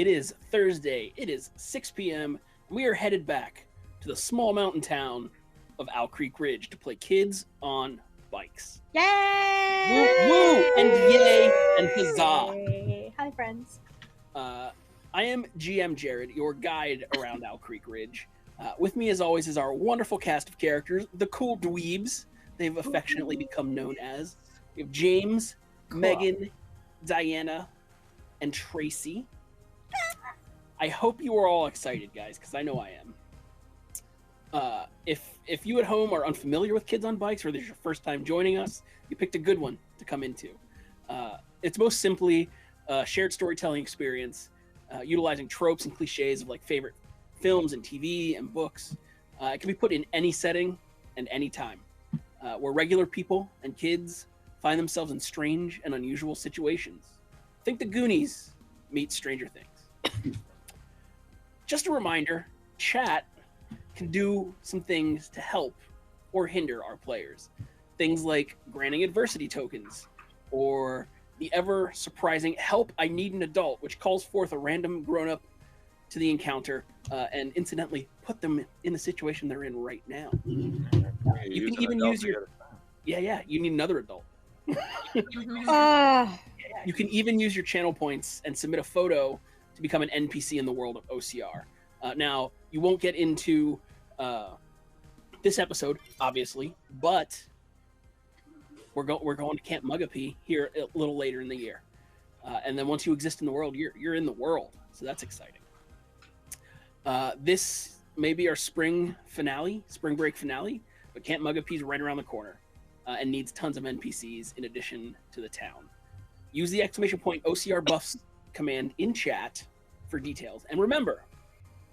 is Thursday. It is 6 p.m. and we are headed back to the small mountain town of Owl Creek Ridge to play Kids on Bikes. Yay! Woo, woo, and yay, and huzzah. Hi, friends. I am GM Jared, your guide around Owl Creek Ridge. With me, as always, is our wonderful cast of characters, the Cool Dweebs, they've affectionately become known as. We have James, Cool. Megan, Diana, and Tracy. I hope you are all excited, guys, because I know I am. If you at home are unfamiliar with Kids on Bikes, or this is your first time joining us, you picked a good one to come into. It's most simply a shared storytelling experience, utilizing tropes and cliches of like favorite films and TV and books. It can be put in any setting and any time, where regular people and kids find themselves in strange and unusual situations. Think the Goonies meets Stranger Things. Just a reminder, chat can do some things to help or hinder our players. Things like granting adversity tokens, or the ever surprising "Help, I need an adult," which calls forth a random grown-up to the encounter and incidentally put them in the situation they're in right now. You can even use your... Yeah, you need another adult. You can even use your channel points and submit a photo to become an NPC in the world of OCR. Now, you won't get into this episode, obviously, but we're going to Camp Mugapee here a little later in the year. And then once you exist in the world, you're in the world. So that's exciting. This may be our spring break finale, but Camp Mugapee is right around the corner and needs tons of NPCs in addition to the town. Use the exclamation point OCR buffs command in chat for details. And remember,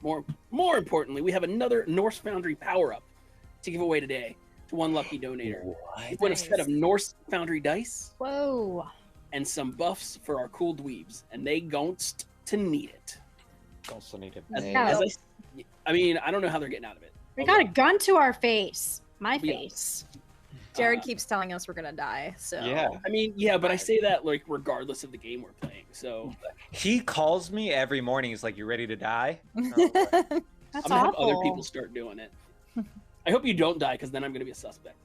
more importantly, we have another Norse Foundry power-up to give away today to one lucky donator. We won a set of Norse Foundry dice. Whoa. And some buffs for our cool dweebs, and they gonst to need it. I mean, I don't know how they're getting out of it. We got a gun to our face. My face. Jared keeps telling us we're gonna die, so... Yeah. I mean, yeah, but I say that, like, regardless of the game we're playing, so... He calls me every morning. He's like, "You ready to die?" That's I'm gonna have awful. other people start doing it. I hope you don't die, because then I'm gonna be a suspect.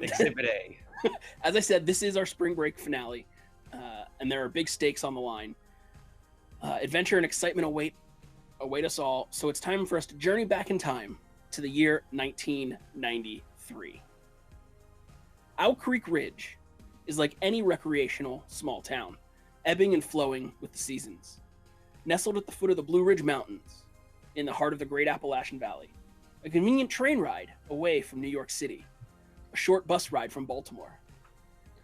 Exhibit A. As I said, this is our spring break finale, and there are big stakes on the line. Adventure and excitement await us all, so it's time for us to journey back in time to the year 1993. Owl Creek Ridge is like any recreational small town, ebbing and flowing with the seasons. Nestled at the foot of the Blue Ridge Mountains, in the heart of the Great Appalachian Valley, a convenient train ride away from New York City, a short bus ride from Baltimore,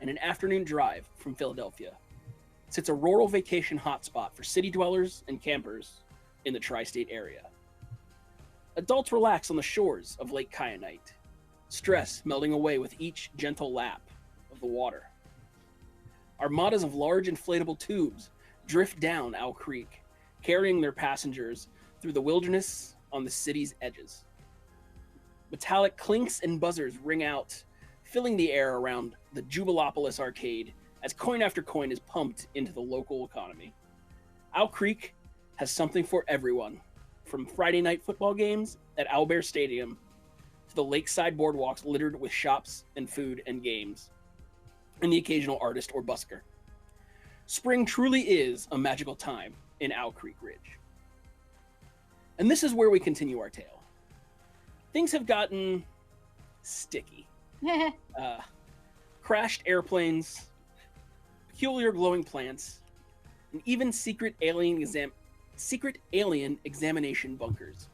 and an afternoon drive from Philadelphia, sits a rural vacation hotspot for city dwellers and campers in the tri-state area. Adults relax on the shores of Lake Kyanite, stress melting away with each gentle lap of the water. Armadas of large inflatable tubes drift down Owl Creek, carrying their passengers through the wilderness on the city's edges. Metallic clinks and buzzers ring out, filling the air around the Jubilopolis arcade as coin after coin is pumped into the local economy. Owl Creek has something for everyone, from Friday night football games at Owlbear Stadium to the lakeside boardwalks littered with shops and food and games, and the occasional artist or busker. Spring truly is a magical time in Owl Creek Ridge. And this is where we continue our tale. Things have gotten sticky. Crashed airplanes, peculiar glowing plants, and even secret alien examination bunkers.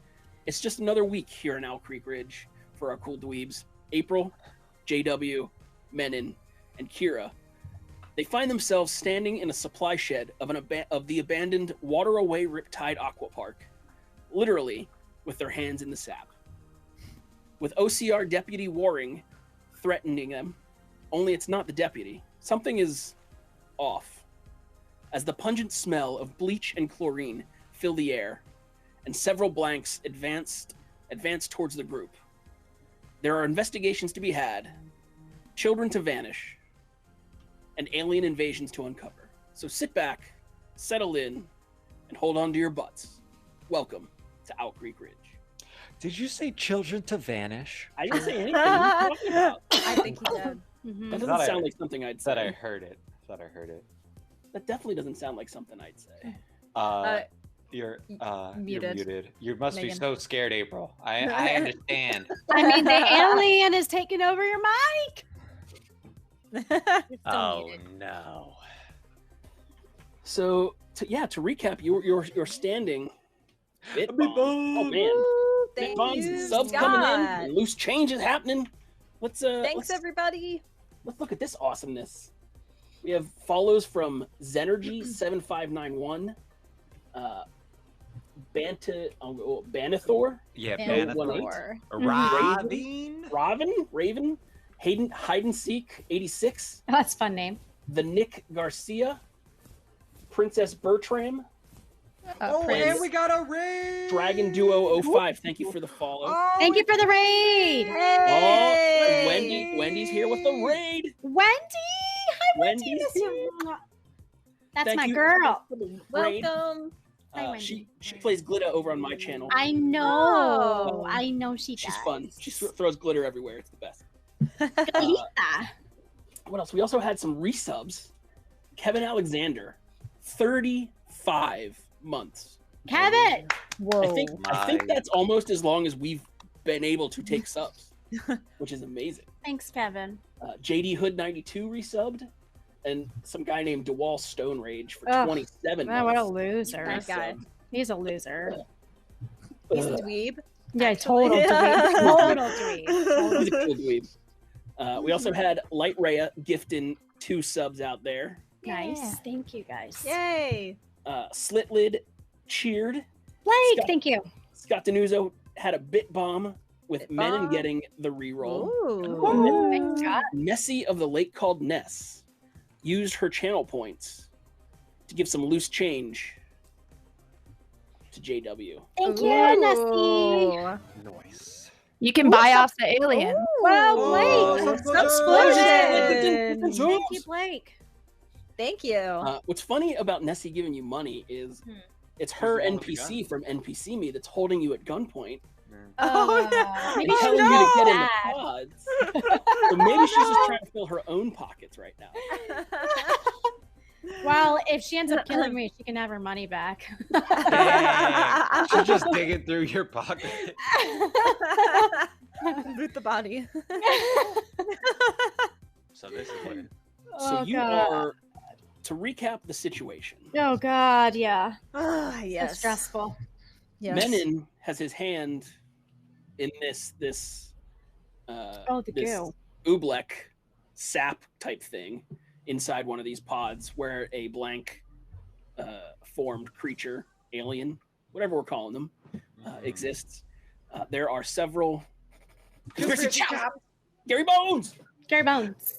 It's just another week here in Owl Creek Ridge for our cool dweebs. April, JW, Menon, and Kira. They find themselves standing in a supply shed of the abandoned Water-Away Riptide Aqua Park, literally with their hands in the sap. With OCR Deputy Waring threatening them, only it's not the deputy. Something is off, as the pungent smell of bleach and chlorine fill the air, and several blanks advance towards the group. There are investigations to be had, children to vanish, and alien invasions to uncover. So sit back, settle in, and hold on to your butts. Welcome to Owl Creek Ridge. Did you say children to vanish? I didn't say anything. What are you talking about? I think he did. Mhm. That doesn't Thought I- sound like something I'd say. Thought I heard it. Thought I heard it. That definitely doesn't sound like something I'd say. You're muted. muted. You must be Megan. so scared, April. I understand. I mean, the alien is taking over your mic. Oh no. So, to recap, you're standing. Bit bomb. Oh man, Woo, bit thank bombs you, and subs coming in. Scott. And loose change is happening. Let's Thanks, everybody. let's look at this awesomeness. We have follows from Zenergy 7591, Banithor, Yeah, And Banithor. four. Raven, Hayden, Hide and Seek 86, Oh, that's a fun name. the Nick Garcia, Princess Bertram, Oh, Prince. and we got a raid. Dragon Duo 05. Thank you for the follow. Oh, Thank you for the raid. Oh, Wendy's here with the raid. Wendy. Hi, Wendy. Wendy's Miss you. That's Thank my you girl. for the raid. Welcome. Hi, Wendy. She plays glitter over on my channel. I know. Oh. I know she does. She's fun. She throws glitter everywhere. It's the best. Lisa. What else? We also had some resubs. Kevin Alexander, 35 months. Kevin. Whoa. I think My- that's almost as long as we've been able to take subs, which is amazing. Thanks, Kevin. JD Hood 92 resubbed, and some guy named DeWall Stone Rage for Ugh. 27 Oh, what a months. loser. That guy. resubbed. He's a loser. He's a dweeb. Yeah, Actually. total dweeb. Total dweeb. He's a cool dweeb. We also had Light Rhea gifting 2 subs out there. Nice. Yeah. Thank you, guys. Yay. Slit Lid cheered. Blake, Scott- thank you. Scott Denuzo had a bit bomb with Bit Menon bomb. getting the reroll. Ooh. Thanks, Scott. Nessie of the lake called Ness used her channel points to give some loose change to JW. Thank you, Nessie. Nice. You can buy off the alien. Wow, Oh, Blake. Explosion. Thank you, Blake. Thank you. What's funny about Nessie giving you money is it's her She's the one with the NPC from NPC Me that's holding you at gunpoint Oh, Maybe and she's telling you to get in the bad. pods. So maybe she's just trying to fill her own pockets right now. Well, if she ends up killing me, she can have her money back. Dang. She's just digging through your pocket. Loot the body. So this is what it So Oh, you God. are, to recap the situation, Oh God, yeah. Ah, So yes. stressful. Yes. Menon has his hand in this Oh, the this goo. oobleck sap type thing inside one of these pods where a blank formed creature, alien, whatever we're calling them, exists. There are several. Gary Bones! Gary Bones.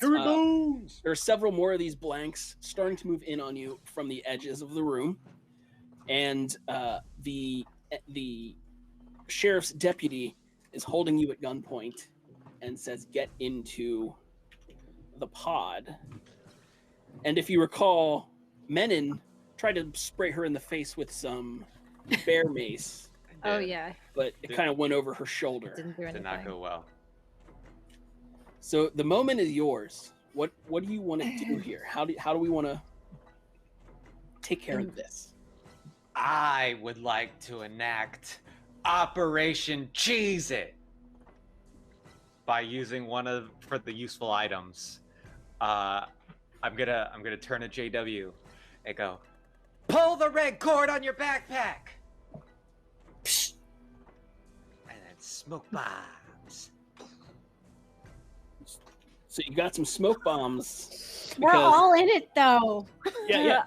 There are several more of these blanks starting to move in on you from the edges of the room, and the sheriff's deputy is holding you at gunpoint and says, "Get into the pod." And if you recall, Menon tried to spray her in the face with some bear mace, Oh yeah. but it kind of went over her shoulder. Didn't do did anything. not go well. So the moment is yours. What do you want to do here? How do we want to take care of this? I would like to enact Operation Cheese It by using for the useful items. I'm gonna turn to JW and go, pull the red cord on your backpack, Psh! And then smoke bombs. So you got some smoke bombs. We're because- all in it though. yeah.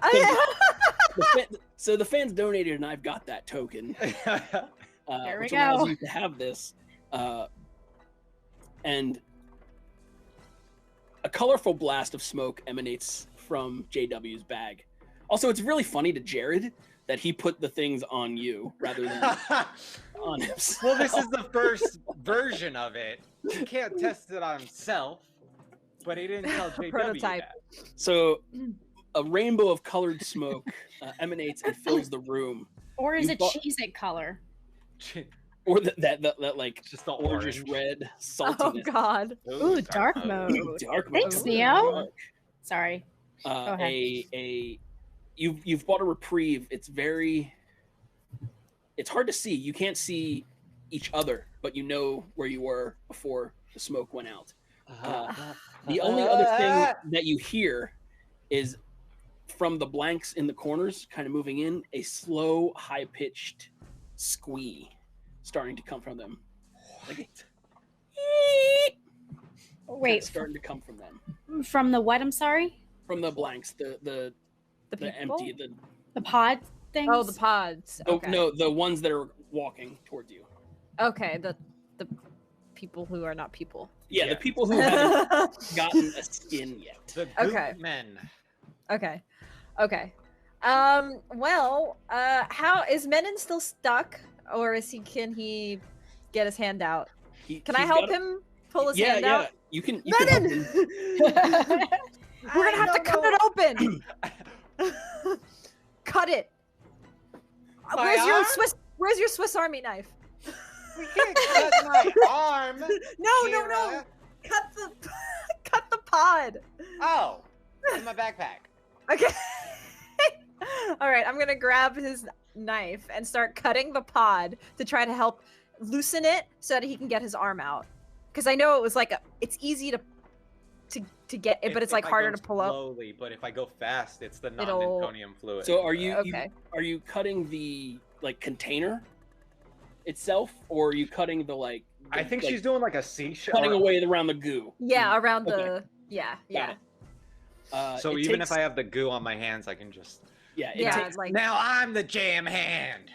So the fans donated, and I've got that token, There we which allows go. you to have this. And a colorful blast of smoke emanates from JW's bag. Also, it's really funny to Jared that he put the things on you rather than on himself. Well, this is the first version of it. He can't test it on himself, but he didn't tell JW Prototype. that. So A rainbow of colored smoke emanates and fills the room. Or is You it bought- Cheez-It color? Or that like Just the orange orange. red Oh saltiness. God. Ooh, dark mode. Dark mode. Thanks, Ooh. Neo. Sorry. Uh, ahead. You've bought a reprieve. It's hard to see. You can't see each other, but you know where you were before the smoke went out. The only other thing that you hear is from the blanks in the corners, kind of moving in, a slow, high-pitched squee starting to come from them. Like Wait, starting to come from them. from the what? I'm sorry. From the blanks, the The people? empty, The pod things. Oh, the pods. Okay. no, the ones that are walking towards you. Okay, the people who are not people. Yeah, Yeah. the people who haven't gotten a skin yet. The Okay. goop men. Okay. Okay. Well, how is Menon still stuck, or can he get his hand out? Can I He's help got a- him pull his Yeah, hand yeah. out? You can help Menon! him. We're gonna have to cut it open. Cut it. My Where's your arm? Where's your Swiss Army knife? We can't cut my arm. No. Kira. Cut the pod. Oh, in my backpack. Okay. All right, I'm gonna grab his knife and start cutting the pod to try to help loosen it so that he can get his arm out. Because I know it was like it's easy to get it, but it's like If I harder go to pull up. slowly, but if I go fast, it's the It'll- non-Newtonian fluid. So are you, Okay. are you cutting the like container itself, or are you cutting the like? I think like, she's doing like a seashell. cutting away around the goo. Yeah, around Okay. the yeah. it. So It even takes- if I have the goo on my hands, I can just. it Yeah, takes, like Now I'm the jam hand.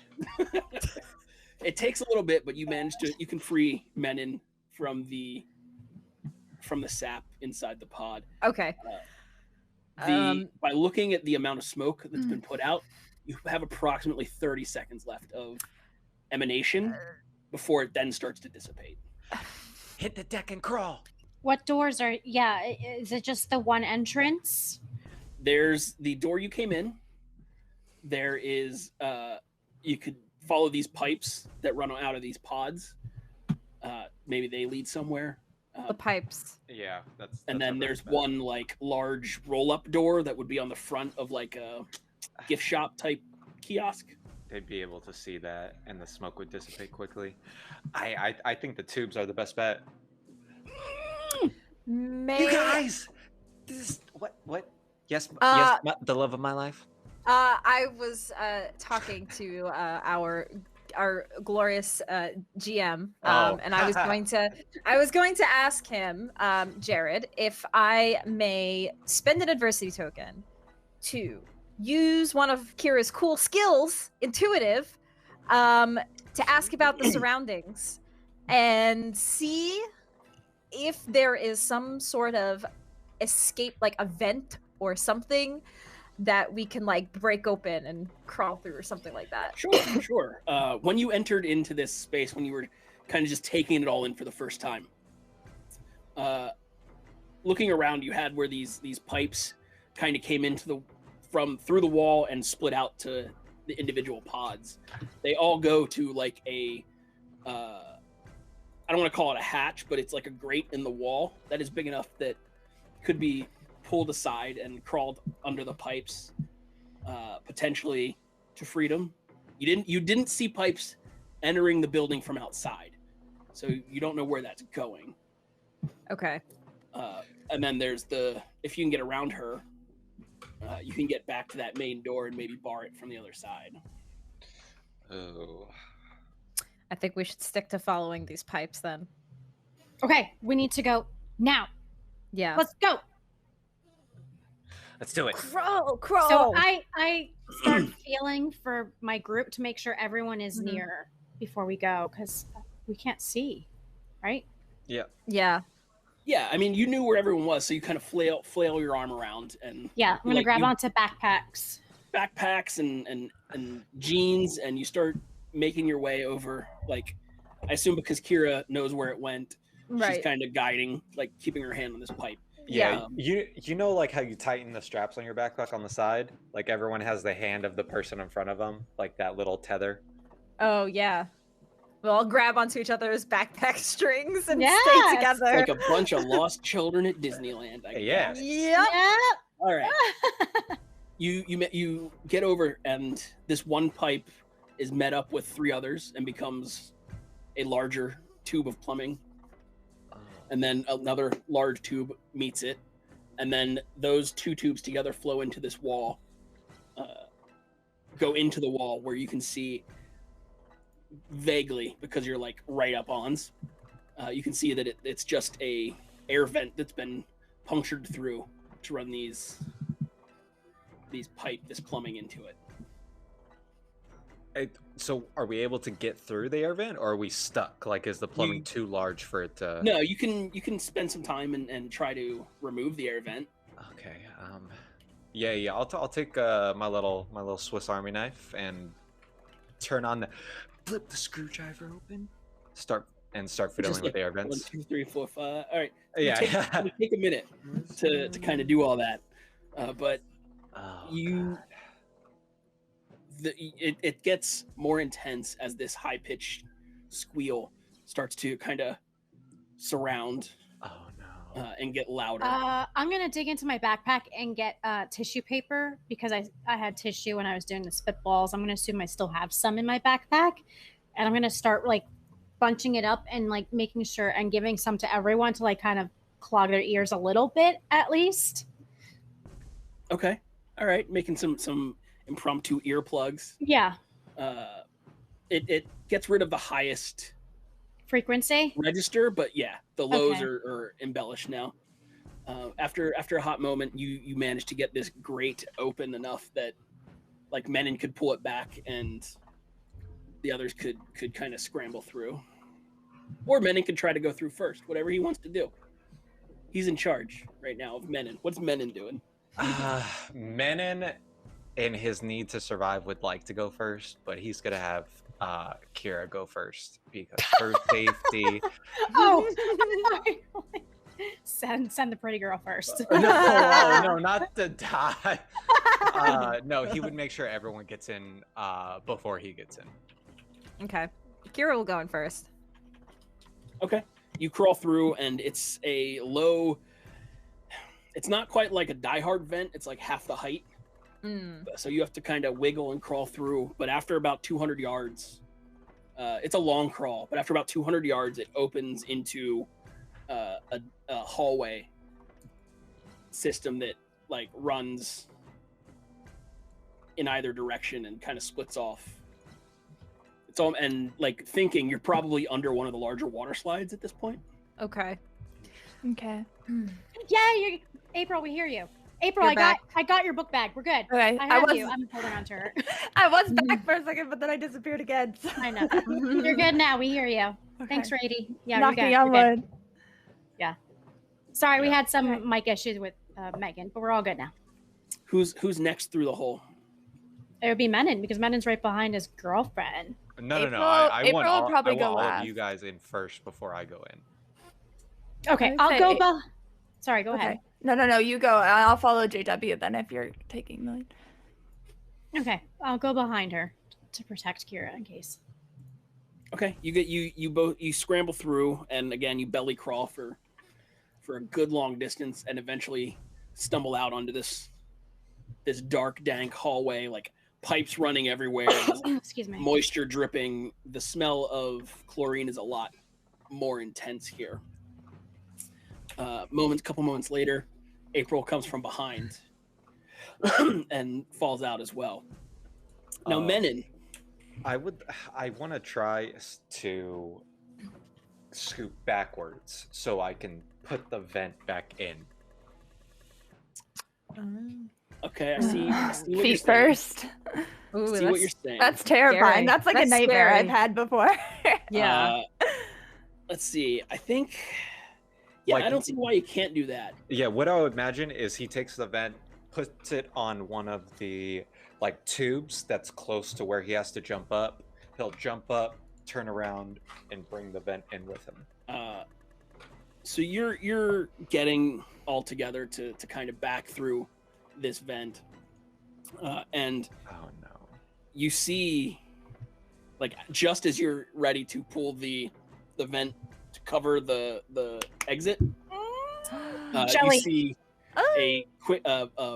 it takes a little bit, but you can free Menon from the sap inside the pod. okay. By looking at the amount of smoke that's been put out, you have approximately 30 seconds left of emanation before it then starts to dissipate. Hit the deck and crawl. What doors are? Yeah, is it just the one entrance? There's the door you came in. There is you could follow these pipes that run out of these pods. Maybe they lead somewhere. The pipes. Yeah, that's. And that's then our there's best bet. one like large roll-up door that would be on the front of like a gift shop type kiosk. They'd be able to see that, and the smoke would dissipate quickly. I think the tubes are the best bet. May You guys, this is what? Yes, Uh, the love of my life. I was talking to our glorious GM, Oh. and I was going to ask him, Jared, if I may spend an adversity token to use one of Kira's cool skills, intuitive, to ask about the surroundings and see if there is some sort of escape, like a vent or something that we can like break open and crawl through or something like that. Sure. When you entered into this space, when you were kind of just taking it all in for the first time, looking around, you had where these pipes kind of came into through the wall and split out to the individual pods. They all go to like a I don't want to call it a hatch, but it's like a grate in the wall that is big enough that could be pulled aside and crawled under the pipes, potentially to freedom. You didn't see pipes entering the building from outside, so you don't know where that's going. Okay. And then there's if you can get around her, you can get back to that main door and maybe bar it from the other side. Oh. I think we should stick to following these pipes then. Okay, we need to go now. Yeah. Let's go. Let's do it. Crawl. So I start feeling for my group to make sure everyone is Mhm. near before we go, because we can't see, right? Yeah. Yeah. Yeah, I mean, you knew where everyone was, so you kind of flail your arm around, and Yeah, I'm gonna Like grab you- onto backpacks. backpacks and jeans, and you start making your way over. Like, I assume because Kira knows where it went, she's Right. kind of guiding, like keeping her hand on this pipe. Yeah, you know like how you tighten the straps on your backpack on the side? Like everyone has the hand of the person in front of them, like that little tether. Oh yeah. We'll all grab onto each other's backpack strings and stay Yes! together. Like a bunch of lost children at Disneyland. I Yeah. guess. Yep. All right. You get over, and this one pipe is met up with 3 others and becomes a larger tube of plumbing, and then another large tube meets it, and then those 2 tubes together flow into this wall, go into the wall where you can see vaguely, because you're like right up ons, you can see that it's just a air vent that's been punctured through to run this plumbing into it. So are we able to get through the air vent, or are we stuck? Like, is the plumbing too large for it to... No, you can spend some time and try to remove the air vent. Okay. Yeah. I'll take my little Swiss Army knife and flip the screwdriver open. Start fiddling with the air vents. 1, 2, 3, 4, 5. All right. Yeah. Take a minute to kind of do all that, but Oh, you. God. It gets more intense as this high-pitched squeal starts to kind of surround Oh no. and get louder. I'm gonna dig into my backpack and get tissue paper because I had tissue when I was doing the spitballs. I'm gonna assume I still have some in my backpack, and I'm gonna start like bunching it up and like making sure and giving some to everyone to like kind of clog their ears a little bit at least. Okay. All right. Making some impromptu earplugs. Yeah. It gets rid of the highest Frequency. register, but yeah, the lows Okay. are embellished now. After a hot moment, you manage to get this grate open enough that like Menon could pull it back and the others could kind of scramble through, or Menon could try to go through first. Whatever he wants to do. He's in charge right now of Menon. What's Menon doing? Menon, in his need to survive, would like to go first, but he's gonna have Kira go first because for safety. Oh. Send the pretty girl first. No, not to die. No, he would make sure everyone gets in before he gets in. Okay. Kira will go in first. Okay. You crawl through, and it's a low. It's not quite like a diehard vent. It's like half the height. So you have to kind of wiggle and crawl through. But after about 200 yards, it's a long crawl. But after about 200 yards, it opens into a hallway system that like runs in either direction and kind of splits off. It's all, and like thinking you're probably under one of the larger water slides at this point. Okay. Okay. Yeah, April, we hear you. April, You're I got your book bag. We're good. Okay. I have you. I'm holding on to her. I was back for a second, but then I disappeared again. So. I know. You're good now. We hear you. Okay. Thanks, Rady. Yeah, Knocking you're on good. You're wood. good. Yeah. Sorry, we Yeah. had some mic issues with Megan, but we're all good now. Who's next through the hole? It would be Menon because Menon's right behind his girlfriend. No. April- I April want will probably I go want all last. of you guys in first before I go in. Okay, would I'll say- go. Sorry, go ahead. Okay. No. You go. I'll follow JW then if you're taking the lead. Okay, I'll go behind her to protect Kira in case. Okay, you scramble through, and again you belly crawl for a good long distance, and eventually stumble out onto this dark, dank hallway, like pipes running everywhere, Excuse me. moisture dripping. The smell of chlorine is a lot more intense here. Couple moments later, April comes from behind and falls out as well. Now, Menon. I want to try to scoot backwards so I can put the vent back in. Okay, I see what you're Feet saying. first. Ooh, See what you're saying. That's terrifying. Scary. That's like That's a nightmare scary. I've had before. Yeah. Let's see. I think. Yeah, Like- I don't see why you can't do that. Yeah, what I would imagine is he takes the vent, puts it on one of the like tubes that's close to where he has to jump up. He'll jump up, turn around, and bring the vent in with him. So you're getting all together to kind of back through this vent, and Oh no. you see, like, just as you're ready to pull the vent to cover the exit, you Jelly. see a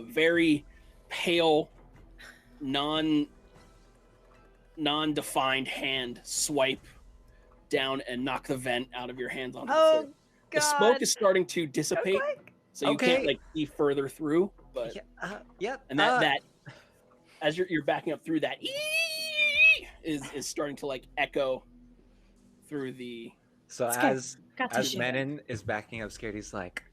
very pale, non-defined hand swipe down and knock the vent out of your hands onto the floor. God. The smoke is starting to dissipate, so you can't Okay. like see further through. But Yep. and that as you're backing up through that is starting to like echo through the. So It's good. as Got as tissue. Menon is backing up scared, he's like,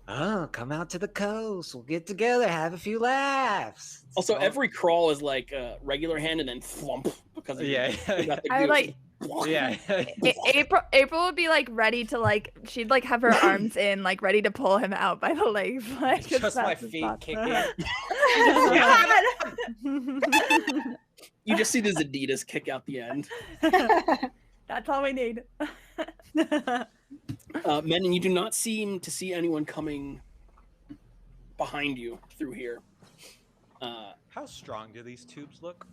"Oh, come out to the coast. We'll get together, have a few laughs." Also, So- every crawl is like a regular hand and then flump because of Yeah, you got the I would goo. like yeah. April would be like ready to like she'd like have her arms in like ready to pull him out by the legs like as Just my fast as feet possible. kicking. You just see the Adidas kick out the end. That's all we need. Menon, you do not seem to see anyone coming behind you through here. How strong do these tubes look?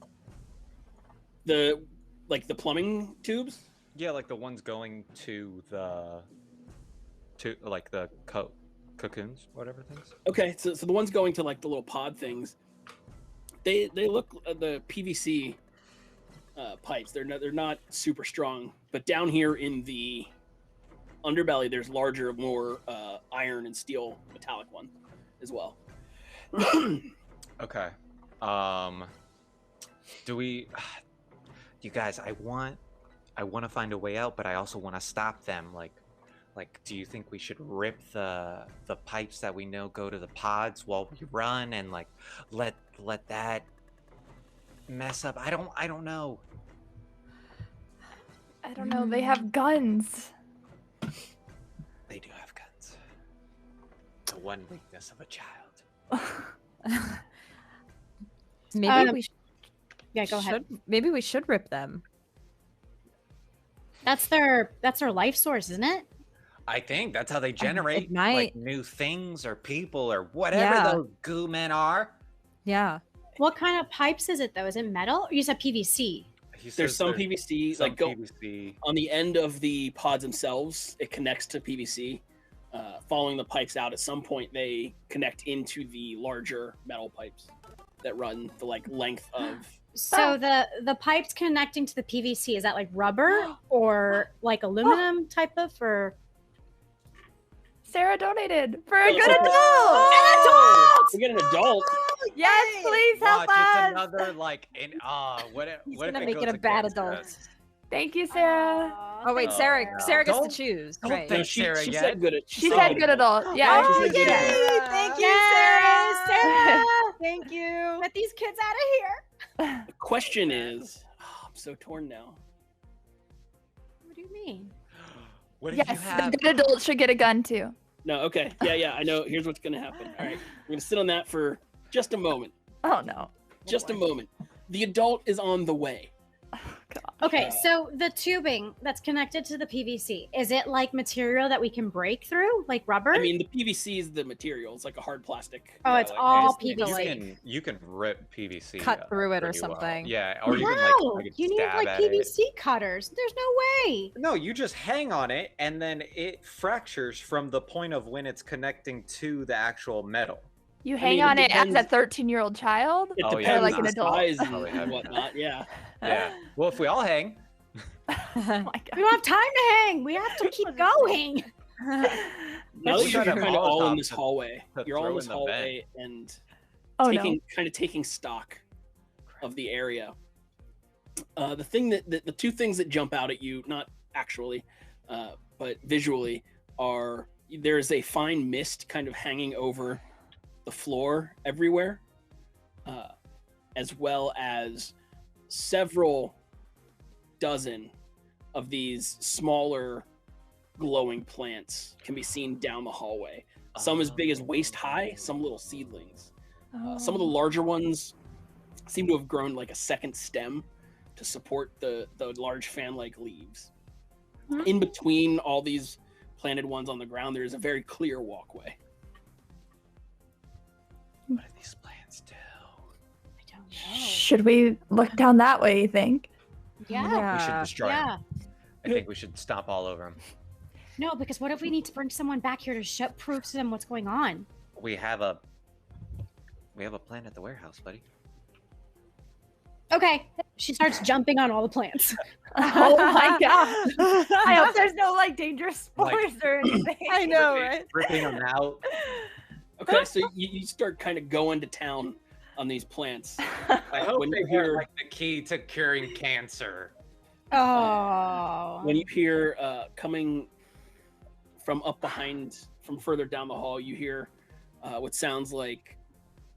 The plumbing tubes. Yeah, like the ones going to the cocoons, whatever things. Okay, so the ones going to like the little pod things, they look the PVC pipes. They're not super strong, but down here in the underbelly, there's larger, more iron and steel metallic one as well. Okay. Do we? You guys, I want to find a way out, but I also want to stop them. Like, do you think we should rip the pipes that we know go to the pods while we run, and like let that mess up? I don't know. I don't know. They have guns. They do have guns. The one weakness of a child. Maybe Um, we Yeah, go ahead. Maybe we should rip them. That's their life source, isn't it? I think that's how they generate might. like new things or people or whatever Yeah. those goo men are. Yeah. What kind of pipes is it though? Is it metal? Or you said PVC? He There's says some PVC, some like go PVC. on the end of the pods themselves. It connects to PVC. Following the pipes out, at some point they connect into the larger metal pipes that run the like length of. So the pipes connecting to the PVC, is that like rubber or like aluminum type of or Sarah donated for a Oh, good so- adult. We get an adult. Yes, please help Watch, us. it's another like what if He's what if gonna it make it goes a bad against adult. us? Thank you, Sarah. Oh wait, Oh, Sarah. no. Sarah gets to Don't- choose. don't Right. think- No, she Sarah yet? said good. She said good adult. Yeah. Oh, she said yay! good adult. Thank you, Yay, Sarah. Thank you. Get these kids out of here. The question is, I'm so torn now. What do you mean? What if Yes, you have the good adult should get a gun too. No, okay, yeah, I know. Here's what's gonna happen. All right, we're gonna sit on that for just a moment. Oh no. Just a moment. The adult is on the way. Okay, so the tubing that's connected to the PVC, is it like material that we can break through, like rubber? I mean, the PVC is the material. It's like a hard plastic. Oh, it's like, all just need to, PVC. like, You can rip PVC. Cut through it or pretty well. something. Yeah, or you can no, like you need stab like at it. PVC cutters. There's no way. No, you just hang on it and then it fractures from the point of when it's connecting to the actual metal. You I hang mean, on it it as a depends- 13-year-old child? It Oh, depends yeah, like on an the adult. size Probably and heavy. whatnot. Yeah. Yeah. Well, if we all hang, Oh my We god. don't have time to hang. We have to keep going. Now that We you're got a kind of all in Molotov this to- hallway, to you're all in throw this in the hallway and Oh taking stock of the area. The thing the two things that jump out at you, not actually, but visually, are there's a fine mist kind of hanging over the floor everywhere, as well as several dozen of these smaller glowing plants can be seen down the hallway. Some as big as waist high, some little seedlings. no. Some of the larger ones seem to have grown like a second stem to support the large fan-like leaves. Hmm. In between all these planted ones on the ground, there is a very clear walkway. What do these plants do? I don't know. Should we look down that way, you think? Yeah. We should destroy Yeah. them. I think we should stomp all over them. No, because what if we need to bring someone back here to prove to them what's going on? We have a plan at the warehouse, buddy. Okay. She starts jumping on all the plants. Oh my god! I hope there's no like dangerous spores or anything. I know, right? Ripping them out. Okay, so you start kind of going to town on these plants. I hope When they you hear hear- like the key to curing cancer. Oh. When you hear coming from up behind, from further down the hall, you hear what sounds like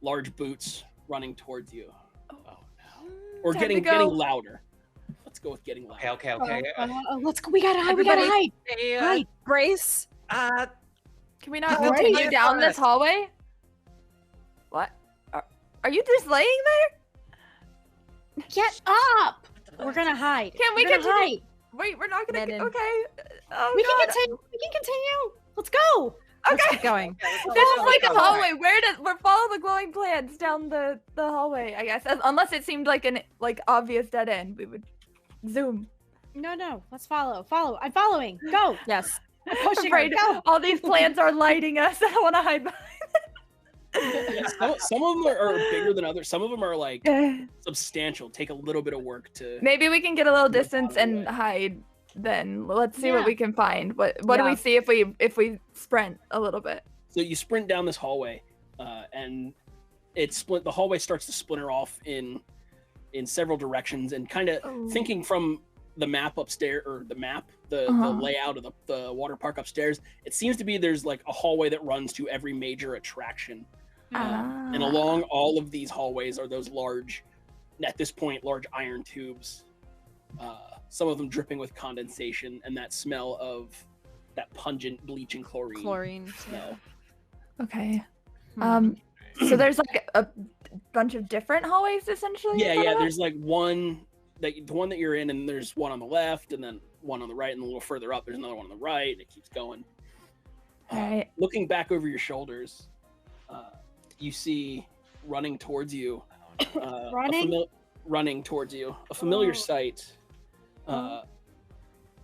large boots running towards you. Oh no! Or Time getting to go. louder. Let's go with getting louder. Okay. Let's go. We gotta hide. We gotta Everybody- hide. Hey, Hide. Brace. Can we not Alright. continue down this hallway? What? Are you just laying there? Get up. We're gonna hide. Can we We're gonna continue? hide. Wait, we're not gonna. Men in- Okay. Oh We god. can continue. We can continue. Let's go. Let's Okay. keep going. This is like a hallway. We're following the glowing plants down the hallway, I guess. Unless it seemed like an obvious dead end, we would zoom. No. Let's follow. Follow. I'm following. Go. Yes. I'm pushing her. Afraid Go. all these plants are lighting us. I want to hide behind. Yeah, some of them are bigger than others. Some of them are like them. substantial. Take a little bit of work to. Maybe we can get a little Get out distance of the and way. hide. Then let's see Yeah. what we can find. What do Yeah. we see if we sprint a little bit? So you sprint down this hallway, and the hallway starts to splinter off in several directions, and kind of Oh. thinking from the map upstairs, or the Uh-huh. layout of the water park upstairs. It seems to be there's like a hallway that runs to every major attraction, and Ah. along all of these hallways are those large, at this point, large iron tubes. Some of them dripping with condensation and that smell of that pungent bleach and chlorine. Chlorine. smell. Okay. Hmm. So there's like a bunch of different hallways essentially. in Yeah, front of us? there's like the one that you're in, and there's one on the left, and then one on the right, and a little further up, there's another one on the right, and it keeps going. Alright. Looking back over your shoulders, you see running towards you, Running? running towards you, a familiar Oh. sight.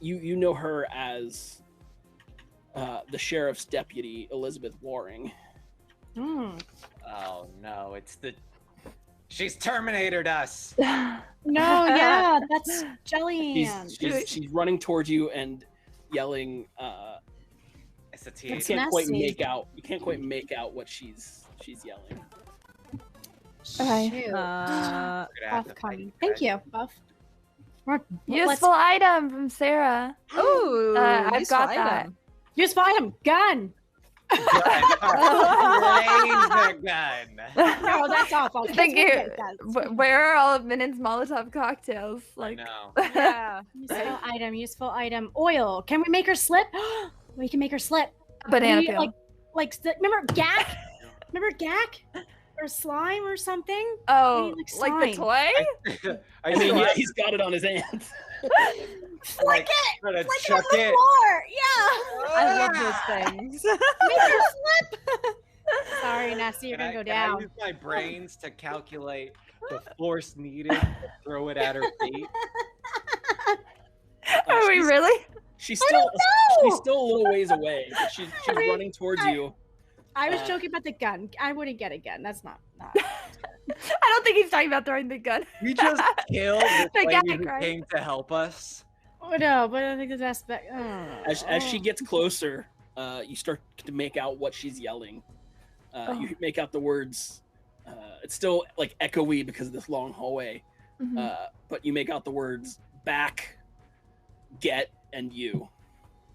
You know her as the sheriff's deputy, Elizabeth Waring. Hmm. Oh no, she's Terminatored us. No, yeah, that's Jelly Hand. She's running towards you and yelling. It's a You That's tea. can't quite messy. make out what she's yelling. Okay. Shoot. Uh, Buff coming. Thank you, Buff. Let's- Useful item from Sarah. ooh, I've useful got that. item. Useful item. Gun. Laser gun. No, that's awful. Thank Kids you. will get guns. Where are all of Minon's Molotov cocktails? I Like, know. Yeah. Useful item. Useful item. Oil. Can we make her slip? We can make her slip. banana We, peel. remember Gak? Remember Gak? Or slime or something? Oh, like like the slime. toy? I mean, yeah, he's got it on his hands. Like trying to Like chuck on the it. floor. Yeah. I love those things. Make her slip. Sorry, Nasty, you're gonna go Can I down. use my brains to calculate the force needed to throw it at her feet? Are we she's- really? She's I still don't know. she's still a little ways away. But she's mean, running towards you. I was Uh, joking about the gun. I wouldn't get a gun. That's not. I don't think he's talking about throwing the gun. We just killed this The lady guy who cried. came to help us. Oh no, but I think the aspect. As she gets closer, you start to make out what she's yelling. You make out the words. It's still like echoey because of this long hallway. Mhm. But you make out the words back, get, and you.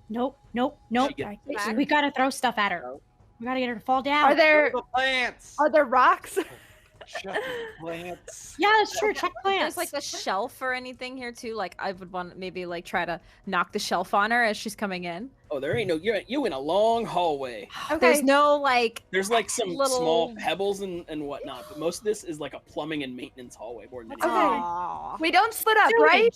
Nope. She gets closer. We gotta throw stuff at her. We gotta get her to fall down. Are there The plants. rocks? Shut the plants. Yeah, that's true. Check plants. There's like a shelf or anything here too. Like I would want to maybe like try to knock the shelf on her as she's coming in. Oh, there ain't no. You in a long hallway. There's no like. There's like some Little- small pebbles and whatnot, but most of this is like a plumbing and maintenance hallway more than anything. Okay. Aw. We don't split up, right?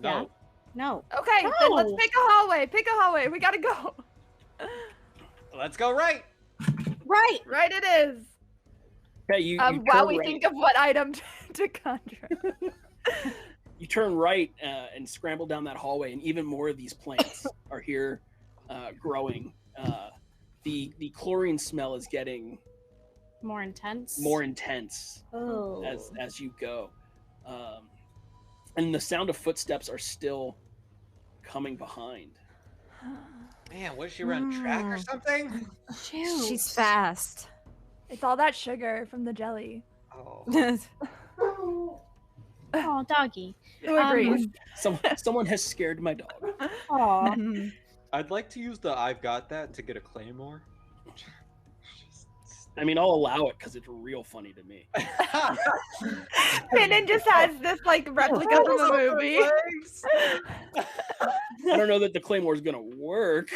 No. No. Okay, then let's pick a hallway. Pick a hallway. We gotta go. Let's go right. Right. Right it is. Okay, you While turn we right. think of what item to conjure. You turn right and scramble down that hallway, and even more of these plants are here growing. The chlorine smell is getting More intense. Oh. as you go, and the sound of footsteps are still coming behind. Man, what, does she run track or something? Shoot. She's fast. It's all that sugar from the jelly. Oh. Oh, doggy. Who agrees? Someone has scared my dog. Aw. I'd like to use the I've got that to get a claymore. I mean, I'll allow it because it's real funny to me. Pinon just has this like replica from a movie. I don't know that the claymore is gonna work.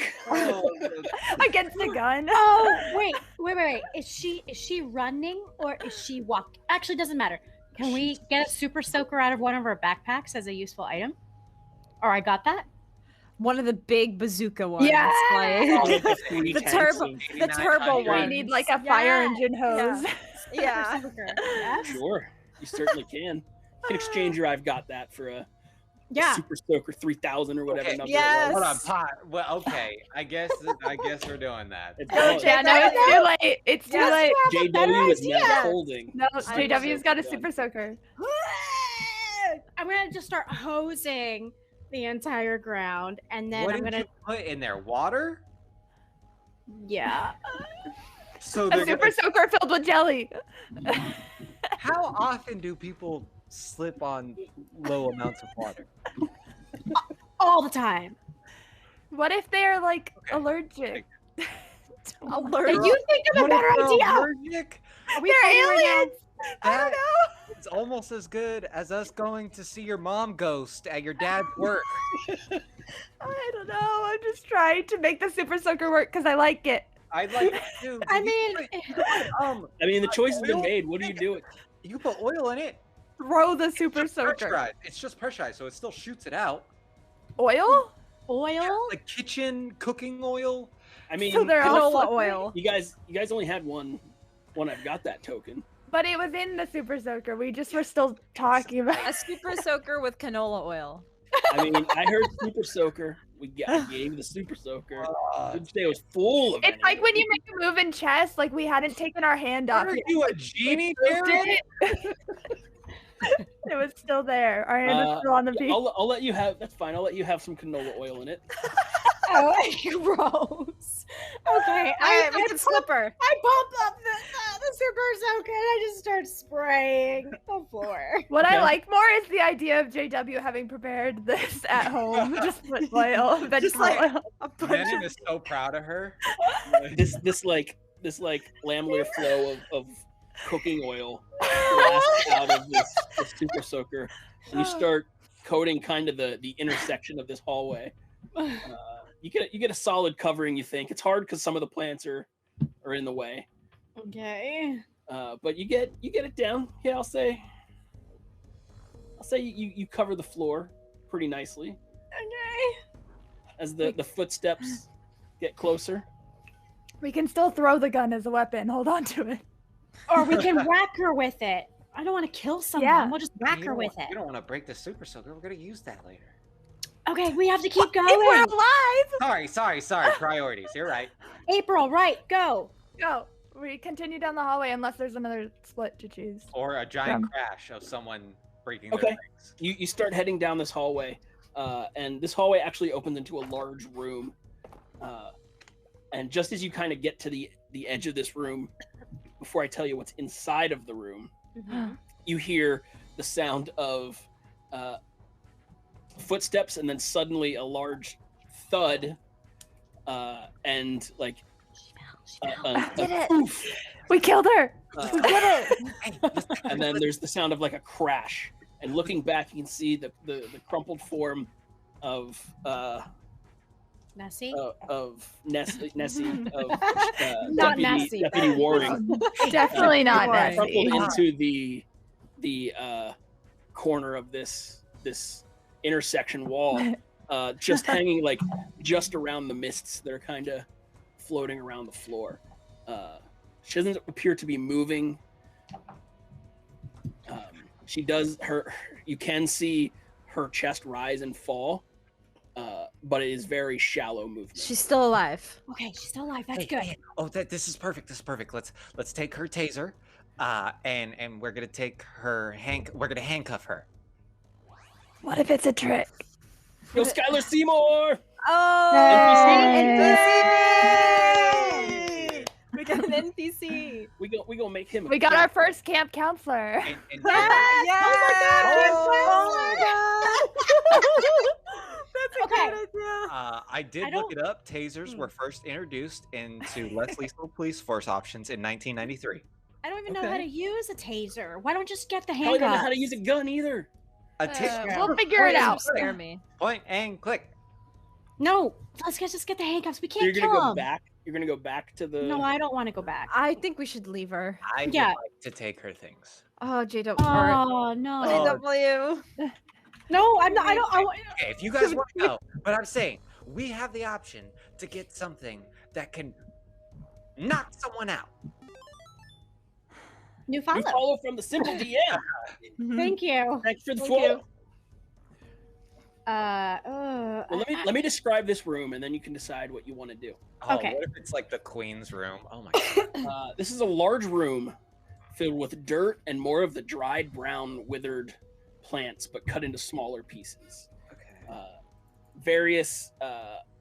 Against a gun. Oh, wait. Is she running or is she walking? Actually, doesn't matter. Can we get a super soaker out of one of our backpacks as a useful item? Or I got that? One of the big bazooka ones. Yeah! Like, The the turbo We one. need like a fire engine hose. Yeah. Yes. Sure, you certainly can. You can exchange your I've got that for a Yeah. Super Soaker 3000 or whatever Okay, number yes. it Hold was. on, pot. Well, okay. I guess we're doing that. It's Go, valid. Jay. Yeah, no, it's too late. It's too late. JW is now idea. holding. No, the Super JW's got a Soaker super soaker. I'm gonna just start hosing the entire ground, and then What I'm did gonna. you put in there? Water? Yeah. So A super soaker filled with jelly. How often do people slip on low amounts of water? All the time. What if they're like Okay. allergic? Alert. You think of a What if better they're idea? allergic? Are we They're fighting right now? aliens. I don't know. It's almost as good as us going to see your mom ghost at your dad's work. I don't know. I'm just trying to make the super soaker work because I like it. I'd like to. I mean, I mean, the choice has been made. What are you doing? You put oil in it. Throw the super Just soaker. pressurized. It's just pressurized, so it still shoots it out. Oil? oil? Like kitchen cooking oil. I mean, So they're all Canola slippery? oil. you guys only had one. I've got that token. But it was in the super soaker. We just were still talking about A super soaker with canola oil. I mean, I heard Super Soaker. I gave the Super Soaker. Didn't say it was full of It's like when you anything. make a move in chess, like we hadn't taken our hand off. Are yet. you a genie, Did Jared? it? It was still there. Our hand was still on the Yeah, piece. I'll let you have. That's fine. I'll let you have some canola oil in it. Oh, gross. Okay, Alright, we can slip her. I pump up the super soaker and I just start spraying the floor. What Okay. I like more is the idea of JW having prepared this at home. Just put oil, vegetable like- oil. A bunch Menon of is so proud of her. This laminar flow of cooking oil blasts out of this Super Soaker, and you start coating kind of the intersection of this hallway. You get a solid covering. You think it's hard because some of the plants are in the way, Okay. but you get it down. Yeah, I'll say you cover the floor pretty nicely Okay. as the footsteps get closer. We can still throw the gun as a weapon. Hold on to it. Or we can whack her with it. I don't want to kill someone. Yeah. We'll just whack You her don't with want- it. You don't want to break the super soaker. We're gonna use that later. Okay, we have to keep If we're going. alive, Sorry. Priorities. You're right. April, right, go. go. We continue down the hallway unless there's another split to choose. Or a giant crash of someone breaking Okay. their legs. You start heading down this hallway, and this hallway actually opens into a large room. And just as you kind of get to the edge of this room, before I tell you what's inside of the room, you hear the sound of footsteps, and then suddenly a large thud, and like did it. poof, We killed her. We did it. and then there's the sound of like a crash. And looking back, you can see the crumpled form of Nessie? Nessie of Not Deputy, Nessie. Deputy Waring, Definitely not Right. Nessie. crumpled into the corner of this intersection wall, just hanging like just around the mists that are kind of floating around the floor. She doesn't appear to be moving. She does you can see her chest rise and fall, but it is very shallow movement. She's still alive. Okay, she's still alive. That's good. Hey, oh, this is perfect. This is perfect. Let's take her taser, and we're gonna take her we're gonna handcuff her. What if it's a trick? Yo, Skylar Seymour! Oh, Hey! NPC! We got an NPC. We gonna make him. We got our first camp counselor. And That's a Okay. good idea. I did look it up. Tasers were first introduced into less lethal police force options in 1993. I don't even know how to use a taser. Why don't you just get the Probably don't know how handcuffs? to use a gun either. A taser. We'll figure it out. Scare me. Point and click. No, let's just get the handcuffs. We So can't you're gonna kill go him. back. You're gonna go back to the. No, I don't want to go back. I think we should leave her. I would Yeah. like to take her things. Oh, JW. Oh no, JW. no, I'm not. I don't. Okay, if you guys want to go, but I'm saying we have the option to get something that can knock someone out. New You follow. follow from the simple DM. Thank you. Thanks for the Thank follow. you. Well, let me describe this room, and then you can decide what you want to do. Oh, Okay. what if it's like the queen's room? Oh my god. This is a large room filled with dirt and more of the dried, brown, withered plants, but cut into smaller pieces. Okay. Various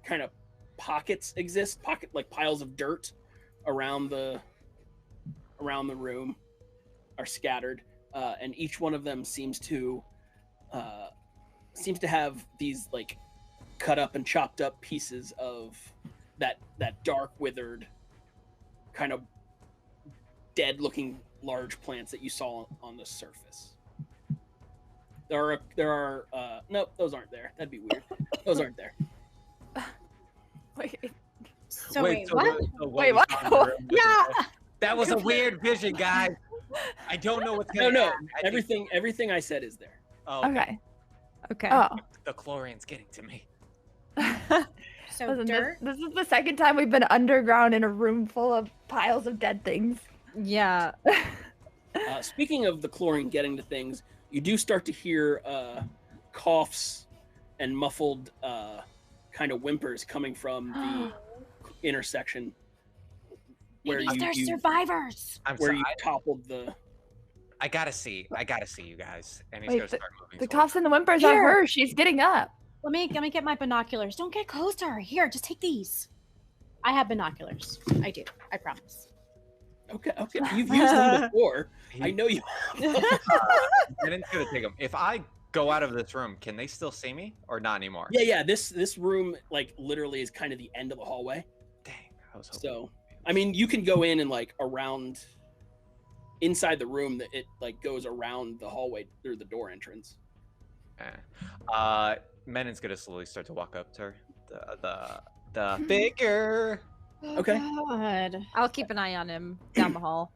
kind of pockets exist, like piles of dirt around the room are scattered, and each one of them seems to have these like cut up and chopped up pieces of that dark, withered, kind of dead looking large plants that you saw on the surface. There are no, those aren't there. That'd be weird. Those aren't there. Wait, So wait, so what? Wait, we what? saw in the room was- Yeah. That was a weird vision, guys. I don't know what's No, gonna no. happen. I think- Everything I said is there. Oh, okay. Okay. Oh. the chlorine's getting to me. So Listen, dirt. this is the second time we've been underground in a room full of piles of dead things. Yeah. Speaking of the chlorine getting to things, you do start to hear coughs and muffled kind of whimpers coming from the intersection where Maybe they're you survivors. I'm where sorry. you toppled the. I gotta see you guys. And he's Wait, gonna start moving. The towards coughs and the whimpers are Here. her. She's getting up. Let me get my binoculars. Don't get closer. Here, just take these. I have binoculars. I do. I promise. Okay, you've used them before. He- I know you. Brennan's gonna take them. If I go out of this room, can they still see me or not anymore? Yeah. This room like literally is kind of the end of the hallway. Dang, I was hoping. So, I mean, you can go in and like around inside the room that it like goes around the hallway through the door entrance. Menon's gonna slowly start to walk up to her. The figure. Okay. Oh, God. I'll keep an eye on him down the hall.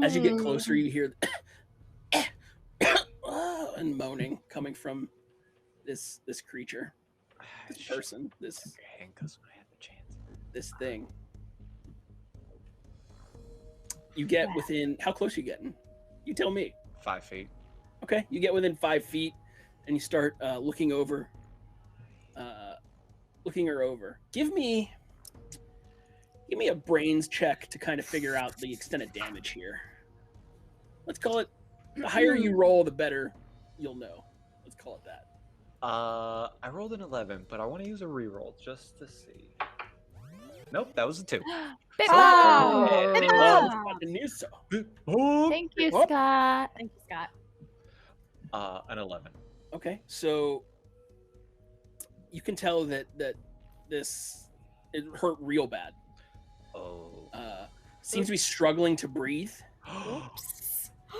As you get Mm. closer, you hear and moaning coming from this creature, this person, this Handcuffs when I had the chance. this thing. You get within how close are you getting? You tell me. 5 feet. Okay, you get within 5 feet, and you start looking her over. Give me a brains check to kind of figure out the extent of damage here. Let's call it. The higher you roll, the better you'll know. Let's call it that. I rolled an 11, but I want to use a reroll just to see. Nope, that was a 2. Big Oh. one. Big Well, one. fucking knew so. Thank you, Whoop. Scott. Thank you, Scott. An 11. Okay, so you can tell that it hurt real bad. Oh. Seems to be struggling to breathe. I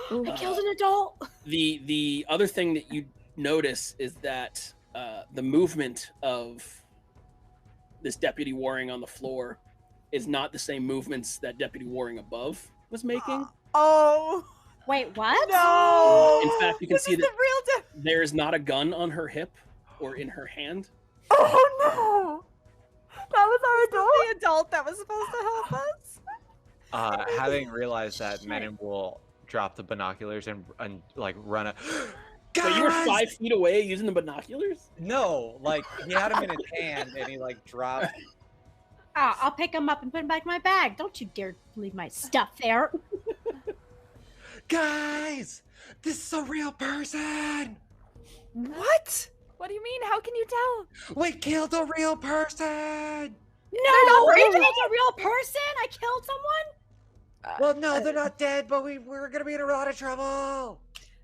killed an adult. The other thing that you notice is that the movement of this deputy warring on the floor is not the same movements that deputy warring above was making. Oh Wait, what? no! In fact, you can see the that real there is not a gun on her hip or in her hand. Oh no! That was our adult. The adult that was supposed to help us. Having realized that, Shit. Menon will drop the binoculars and like run a. So you were Guys! 5 feet away using the binoculars? No, like he had him in his hand and he like dropped. I'll pick them up and put them back in my bag. Don't you dare leave my stuff there. Guys, this is a real person. What? What do you mean? How can you tell? We killed a real person. No, you killed a real person. I killed someone. Well, no, they're not dead, but we're gonna be in a lot of trouble.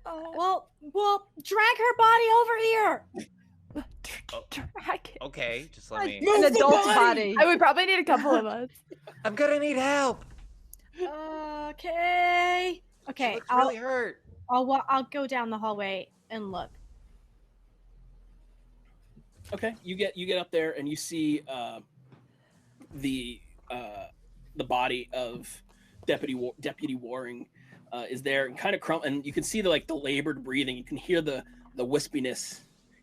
Oh, Well, drag her body over here. drag it. Okay, just let me. An adult body. I would probably need a couple of us. I'm gonna need help. Okay. She Okay. looks really hurt. I'll go down the hallway and look. Okay, you get up there and you see the body of Deputy Waring is there and kind of and you can see the labored breathing. You can hear the wispiness.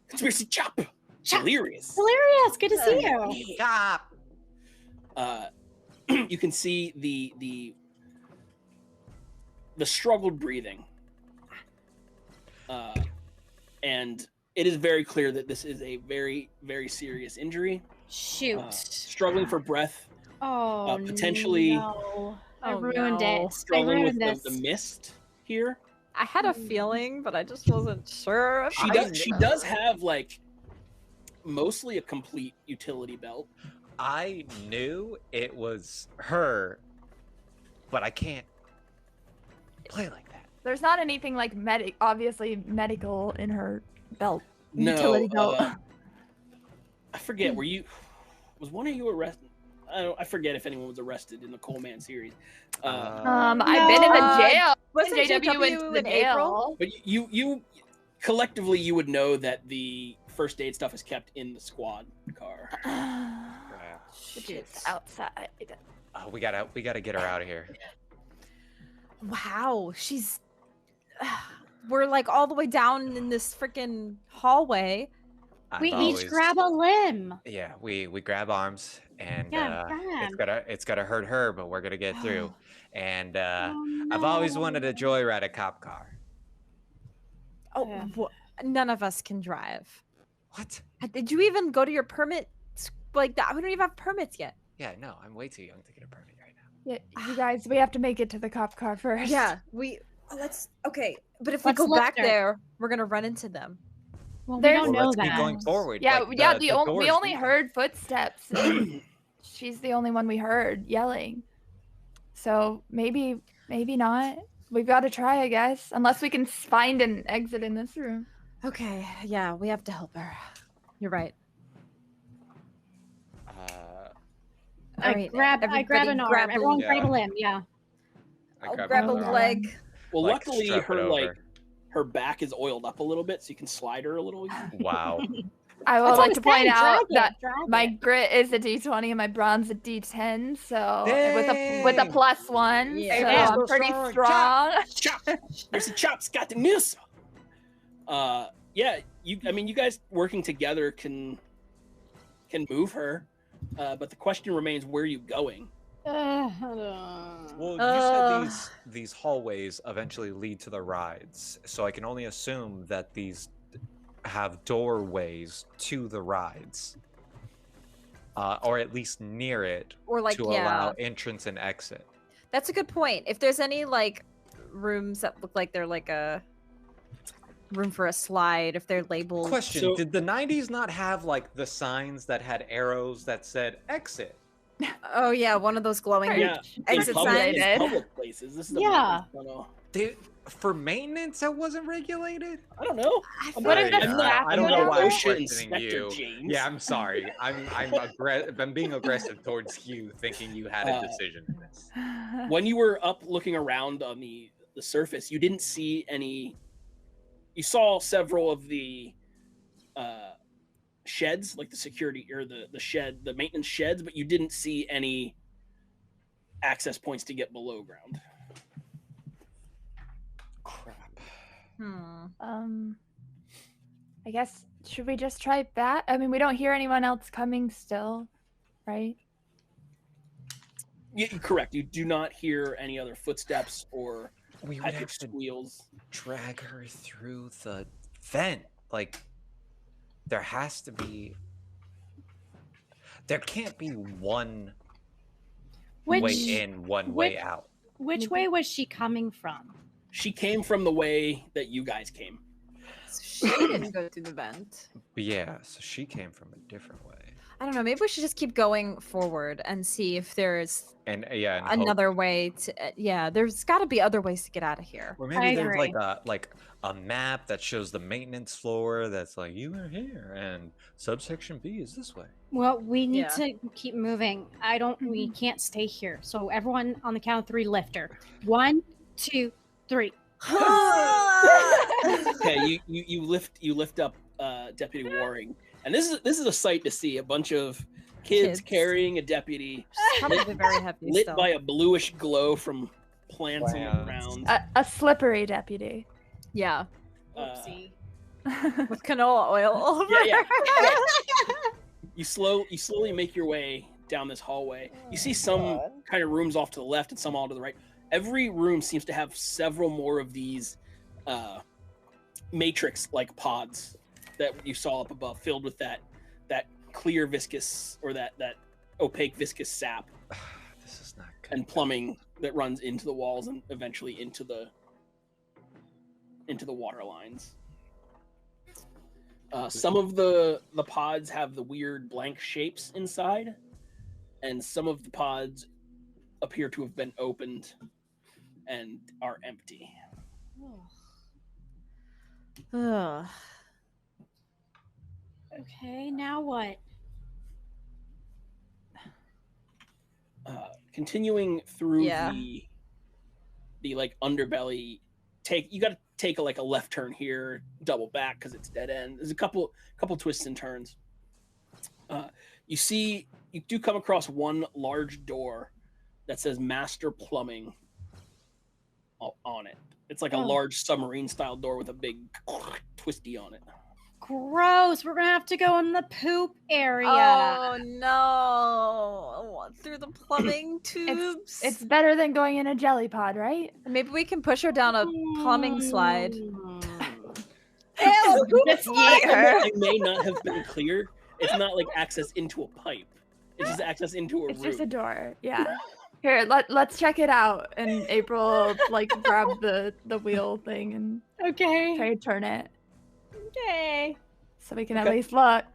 Conspiracy chop. Delirious. Delirious. Good to see you. Stop. You can see the struggled breathing, and it is very clear that this is a very, very serious injury. Shoot. Struggling for breath, potentially No. I Oh, ruined no. it. I struggling with ruined this. the mist here. I had a feeling, but I just wasn't sure. If She does have mostly a complete utility belt. I knew it was her, but I can't play like that. There's not anything like obviously medical in her belt. No, Utility belt. I forget. Was one of you arrested? I forget if anyone was arrested in the Coleman series. I've been in the jail. Wasn't JW JW went to the in April? But you collectively you would know that the first aid stuff is kept in the squad car. Which is outside. We gotta get her out of here. Wow, she's. We're all the way down in this freaking hallway. We I've each always- grab a limb. Yeah, we grab arms, and Yeah, it's gonna hurt her, but we're gonna get through. And Oh, I've always no. wanted to joyride a cop car. Oh, Yeah. none of us can drive. What? Did you even go to your permit? Like that? We don't even have permits yet. Yeah, no, I'm way too young to get a permit right now. Yeah, you guys, we have to make it to the cop car first. Yeah, let's. Okay, but if Let's we go lift back her. there, we're gonna run into them. Well, we There's- don't Well, know let's keep that. going forward. Yeah, like, yeah. the We doors only lead. heard footsteps. And she's the only one we heard yelling. So maybe not. We've got to try, I guess, unless we can find an exit in this room. Okay, yeah, we have to help her. You're right. I Alright, grab an everybody arm. grab a Everyone limb. grab a limb. Yeah. I I'll grab grab a another arm. leg. Well, Like, luckily strap it her over. her back is oiled up a little bit, so you can slide her a little. Wow. I would That's like what to I'm point saying, out drag that it, drag my it. grit is a D20 and my bronze a D10. So with a Dang. +1, Yeah. so Yeah. I'm pretty Strong. strong. Chop! There's a chops. Got the news. Yeah. You guys working together can move her, but the question remains: where are you going? Well, you said these hallways eventually lead to the rides, so I can only assume that these have doorways to the rides, or at least near it, Or to allow entrance and exit. That's a good point. If there's any rooms that look like they're a room for a slide, if they're labeled. Question: So- did the '90s not have the signs that had arrows that said exit? Oh yeah, one of those glowing Yeah, exit in signs. public places. This is a Yeah. For maintenance, that wasn't regulated. I don't know. What if the I'm not- I don't I'm know not why I'm OSHA questioning Inspector you. James. Yeah, I'm sorry. I'm being aggressive towards you, thinking you had a decision in this. When you were up looking around on the surface, you didn't see any. You saw several of the sheds, like the security or the maintenance sheds, but you didn't see any access points to get below ground. Crap. Hmm. I guess Should we just try that? I mean, we don't hear anyone else coming still, right? Correct. You do not hear any other footsteps or We would high-pitched have to squeals. drag her through the vent. Like, there has to be. There can't be one way in, one way out. Which way was she coming from? She came from the way that you guys came. She didn't go through the vent. But yeah, so she came from a different way. I don't know. Maybe we should just keep going forward and see if there's And yeah, and another way to. Yeah, there's got to be other ways to get out of here. or I maybe there's agree. like a map that shows the maintenance floor that's like you are here and subsection B is this way. Well, we need Yeah. to keep moving. We can't stay here. So everyone on the count of 3, lift her. 1, 2, 3. Okay, you lift up Deputy Waring, and this is a sight to see. A bunch of kids carrying a deputy, Probably very heavy. lit still. by a bluish glow from plants on the Plants. ground. A slippery deputy. Yeah, Oopsie. with canola oil all over. Yeah, yeah. her. You slowly make your way down this hallway. You see some kind of rooms off to the left and some all to the right. Every room seems to have several more of these matrix-like pods that you saw up above, filled with that clear viscous or that opaque viscous sap This is not good. and plumbing that runs into the walls and eventually into the water lines. Some of the pods have the weird blank shapes inside, and some of the pods appear to have been opened and are empty. Ugh. Okay, now what? Continuing through Yeah. the like underbelly, you got to take a left turn here, double back because it's dead end. There's a couple twists and turns. You do come across one large door that says Master Plumbing on it. It's like a large submarine style door with a big twisty on it. Gross. We're going to have to go in the poop area. Oh no! Through the plumbing tubes. It's better than going in a jelly pod, right? Maybe we can push her down a plumbing slide. It may not have been cleared. It's not like access into a pipe. It's just access into a It's room. just a door. Yeah. Here, let's check it out. And April like grab the wheel thing and Okay. try to turn it Okay. so we can at least look.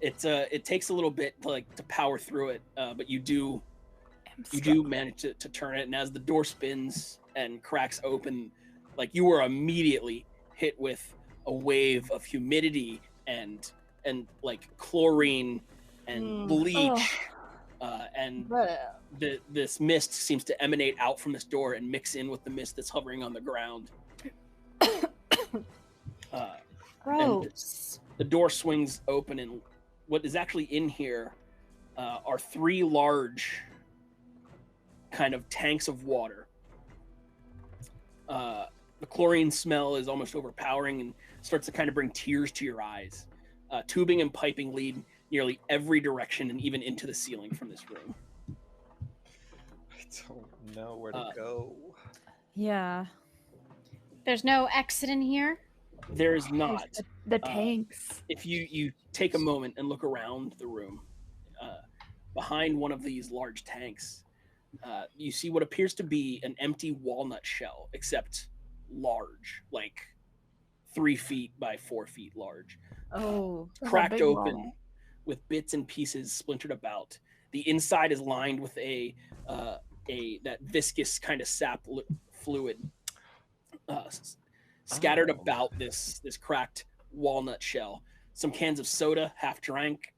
It takes a little bit to power through it, but you do manage to turn it, and as the door spins and cracks open, like you were immediately hit with a wave of humidity and like chlorine and bleach, and this mist seems to emanate out from this door and mix in with the mist that's hovering on the ground. Gross. The door swings open, and what is actually in here are 3 large kind of tanks of water. The chlorine smell is almost overpowering and starts to kind of bring tears to your eyes. Tubing and piping lead nearly every direction and even into the ceiling from this room. I don't know where to go. Yeah. There's no exit in here? There is not. The tanks. If you take a moment and look around the room, behind one of these large tanks, you see what appears to be an empty walnut shell, except large, like 3 feet by 4 feet large. Oh. Cracked big open walnut. with bits and pieces splintered about. The inside is lined with that viscous kind of sap fluid scattered about this cracked walnut shell. Some cans of soda, half drunk,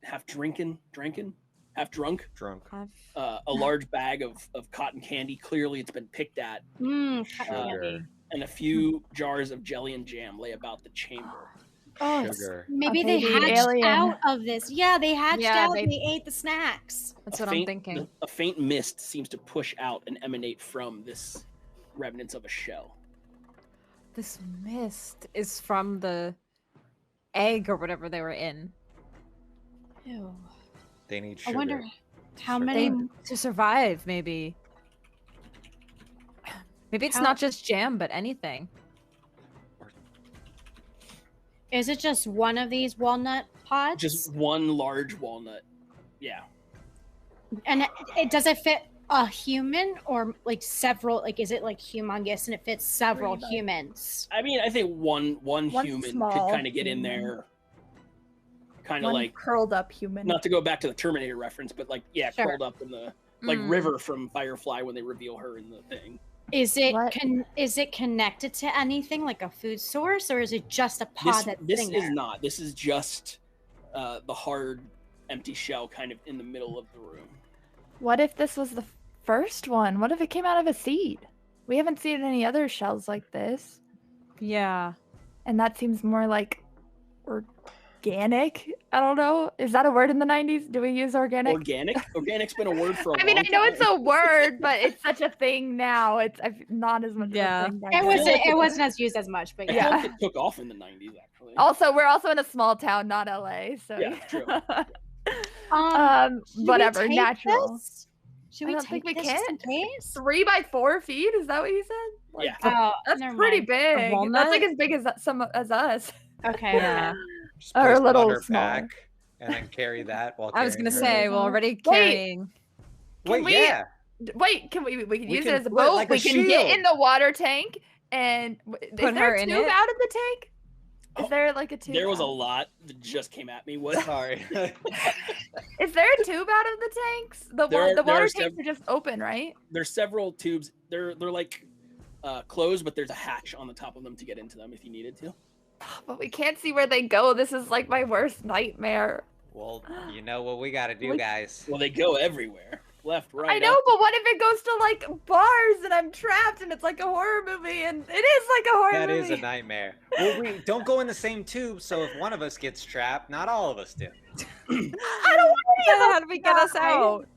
a large bag of cotton candy. Clearly it's been picked at. Cotton Sugar. candy. And a few jars of jelly and jam lay about the chamber. Oh, Sugar. Maybe A they baby hatched alien. out of this. Yeah, they hatched Yeah, out. they- They ate the snacks. That's A what I'm thinking. A faint mist seems to push out and emanate from this remnants of a shell. This mist is from the egg or whatever they were in. Ew. They need I sugar. wonder how Sugar. many. To survive, maybe. Maybe it's not just jam, but anything. Is it just one of these walnut pods? Just one large walnut. Yeah. And does it fit a human or like several? Like, is it like humongous and it fits several humans? I mean, I think one human could small kind of get in human. there. Kind of One like, curled up human. not to go back to the Terminator reference, but like, yeah, Sure. curled up in the, like River from Firefly when they reveal her in the thing. Is it What? is it connected to anything like a food source, or is it just a pod that's This sitting is there? not. This is just the hard, empty shell kind of in the middle of the room. What if this was the first one? What if it came out of a seed? We haven't seen any other shells like this. Yeah. And that seems more like organic. I don't know. Is that a word in the 90s? Do we use organic? Organic? Organic's been a word for a I mean, I long know time. it's a word, but it's such a thing now. It's not as much Yeah. of a thing back It then. wasn't. It wasn't as used as much, but I yeah. feel like it took off in the 90s, actually. Also, we're also in a small town, not LA. So Yeah, true. Should we whatever, take natural. this? Should I we don't take think we this just in can. case? 3 by 4 feet? Is that what you said? Yeah. Oh, That's never pretty mind. big. walnut? That's like as big as as us. Okay. Yeah. Just Or place a it little on her smaller. back and then carry that while I was gonna carrying her. say, we're already Wait. carrying. Wait, we- yeah. Wait, can we can We use can it as a put it boat? like a we can get in shield. the water tank and is Put there her a in tube it? out of the tank? Is Oh, there like a tube? There was a out? lot that just came at me. What? Sorry. Is there a tube out of the tanks? The There are- the there water are tanks are just open, right? There's several tubes. They're like closed, but there's a hatch on the top of them to get into them if you needed to. But we can't see where they go. This is like my worst nightmare. Well, you know what we gotta do, We- guys. Well, they go everywhere. Left, right. I know, up. but what if it goes to like bars and I'm trapped and it's like a horror movie and it is like a horror That movie? is a nightmare. Well, we don't go in the same tube, so if one of us gets trapped, not all of us do. I don't want Then how do we get us out?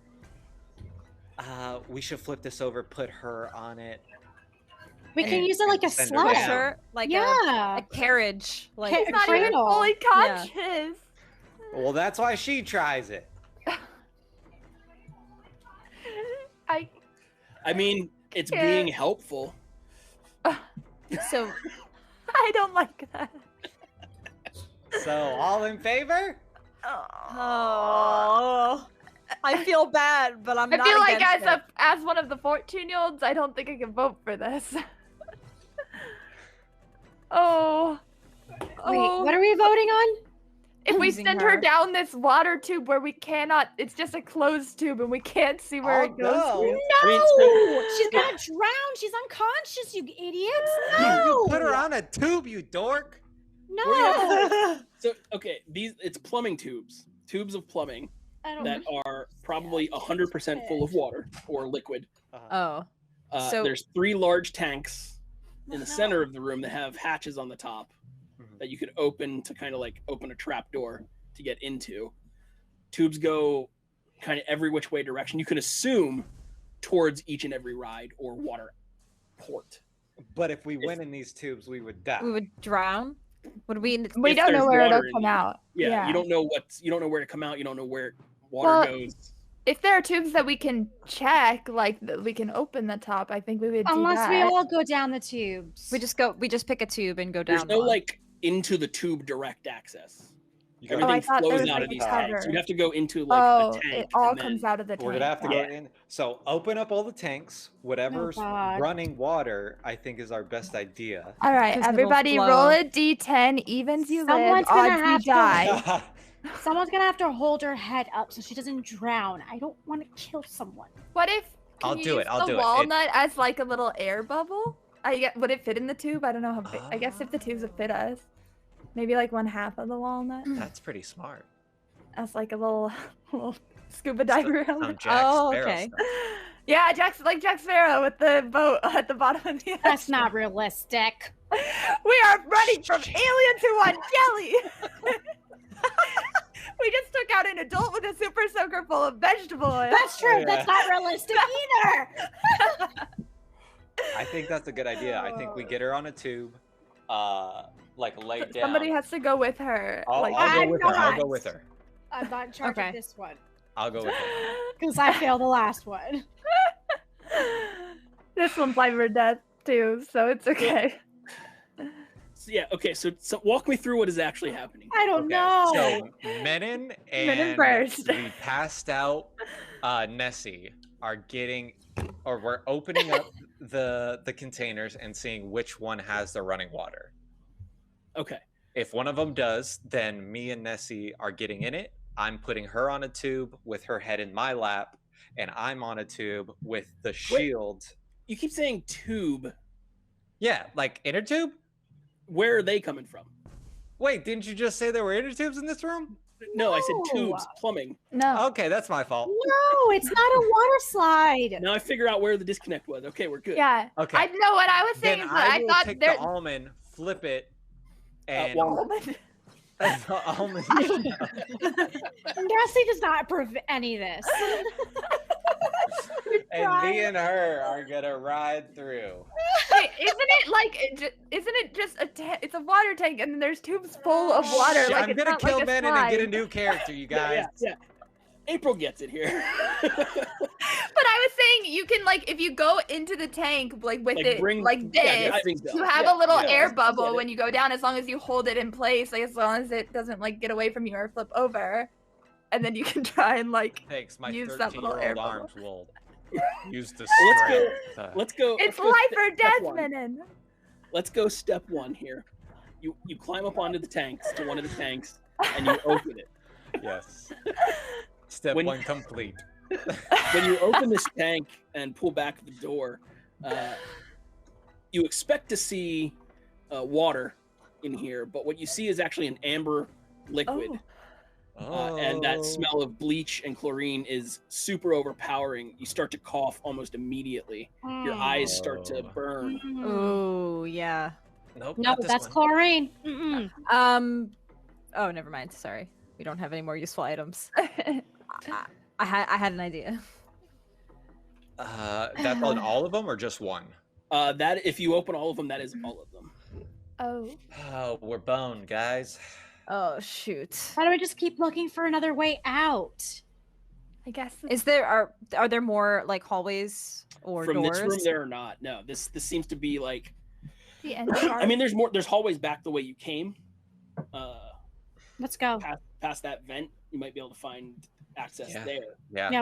We should flip this over, put her on it. We And- can use it like a and send her sled. down. Sure, like Yeah. a carriage. Like Ca- It's not even Cradle. fully Yeah. conscious. Well, that's why she tries it. I mean, it's Yeah. being helpful. so. I don't like that. So, all in favor? Oh, I feel bad, but I'm I not feel like against it. as one of the 14-year-olds, I don't think I can vote for this. Oh. Wait, Oh. what are we voting on? If we Using send her her. down this water tube where we cannot, it's just a closed tube and we can't see where it goes. no. I mean, No, she's gonna drown. She's unconscious, you idiots. You No. put her on a tube, you dork. No. So okay, it's plumbing tubes of plumbing I don't that are probably 100% full of water or liquid. Oh, So- There's 3 large tanks in the center of the room that have hatches on the top that you could open to kind of like open a trap door to get into. Tubes go kind of every which way direction. You can assume towards each and every ride or water port. But if we went in these tubes, we would die. we would drown. Would we? We If don't know there's where water it'll in come them. out. Yeah, you don't know where to come out. You don't know where water Well, goes. If there are tubes that we can check, like that we can open the top, I think we would do Unless we that. all go down the tubes. We just pick a tube and go down. There's no one. like into the tube direct access. You got- Everything I thought there flows was, out like, of a these tanks. cover. You'd have to go into like Oh, a tank. it all and comes then- out of the tank. We're gonna have to go Yeah. in. So open up all the tanks. Whatever's God. running water, I think is our best idea. All right, 'Cause it'll everybody, flow. roll a d10. Evens you Someone's live, gonna odds have you to- die. Someone's gonna have to hold her head up so she doesn't drown. I don't want to kill someone. What if? Can I'll you do it, use I'll the do it. It- walnut as like a little air bubble? Would it fit in the tube? I don't know how big. I guess if the tubes would fit us, maybe like 1/2 of the walnut. That's pretty smart. As like a little, little scuba diver Some helmet. Jack Oh, Sparrow okay. stuff. Yeah, Jack Sparrow with the boat at the bottom of the That's ocean. not realistic. We are running from aliens who want jelly. We just took out an adult with a super soaker full of vegetable oil. That's true. Yeah. That's not realistic either. I think that's a good idea. I think we get her on a tube, like lay down. Somebody has to go with her. I'll like, go I'm with her. I'll not. go with her. I'm not in charge Okay. of this one I'll go with her. because I failed the last one. this one's life or death too, so it's okay. So, yeah. Okay. So walk me through what is actually happening. I don't Okay, know. So Menon and first. the passed out Nessie are getting, or we're opening up the containers and seeing which one has the running water. Okay. If one of them does, then me and Nessie are getting in it. I'm putting her on a tube with her head in my lap, and I'm on a tube with the shield. You keep saying tube. Yeah, like inner tube? Where are they coming from? Wait, didn't you just say there were inner tubes in this room? No, I said No. tubes, plumbing. No. Okay, that's my fault. No, it's not a water slide. Now I figure out where the disconnect was. Okay, we're good. Yeah. Okay. I know what I was saying Then is that I will thought take there. the almond, flip it, and walnut. the almond. Nessie does not approve any of this. And me and her are gonna ride through. Wait, isn't it just it's a water tank and then there's tubes full of water? Shit, Like I'm it's gonna not kill like a Menon and get a slide. new character, you guys. Yeah. April gets it here. But I was saying you can like if you go into the tank like with Like, it bring- like yeah, this, I think so. you have Yeah, a little yeah. air I bubble get it. when you go down as long as you hold it in place, like as long as it doesn't like get away from you or flip over. And then you can try and like Thanks, my Use that little air 13-year-old bubble. arms will use the Let's go- strength. Let's go. it's let's go life step or death, one. Menon. Let's go step one here. You climb up onto the tanks, to one of the tanks, and you open it. Yes. Step When- one complete. When you open this tank and pull back the door, you expect to see water in here, but what you see is actually an amber liquid. And that smell of bleach and chlorine is super overpowering. You start to cough almost immediately. Your eyes start to Oh. burn. Oh yeah. Nope. No, not this that's one. chlorine. Mm-mm. Oh, never mind. Sorry, we don't have any more useful items. I had an idea. That's on all of them or just one? That if you open all of them, that is all of them. Oh. Oh, we're boned, guys. Oh shoot. Why do we just keep looking for another way out? I guess Is there are there more like hallways or From doors? this room, there are not. No, this seems to be like. the end I mean, there's more. There's hallways back the way you came. Let's go. Past that vent, you might be able to find access Yeah. there. Yeah. Yeah,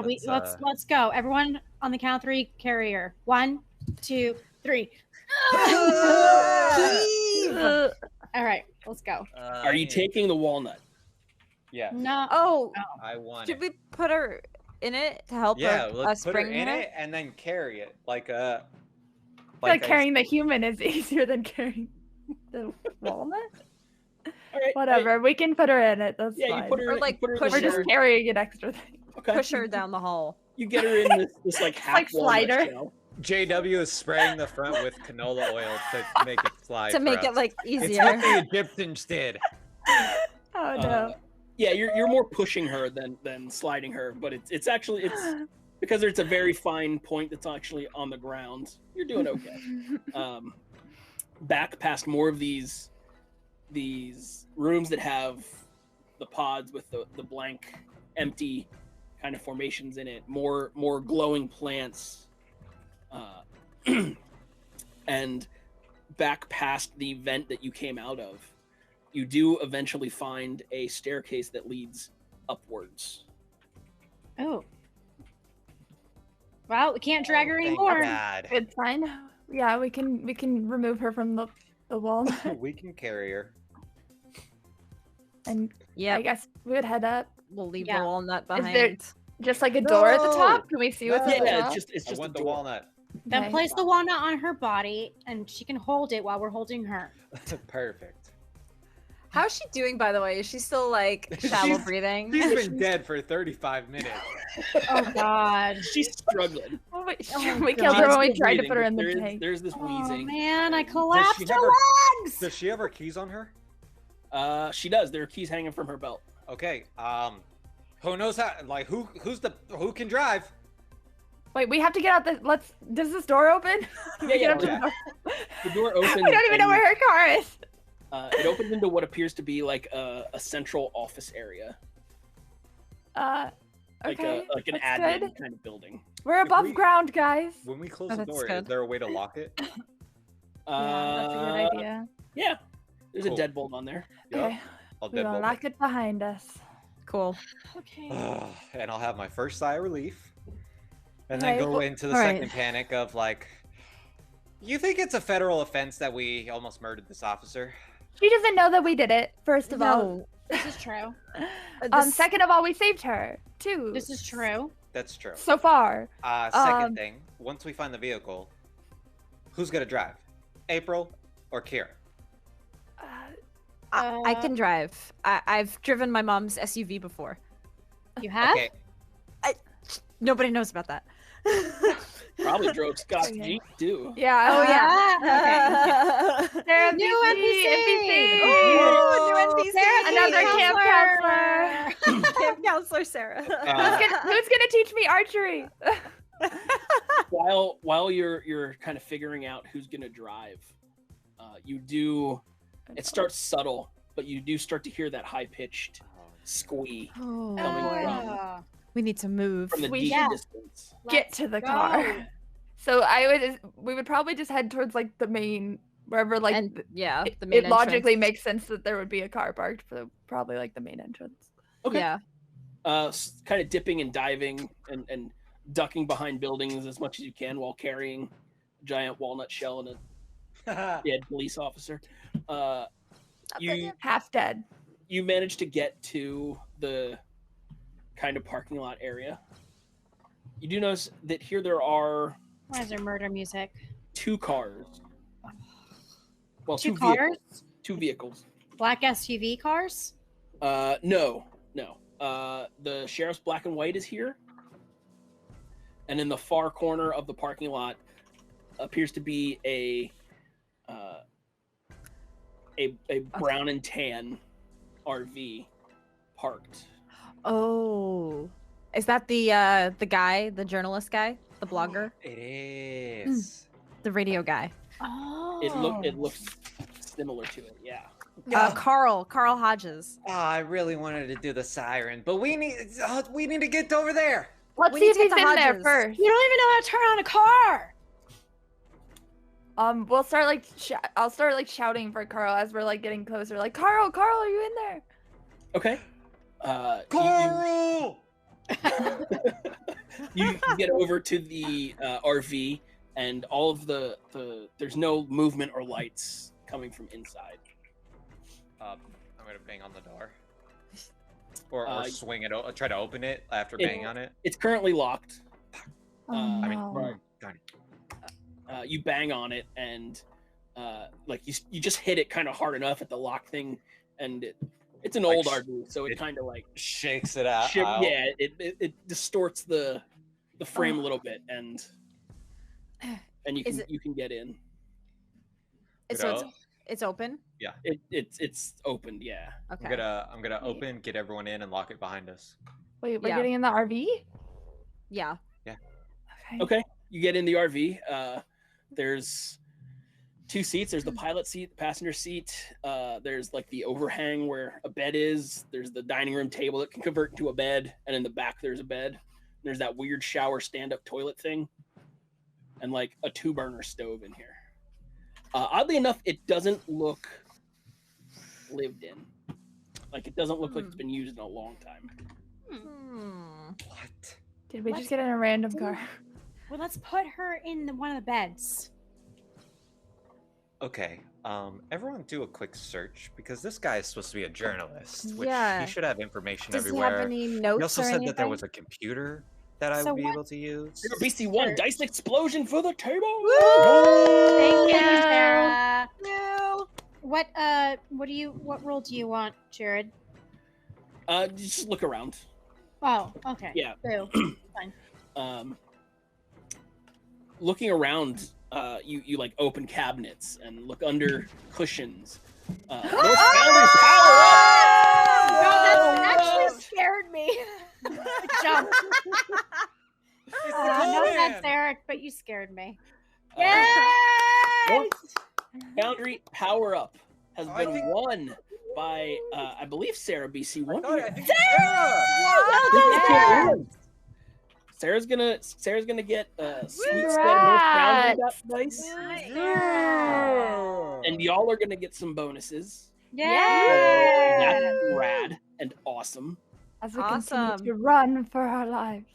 let's go. Everyone on the count of three, carrier. 1, 2, 3. All right, let's go. Are you taking the walnut? Yeah. No. Oh, I want should it. we put her in it to help Yeah, her, let's us put her bring in her? it and then carry it like a. like a- carrying the human is easier than carrying the walnut. All right. Whatever, we can put her in it. That's Yeah, fine. you put her. Or, in, like, you put her in push the We're just shirt. carrying an extra thing. Okay. Push her down the hall. You get her in this like half like walnut slider. shell. JW is spraying the front with canola oil to make it slide. To for make us. it like It's easier. what the Egyptians did. Oh no. Yeah, you're more pushing her than sliding her, but it's actually because it's a very fine point that's actually on the ground. You're doing okay. Back past more of these rooms that have the pods with the blank, empty kind of formations in it. More glowing plants, and back past the vent that you came out of, you do eventually find a staircase that leads upwards. Oh. Well, we can't drag her Thank anymore. God. It's fine. Yeah, we can remove her from the walnut, We can carry her. and Yeah, I guess we would head up. we'll leave Yeah. the walnut Is behind. there just like a door at the No! top? Can we see what's at the Yeah, top? it's just I a want the door. walnut. Then Okay. place the walnut on her body, and she can hold it while we're holding her. Perfect. How's she doing, by the way? Is she still like shallow She's- breathing? She's been dead for 35 minutes. Oh God. She's struggling. Oh, wait, Oh, we God. killed her when we Still tried to breathing, put her but in the there is- tank. There's this Oh wheezing. man, I Does collapsed she her have her- legs. Does she have her keys on her? She does. There are keys hanging from her belt. Okay. Who knows how? Like, who can drive? Wait, we have to get out the. Does this door open? Yeah, We get yeah, up to yeah. the door. The door opens. We don't even know and where her car is. It opens into what appears to be like a central office area, Okay. like an that's admin good. kind of building. We're above we- ground, guys. When we close Oh, the that's door, is good. there a way to lock it? Yeah, that's a good idea. Yeah, there's Cool. a deadbolt on there. Yep. Okay. I'll We're gonna deadbolt lock it behind us. Cool. Okay. it. And I'll have my first sigh of relief. And then Right. go into the All right. second panic of like, you think it's a federal offense that we almost murdered this officer? She doesn't know that we did it, first of all. No. This is true. Second of all, we saved her, too. This is true. That's true. So far. Second thing, once we find the vehicle, who's gonna drive? April or Kira? I can drive. I've driven my mom's SUV before. You have? Okay. Nobody knows about that. Probably drove Scott's Okay. Jeep too. Yeah. Oh yeah. Okay. Sarah, New NPC. Ooh, new NPC. Another camp counselor. Camp counselor Sarah. Who's gonna teach me archery? While you're kind of figuring out who's gonna drive, you do. It starts subtle, but you do start to hear that high-pitched squee Oh, coming Oh. we need to move. from the We- deep yeah. distance. Get to the go. car. So we would probably just head towards like the main, wherever like And yeah, it, the main it logically entrance. makes sense that there would be a car parked for probably like the main entrance. Okay. Yeah. Kind of dipping and diving and ducking behind buildings as much as you can while carrying a giant walnut shell and a dead police officer. You Half dead. you manage to get to the kind of parking lot area. You do notice that here there are Why is there murder music? 2 cars. Well, Two 2 cars? vehicles. 2 vehicles. Black SUV cars? No. The sheriff's black and white is here. And in the far corner of the parking lot appears to be a brown and tan RV parked. Oh, is that the guy, the journalist guy, the blogger, It is. the radio guy? Oh. It looks similar to it, yeah. Carl Hodges. Oh, I really wanted to do the siren, but we need to get over there. Let's We see need if to he's get in to there Hodges. first. You don't even know how to turn on a car. We'll start like I'll start like shouting for Carl as we're like getting closer. Like Carl, are you in there? Okay. Carl! You get over to the RV, and all of the there's no movement or lights coming from inside. I'm gonna bang on the door, or Uh, swing it. Try to open it after banging on it. It's currently locked. Oh, I mean, no. darn it. You bang on it, and like you just hit it kind of hard enough at the lock thing, and it's an Like old sh- RV, so it it- kind of like Shakes it out. yeah, it distorts the frame a little bit, and Is you can get in. So it's open. It's opened, yeah. Okay. I'm gonna open, get everyone in, and lock it behind us. Wait, we're Yeah. getting in the RV? Yeah. Okay. Okay, you get in the RV. There's 2 seats. There's the pilot seat, the passenger seat. There's like the overhang where a bed is. There's the dining room table that can convert into a bed, and in the back there's a bed. There's that weird shower stand-up toilet thing, and like a 2-burner stove in here. Oddly enough, it doesn't look lived in. Like it doesn't look like it's been used in a long time. What? Did we Let's just get in a random car? Well, let's put her in one of the beds. Okay. Everyone do a quick search because this guy is supposed to be a journalist, which Yeah. he should have information Does he everywhere. have any notes He also or said anything? that there was a computer that I So would be what- able to use. BC1 dice explosion for the table. Thank you, Sarah. No. What role do you want, Jared? Just look around. Oh, okay. Yeah. Boo. Looking around, you like open cabinets and look under cushions. North Boundary power up! No, that actually scared me. Jump. No offense, Eric, but you scared me. North Boundary power up has I been think- won by, I believe, Sarah BC. One I think Sarah! Sarah's gonna get sweet Congrats. spend most round dice, Yeah. and y'all are gonna get some bonuses. Yay! That's rad and awesome. As we Awesome. continue to run for our lives.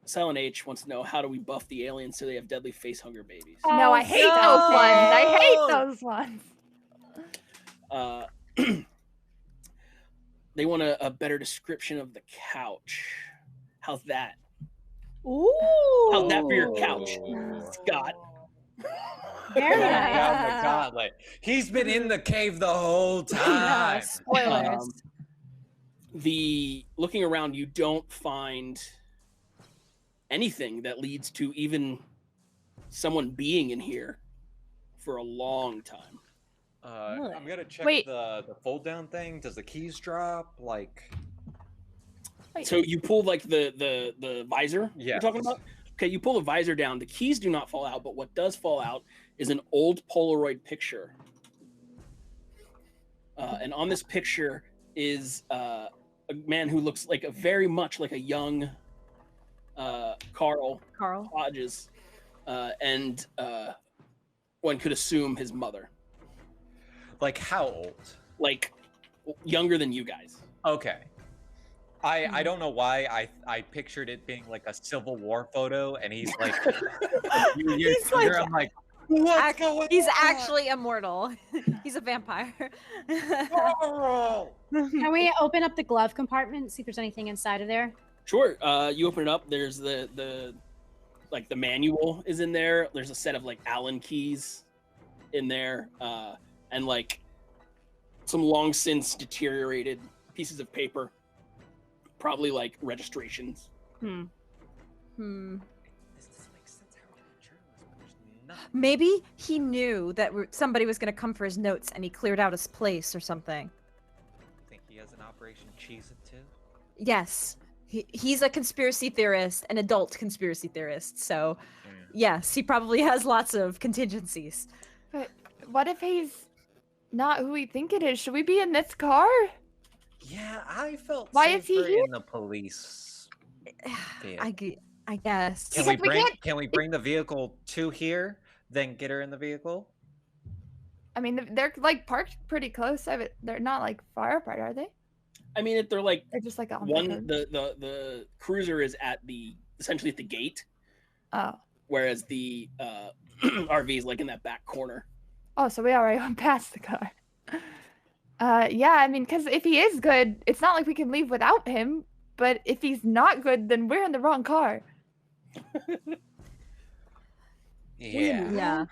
Silent H wants to know, how do we buff the aliens so they have deadly face hunger babies? No, I hate those ones. I hate those ones. They want a better description of the couch. How's that? Ooh. How's that for your couch, Scott? Very Oh nice. my god, like he's been in the cave the whole time. Spoilers. Looking around, you don't find anything that leads to even someone being in here for a long time. I'm gonna check Wait. the fold down thing. Does the keys drop? Like, So you pull like the visor you're talking Yes. about? Okay, you pull the visor down. The keys do not fall out, but what does fall out is an old Polaroid picture. And on this picture is a man who looks like very much like a young Carl Hodges, and one could assume his mother, like how old? like younger than you guys. Okay. I don't know why I pictured it being like a Civil War photo, and he's like, He's like- I'm like, what's going He's on? actually immortal. He's a vampire. Carl! Can we open up the glove compartment, see if there's anything inside of there? Sure. You open it up. There's the manual is in there. There's a set of like Allen keys in there, and like some long since deteriorated pieces of paper, probably like registrations. Hmm. This doesn't make sense. How are we journalists, but there's nothing. Maybe he knew that somebody was going to come for his notes and he cleared out his place or something. Think he has an Operation Cheese It too? Yes. He's a conspiracy theorist, an adult conspiracy theorist. So, yes, he probably has lots of contingencies. But what if he's not who we think it is? Should we be in this car? Yeah, I felt. Why is he safer here? in the police? I guess. Can we bring the vehicle to here, then get her in the vehicle? I mean, they're like parked pretty close. They're not like far apart, are they? I mean, they're like They're just like on one. the The cruiser is essentially at the gate, Oh. whereas the RV is like in that back corner. Oh, so we already went past the car. Yeah, I mean, because if he is good, it's not like we can leave without him. But if he's not good, then we're in the wrong car. Yeah. Yeah.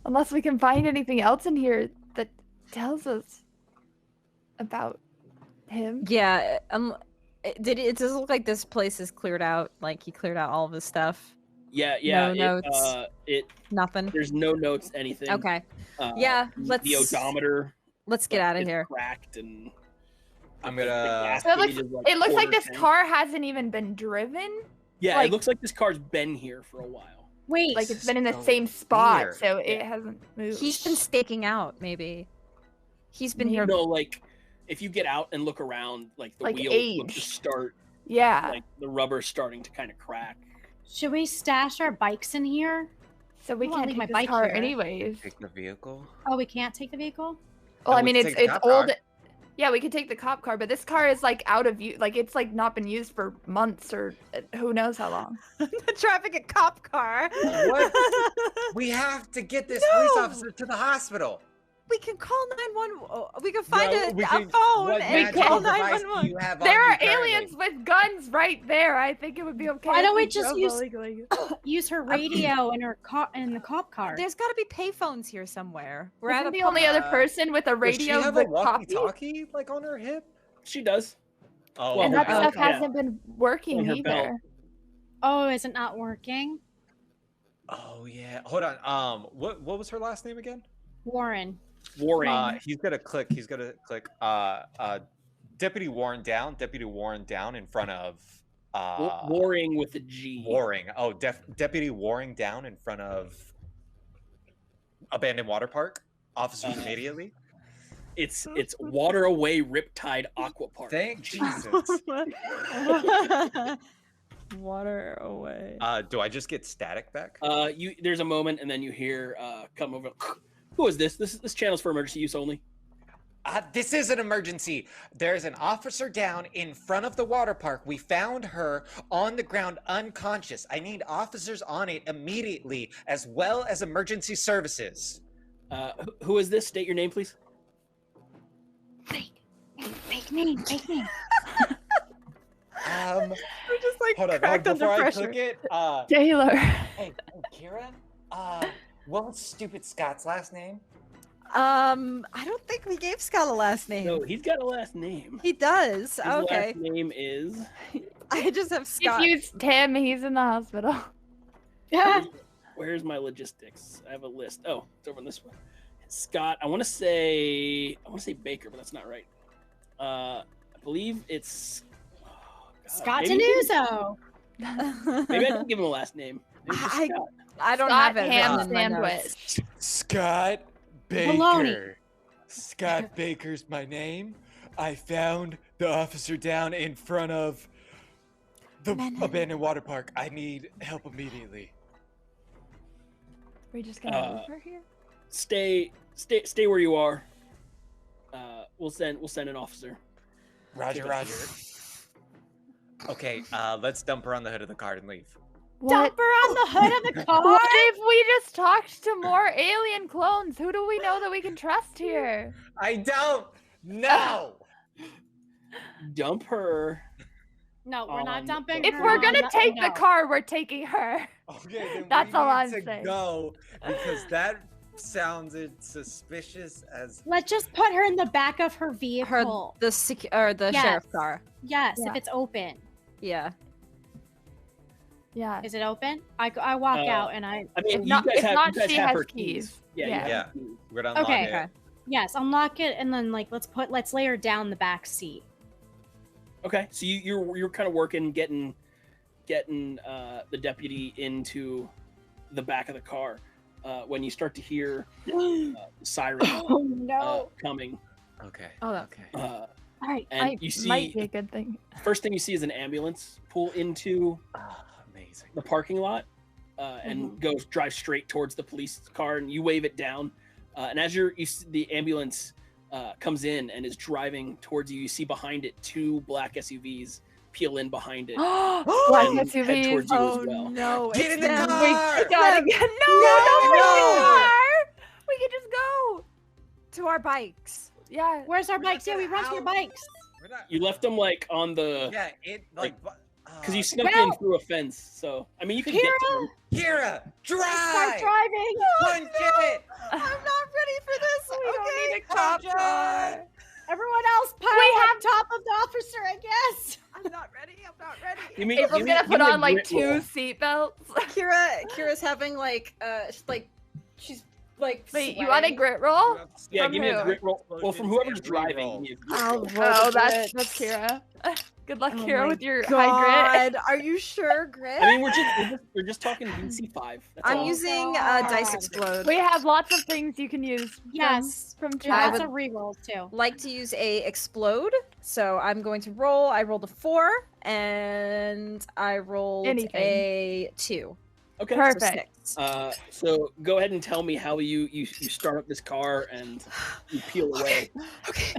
Unless we can find anything else in here that tells us about him. Yeah. It does look like this place is cleared out. Like he cleared out all of his stuff. Yeah. No notes. Nothing. There's no notes. Anything. Okay. Yeah. The odometer. Let's get out of is here. Cracked and. I'm gonna. So it looks like this quarter tank. car hasn't even been driven. Yeah, like- it looks like this car's been here for a while. Wait, Like it's been in the So same spot, weird. so it hasn't moved. He's been staking out. Maybe. He's been here. No, like if you get out and look around, like the Like wheels look to age. start, Yeah. like the rubber's starting to kind of crack. should we stash our bikes in here? So we I wanna can't leave take my this bike car here. anyways. Take the vehicle. Oh, we can't take the vehicle? Well, I we mean, can it's take the cop old. car. Yeah, we could take the cop car, but this car is like out of use. Like it's like not been used for months or who knows how long. the traffic cop car. What? We have to get this No! police officer to the hospital. We can call 911. We can find No, we a can- phone what and magical call device do 911. you have on There you are currently? aliens with guns right there. I think it would be okay. Why if don't we just drove use- illegally. Use her radio in her in the cop car. There's got to be payphones here somewhere. We're Isn't at the a only other uh, person with a Does she radio have a with coffee? walkie-talkie like on her hip? She does. Oh, Well, And that Oh, stuff yeah. hasn't been working On her either. belt. Oh, is it not working? Oh yeah. Hold on. What was her last name again? Warren. Warren. He's gonna click. Deputy Warren down. Deputy Warren down in front of Warring with a G. Warring. Oh, Deputy Warring down in front of abandoned water park. Officers immediately. It's water away Riptide Aqua Park. Thank Jesus. Water away. Do I just get static back? There's a moment, and then you hear come over. Who is this? This channel's for emergency use only. This is an emergency. There's an officer down in front of the water park. We found her on the ground unconscious. I need officers on it immediately, as well as emergency services. Who is this? State your name, please. Fake name. We're just like Hold on, cracked under before pressure. I click it, Taylor. hey, Kira, what was stupid Scott's last name? I don't think we gave Scott a last name. No, he's got a last name. He does. His Okay. last name is. I just have Scott. If you Tim, he's in the hospital. Where's my logistics? I have a list. Oh, it's over on this one. Scott. I want to say Baker, but that's not right. I believe it's Scott maybe- Tenuzo. Maybe I can give him a last name. Maybe just I- Scott. I don't Scott have it. ham written in my notes. sandwich. Scott Baker. Baloney. Scott Baker's my name. I found the officer down in front of the abandoned water park. I need help immediately. We're just gonna move her here. Stay where you are. We'll send an officer. Roger, Roger. Okay, let's dump her on the hood of the car and leave. Dump her on the hood of the car. What if we just talked to more alien clones? Who do we know that we can trust here? I don't know. Dump her. No, we're not dumping If her. we're gonna No, take no. the car, we're taking her. Okay, then That's we all need I'm to saying. go because that sounded suspicious as. Let's just put her in the back of her Her vehicle. the Yes. sheriff car. Yes, Yeah. if it's open. Yeah. Yeah. Is it open? I walk out and I. I mean, If not- if not, you guys she have has her keys. Yeah, you Yeah. have Yeah. her keys. We're gonna unlock Okay. it. Okay. Yes, unlock it and then let's lay her down the back seat. Okay, so you're kind of working getting the deputy into the back of the car when you start to hear siren No. coming. Okay. Oh, that's okay. All right. And might you be see a good thing. first thing you see is an ambulance pull into Amazing. the parking lot and drive straight towards the police car, and you wave it down. And as you see the ambulance comes in and is driving towards you, you see behind it 2 black SUVs peel in behind it. Black and head SUVs. towards you Oh as well. no! Get it's in the them. car! We gotta get no, No! don't car. We can just go. To our bikes. Yeah. Where's our We're not bikes? Yeah, we gonna run to your out- bikes. We're not. You left them like on the Yeah. It like. because you snuck in through a fence. So I mean, you can get to them. Kira, Start drive. driving. Punch it. I'm not ready for this. We don't okay. need a cop car. Everyone else pile on top of the officer, I guess. I'm not ready. I'm not ready. Give me- April's give me- gonna give put me a on like grit 2 roll. seatbelts. Kira's having she's like. Wait, you want a sweating. grit roll? Yeah, From give me a who? grit roll. Well, from whoever's Every driving. roll. Give me a grit I'll roll. roll Oh, the that's grits. Kira. Good luck, Oh Kira, my with your high grit. God, are you sure, Grit? I mean, we're just talking DC5. That's I'm all. using God. Dice Explode. We have lots of things you can use. Yes. From I chat. Lots would- of rerolls too. Like to use a Explode, so I'm going to roll. I rolled a 4, and I rolled Anything. a 2. Okay. So Perfect. 6. So go ahead and tell me how you start up this car and you peel away. Okay.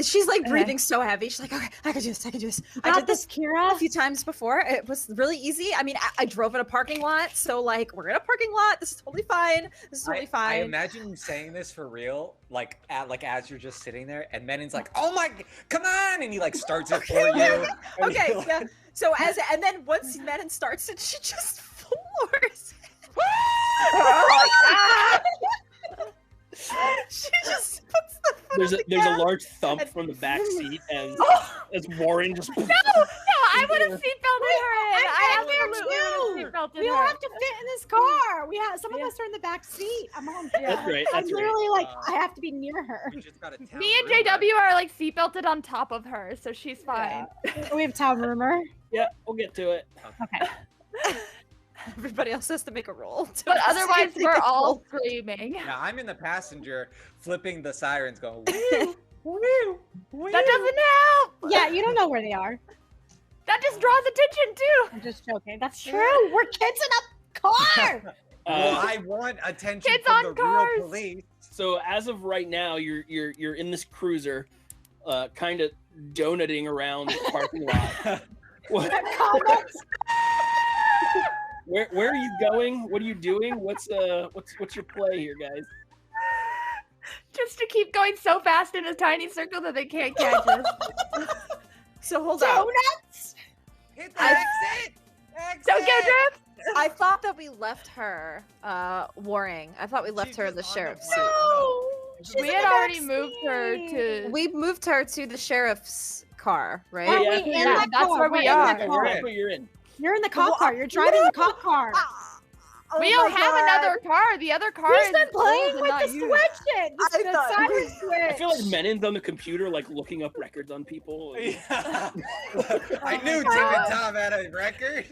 She's like breathing so heavy. She's like, okay, I can do this. I can do this. I Got did this this, Kira. a few times before. It was really easy. I mean, I drove in a parking lot, so like we're in a parking lot. This is totally fine. This is totally I fine. imagine you saying this for real, like as you're just sitting there, and Menin's like, "Oh my, come on!" and he like starts it for you. and Okay, you're like- yeah. So and then once Menon starts it, she just floors. She just puts the foot There's on a the gas. large thump from the back seat as Warren just No, I would have seatbelted her in. I I'm there absolutely would too. have seatbelted We all her. have to fit in this car. We have some of us are in the back seat. I'm on. That's right. I'm That's right. literally like I have to be near her. We just got a town Me and rumor. JW are like seatbelted on top of her, so she's fine. We have town rumor. Yeah, we'll get to it. Okay. Everybody else has to make a roll. But otherwise, we're all screaming. Yeah, I'm in the passenger, flipping the sirens, going woo, woo, woo. That doesn't help. Yeah, you don't know where they are. That just draws attention too. I'm just joking. That's true. We're kids in a car. Well, I want attention Kids from on the cars. real police. So as of right now, you're in this cruiser, kind of donuting around the parking lot. What? Where are you going? What are you doing? What's your play here, guys? Just to keep going so fast in a tiny circle that they can't catch us. So hold on. Donuts. Hit the exit! Exit! Tokyo Drift. I thought that we left her warring. I thought we left She's her in the just on the sheriff's front. seat. We had already moved her to. We moved her to the sheriff's car, right? Are Yeah, we that's in where that that's car? where we We're in are. that Yeah, car. that's what you're in. You're in the cop car. You're driving the cop car. Oh We don't my have God. another car. The other car Who's is been playing old and with not the used. switch? It I the thought- siren switch. I feel like Menin's on the computer, like looking up records on people. Yeah. I knew Tim God. and Tom had a record.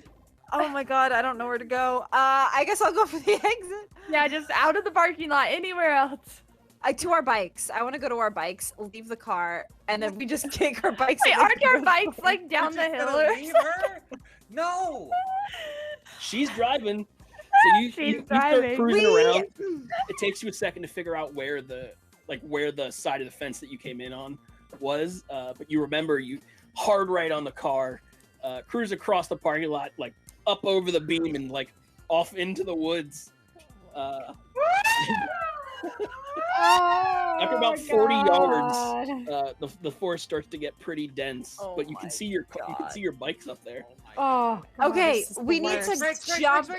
Oh my God, I don't know where to go. I guess I'll go for the exit. Yeah, just out of the parking lot. Anywhere else. To our bikes. I want to go to our bikes, leave the car, and then we just take our bikes. Wait, and aren't leave our the- bikes like down the We're just hill? gonna Or leave her? No. She's driving. So you She's start driving. cruising We- around. It takes you a second to figure out where the side of the fence that you came in on was. But you remember you hard right on the car, cruise across the parking lot, like up over the beam and like off into the woods. After about 40 yards, the forest starts to get pretty dense, Oh but you can my see your God. bikes up there. Oh, God, Okay, this is the we need to worst. jump.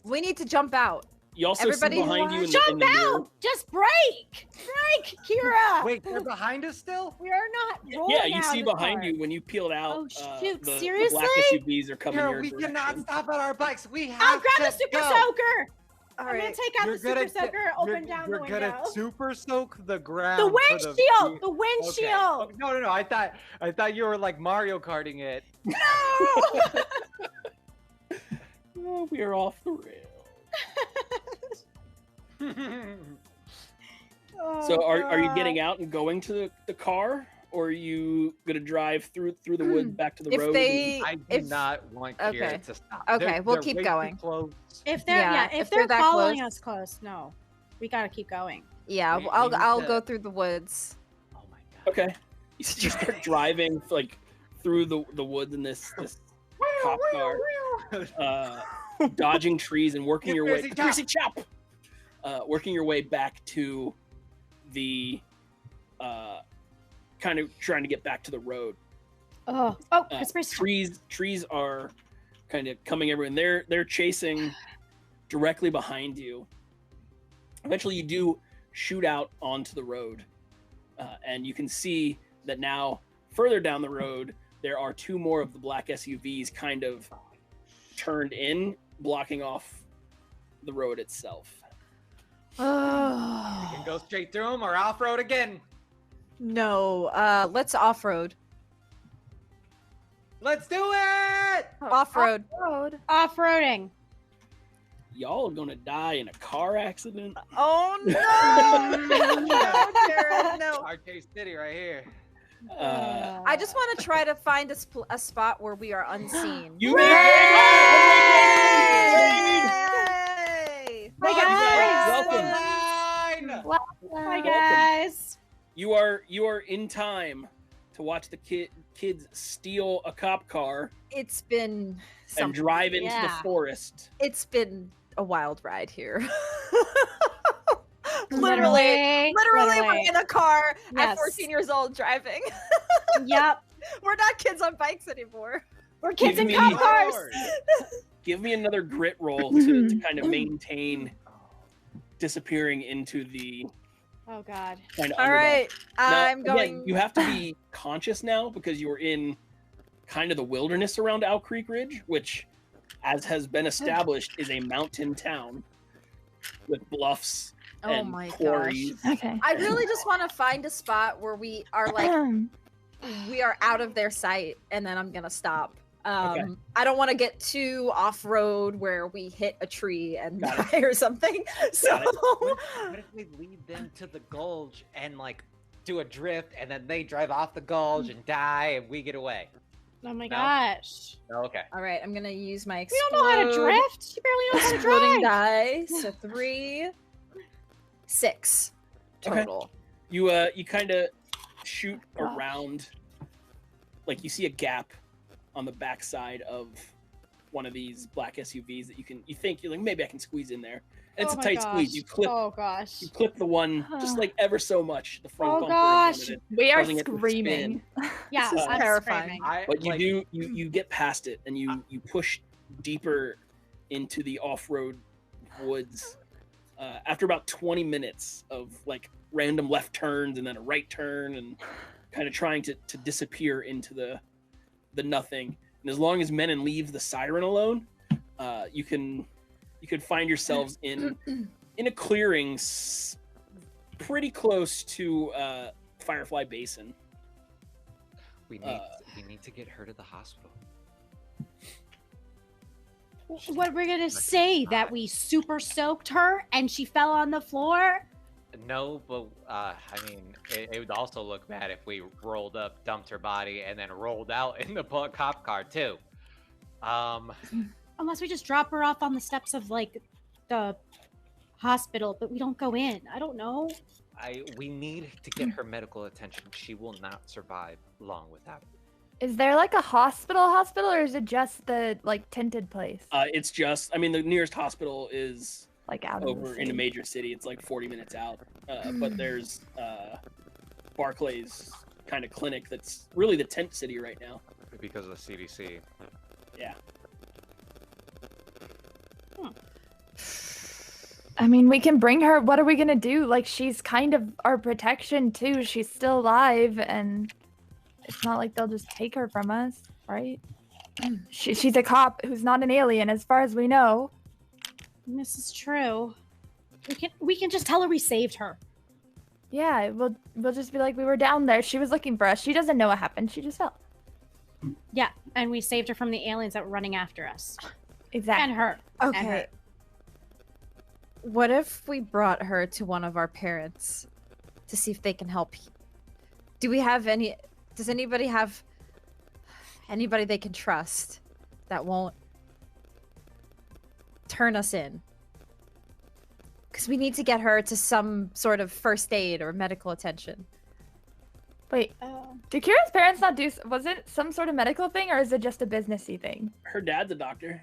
We need to jump out. You also Everybody see behind you in the Jump mirror. out! Just break! Break, Kira! Wait, they're behind us still? We are not rolling Yeah, you out see of the behind car. you when you peeled out. Oh, shoot, the seriously? black SUVs are coming Girl, your we direction. cannot stop at our bikes. We have I'll grab to the super go. soaker! All I'm gonna right. take out the super soaker, open down the You're window. gonna super soak the ground. The for windshield! The Okay. windshield! No. I thought you were like Mario Karting it. Oh, we are off the rail. So are you getting out and going to the car, or are you gonna drive through the woods back to the If road? they, I do if not want Okay. Kira to stop. Okay, we'll keep way too going. close. If they're Yeah, if if they're they're that following close. us close, no. We gotta keep going. yeah, We- I'll we need I'll to- go through the woods. Oh my god. Okay, you start driving like through the woods in this cop car, dodging trees and working your way. Conspiracy Chop! Working your way back to the kind of trying to get back to the road. Oh, conspiracy. Trees are kind of coming everywhere, and they're chasing directly behind you. Eventually, you do shoot out onto the road, and you can see that now further down the road there are two more of the black SUVs kind of turned in, blocking off the road itself. We can go straight through them or off road again. No, let's off road. Let's do it! Off road. Road. Off-roading. Y'all are gonna die in a car accident. Oh no! No, Jared, no. Arcade City right here. I just want to try to find a spot where we are unseen. You Yay! made Hi, guys. guys. Welcome. Hi guys. You are in time to watch the kids steal a cop car It's been and drive into the Yeah. forest. It's been a wild ride here. Literally, we're in a car at Yes. 14 years old driving. Yep. We're not kids on bikes anymore. We're kids Give in me- cop cars. Give me another grit roll to kind of maintain disappearing into the Oh God. kind of All underbelly. right, Now, I'm again, going. you have to be conscious now because you were in kind of the wilderness around Owl Creek Ridge, which, as has been established, is a mountain town with bluffs and my quarries. gosh. Okay. I really just want to find a spot where we are we are out of their sight, and then I'm gonna stop. Okay. I don't want to get too off road where we hit a tree and Got it. die or something. So What if we lead them to the gulch and like do a drift, and then they drive off the gulch and die, and we get away? Oh my No? gosh. Okay. all right, I'm gonna use my We don't know how to drift. She barely knows how to exploding drive. die. So 3, 6 Okay. total. You kind of shoot Gosh. around, like you see a gap on the backside of one of these black SUVs that you think you're like, maybe I can squeeze in there. And it's Oh a my tight squeeze. gosh. You clip Oh gosh. you clip the one just like ever so much, the front Oh bumper. gosh. of it, We are causing it to screaming. Yeah, This is I'm terrifying. screaming. But you like, do you get past it and you push deeper into the off-road woods. After about 20 minutes of like random left turns and then a right turn and kind of trying to disappear into the nothing. And as long as Menon leaves the siren alone, you can find yourselves in a clearing pretty close to Firefly Basin. We need to get her to the hospital. What we're gonna say that we super soaked her and she fell on the floor? No, but I mean, it would also look bad if we rolled up, dumped her body, and then rolled out in the cop car too. Unless we just drop her off on the steps of like the hospital, but we don't go in. I don't know. We need to get her medical attention. She will not survive long without it. Is there like a hospital, or is it just the like tinted place? It's just, I mean, the nearest hospital is Like out of the over in a city? major city. It's like 40 minutes out. But there's Barclay's kind of clinic that's really the tent city right now. Because of the CDC. Yeah. I mean, we can bring her. What are we gonna do? Like, she's kind of our protection too. She's still alive, and it's not like they'll just take her from us, right? She's a cop who's not an alien, as far as we know. This is true. We can just tell her we saved her. Yeah, we'll just be like, we were down there. She was looking for us. She doesn't know what happened. She just fell. Yeah, and we saved her from the aliens that were running after us. Exactly. And her. And Okay. her. What if we brought her to one of our parents to see if they can help? Do we have any? Does anybody have anybody they can trust that won't turn us in? Because we need to get her to some sort of first aid or medical attention. Wait, did Kira's parents not do? Was it some sort of medical thing, or is it just a businessy thing? Her dad's a doctor.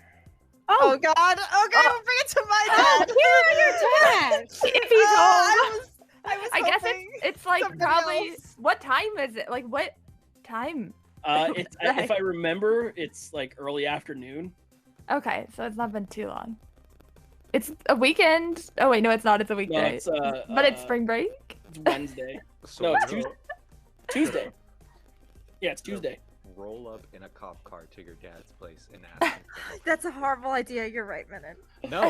Oh God! Okay, we'll bring it to my dad. Here, your dad. If he's home. I guess hoping it's like somebody probably. else. What time is it? Like what time? If I remember, it's like early afternoon. Okay, so it's not been too long. It's a weekend. Oh wait, no, it's not. It's a No, weekday. it's but it's spring break. It's Wednesday. So No, it's we'll Tuesday. Yeah, it's Tuesday. roll up in a cop car to your dad's place and ask him for help. That's a horrible idea. You're right, Menon. No,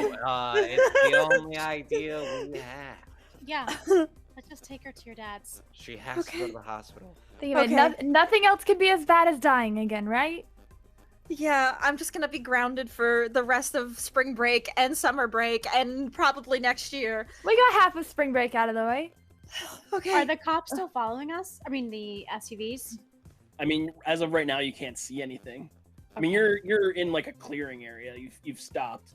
it's the only idea we have. Yeah. Let's just take her to your dad's. She has to go to the hospital. Think of it, nothing else could be as bad as dying again, right? Yeah, I'm just gonna be grounded for the rest of spring break and summer break and probably next year. We got half of spring break out of the way. Okay. Are the cops still following us? I mean, the SUVs? I mean, as of right now, you can't see anything. I mean, you're in like a clearing area. You've stopped,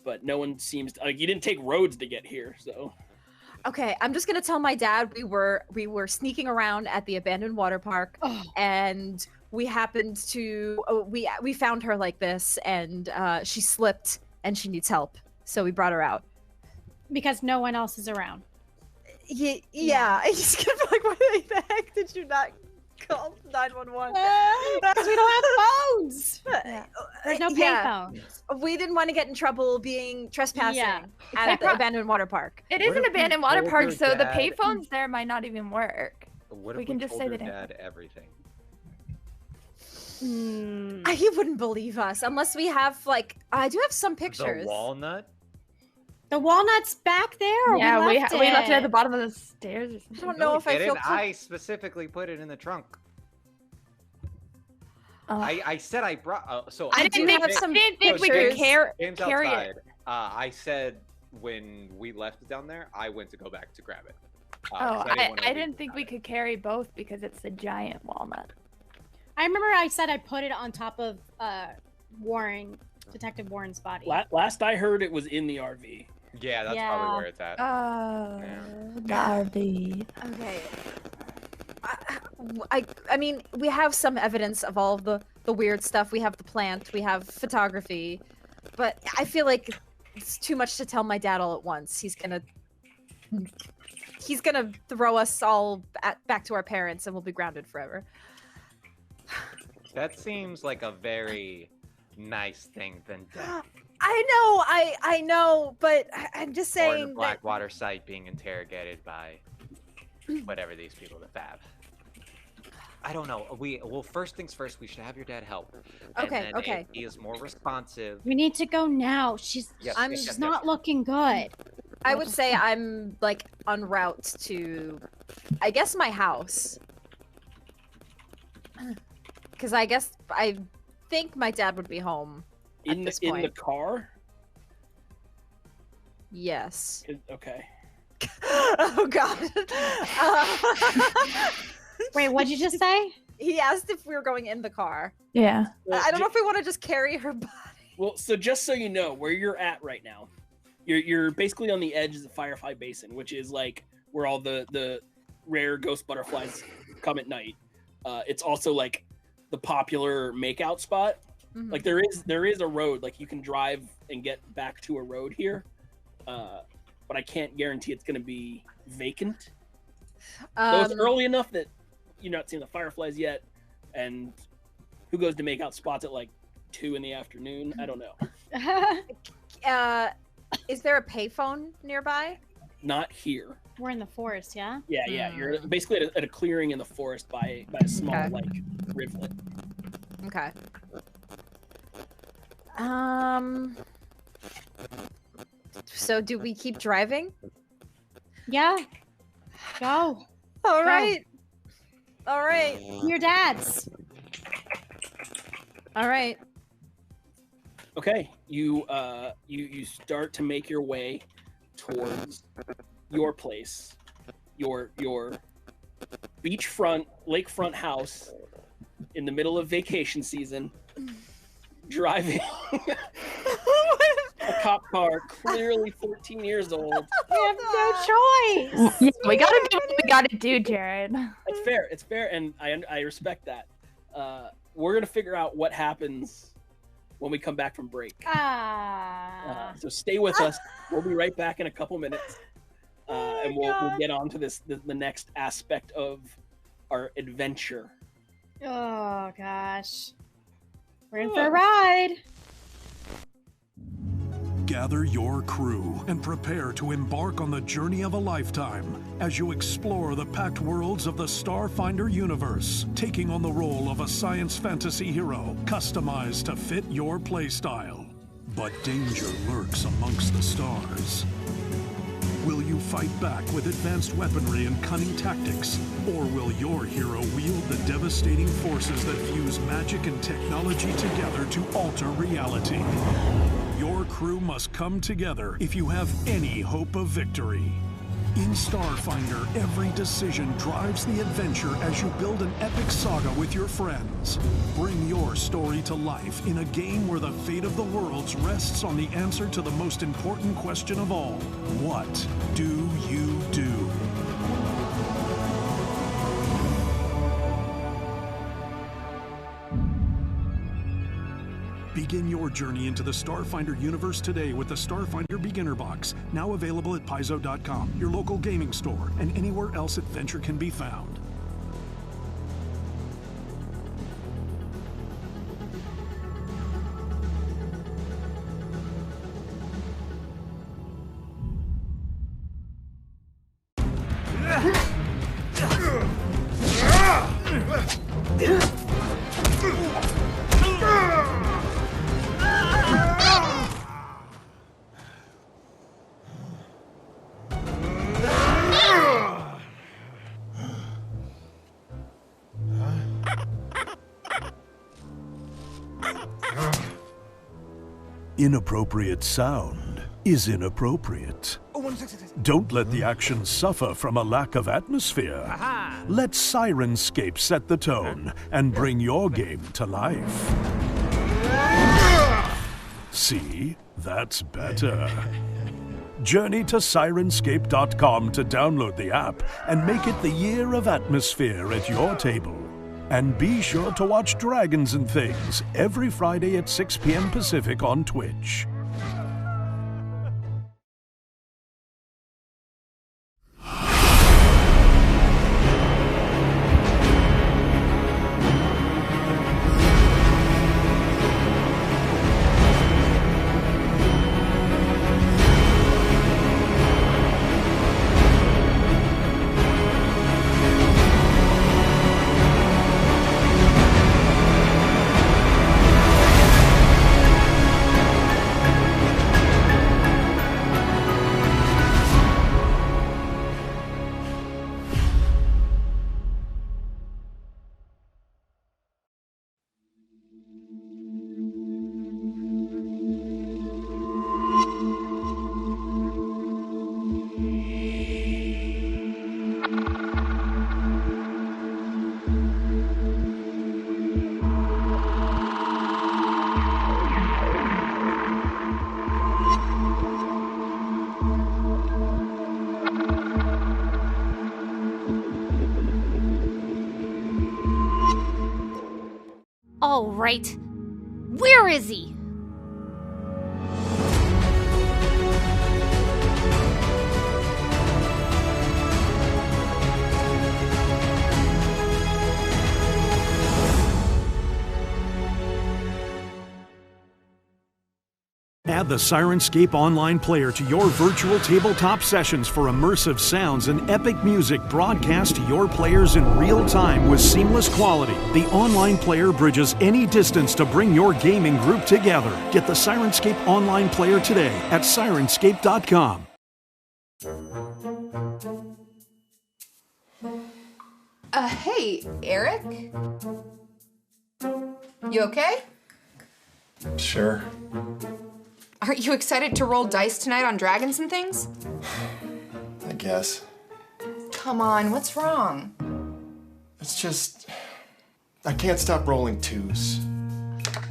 but no one seems to, like, you didn't take roads to get here, so. Okay, I'm just gonna tell my dad we were sneaking around at the abandoned water park, and we happened to we found her like this, and she slipped and she needs help, so we brought her out. Because no one else is around. Yeah. He's gonna be like, why the heck did you not call 911? Because we don't have phones. There's no Yeah. payphones. We didn't want to get in trouble being trespassing Yeah. at the abandoned water park. It What is an if we abandoned water told park, her so the dad- payphones there might not even work. What if We can just told say her the name. dad everything? He wouldn't believe us unless we have like. I do have some pictures. The walnut. The walnut's back there. Yeah, we left left it at the bottom of the stairs. Or something. I don't know if I feel. I specifically put it in the trunk. I said I brought. So I didn't think we could carry outside. it. I said when we left it down there, I went to go back to grab it. I didn't think we could carry both because it's a giant walnut. I remember I said I put it on top of Detective Warren's body. Last I heard, it was in the RV. Yeah, that's probably where it's at. The RV. Okay. I mean, we have some evidence of all of the weird stuff. We have the plant, we have photography, but I feel like it's too much to tell my dad all at once. He's gonna throw us all back to our parents, and we'll be grounded forever. That seems like a very nice thing than death. I know, but I'm just saying. Or the Blackwater site being interrogated by whatever these people, the Fab. I don't know. Well, first things first, we should have your dad help. Okay, okay. If he is more responsive. We need to go now. She's not looking good. I would say I'm like en route to, I guess, my house. Because I think my dad would be home at this point. In the car? Yes. Okay. Oh God. Wait, what'd you just say? He asked if we were going in the car. Yeah. Well, I don't know if we want to just carry her body. Well, so just so you know where you're at right now, you're basically on the edge of the Firefly Basin, which is like where all the rare ghost butterflies come at night. It's also like the popular makeout spot. Mm-hmm. Like there is a road, like you can drive and get back to a road here, but I can't guarantee it's going to be vacant. So it's early enough that you're not seeing the fireflies yet, and who goes to make out spots at like 2 in the afternoon? I don't know. Is there a payphone nearby? Not here. We're in the forest, yeah? Yeah. You're basically at a clearing in the forest by a small like rivulet. Okay. So do we keep driving? Yeah. Go. All right. All right. Your dad's. All right. Okay. You start to make your way towards your place, your beachfront, lakefront house in the middle of vacation season. Driving a cop car, clearly 14 years old. We have no choice. Yeah, we gotta do what we gotta do, Jared. It's fair, and I respect that. We're gonna figure out what happens when we come back from break. So stay with us. We'll be right back in a couple minutes, and we'll get on to the next aspect of our adventure. Oh gosh. We're in for a ride. Gather your crew and prepare to embark on the journey of a lifetime as you explore the packed worlds of the Starfinder universe, taking on the role of a science fantasy hero customized to fit your playstyle. But danger lurks amongst the stars. Will you fight back with advanced weaponry and cunning tactics? Or will your hero wield the devastating forces that fuse magic and technology together to alter reality? Your crew must come together if you have any hope of victory. In Starfinder, every decision drives the adventure as you build an epic saga with your friends. Bring your story to life in a game where the fate of the worlds rests on the answer to the most important question of all. What do you do? Begin your journey into the Starfinder universe today with the Starfinder Beginner Box, now available at Paizo.com, your local gaming store, and anywhere else adventure can be found. Inappropriate sound is inappropriate. Don't let the action suffer from a lack of atmosphere. Let Sirenscape set the tone and bring your game to life. See? That's better. Journey to Sirenscape.com to download the app and make it the year of atmosphere at your table. And be sure to watch Dragons and Things every Friday at 6 p.m. Pacific on Twitch. All right. Where is he? Add the Sirenscape Online player to your virtual tabletop sessions for immersive sounds and epic music broadcast to your players in real time with seamless quality. The online player bridges any distance to bring your gaming group together. Get the Sirenscape Online player today at Sirenscape.com. Hey, Eric? You okay? Sure. Aren't you excited to roll dice tonight on Dragons and Things? I guess. Come on, what's wrong? It's just... I can't stop rolling twos.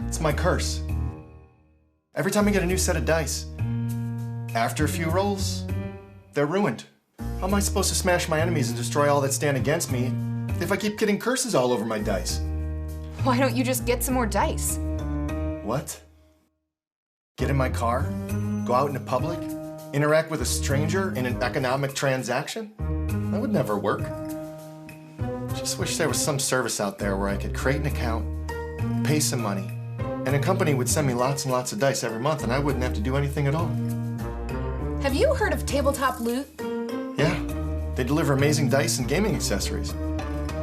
It's my curse. Every time I get a new set of dice, after a few rolls, they're ruined. How am I supposed to smash my enemies and destroy all that stand against me if I keep getting curses all over my dice? Why don't you just get some more dice? What? Get in my car? Go out into public? Interact with a stranger in an economic transaction? That would never work. Just wish there was some service out there where I could create an account, pay some money, and a company would send me lots and lots of dice every month and I wouldn't have to do anything at all. Have you heard of Tabletop Loot? Yeah, they deliver amazing dice and gaming accessories.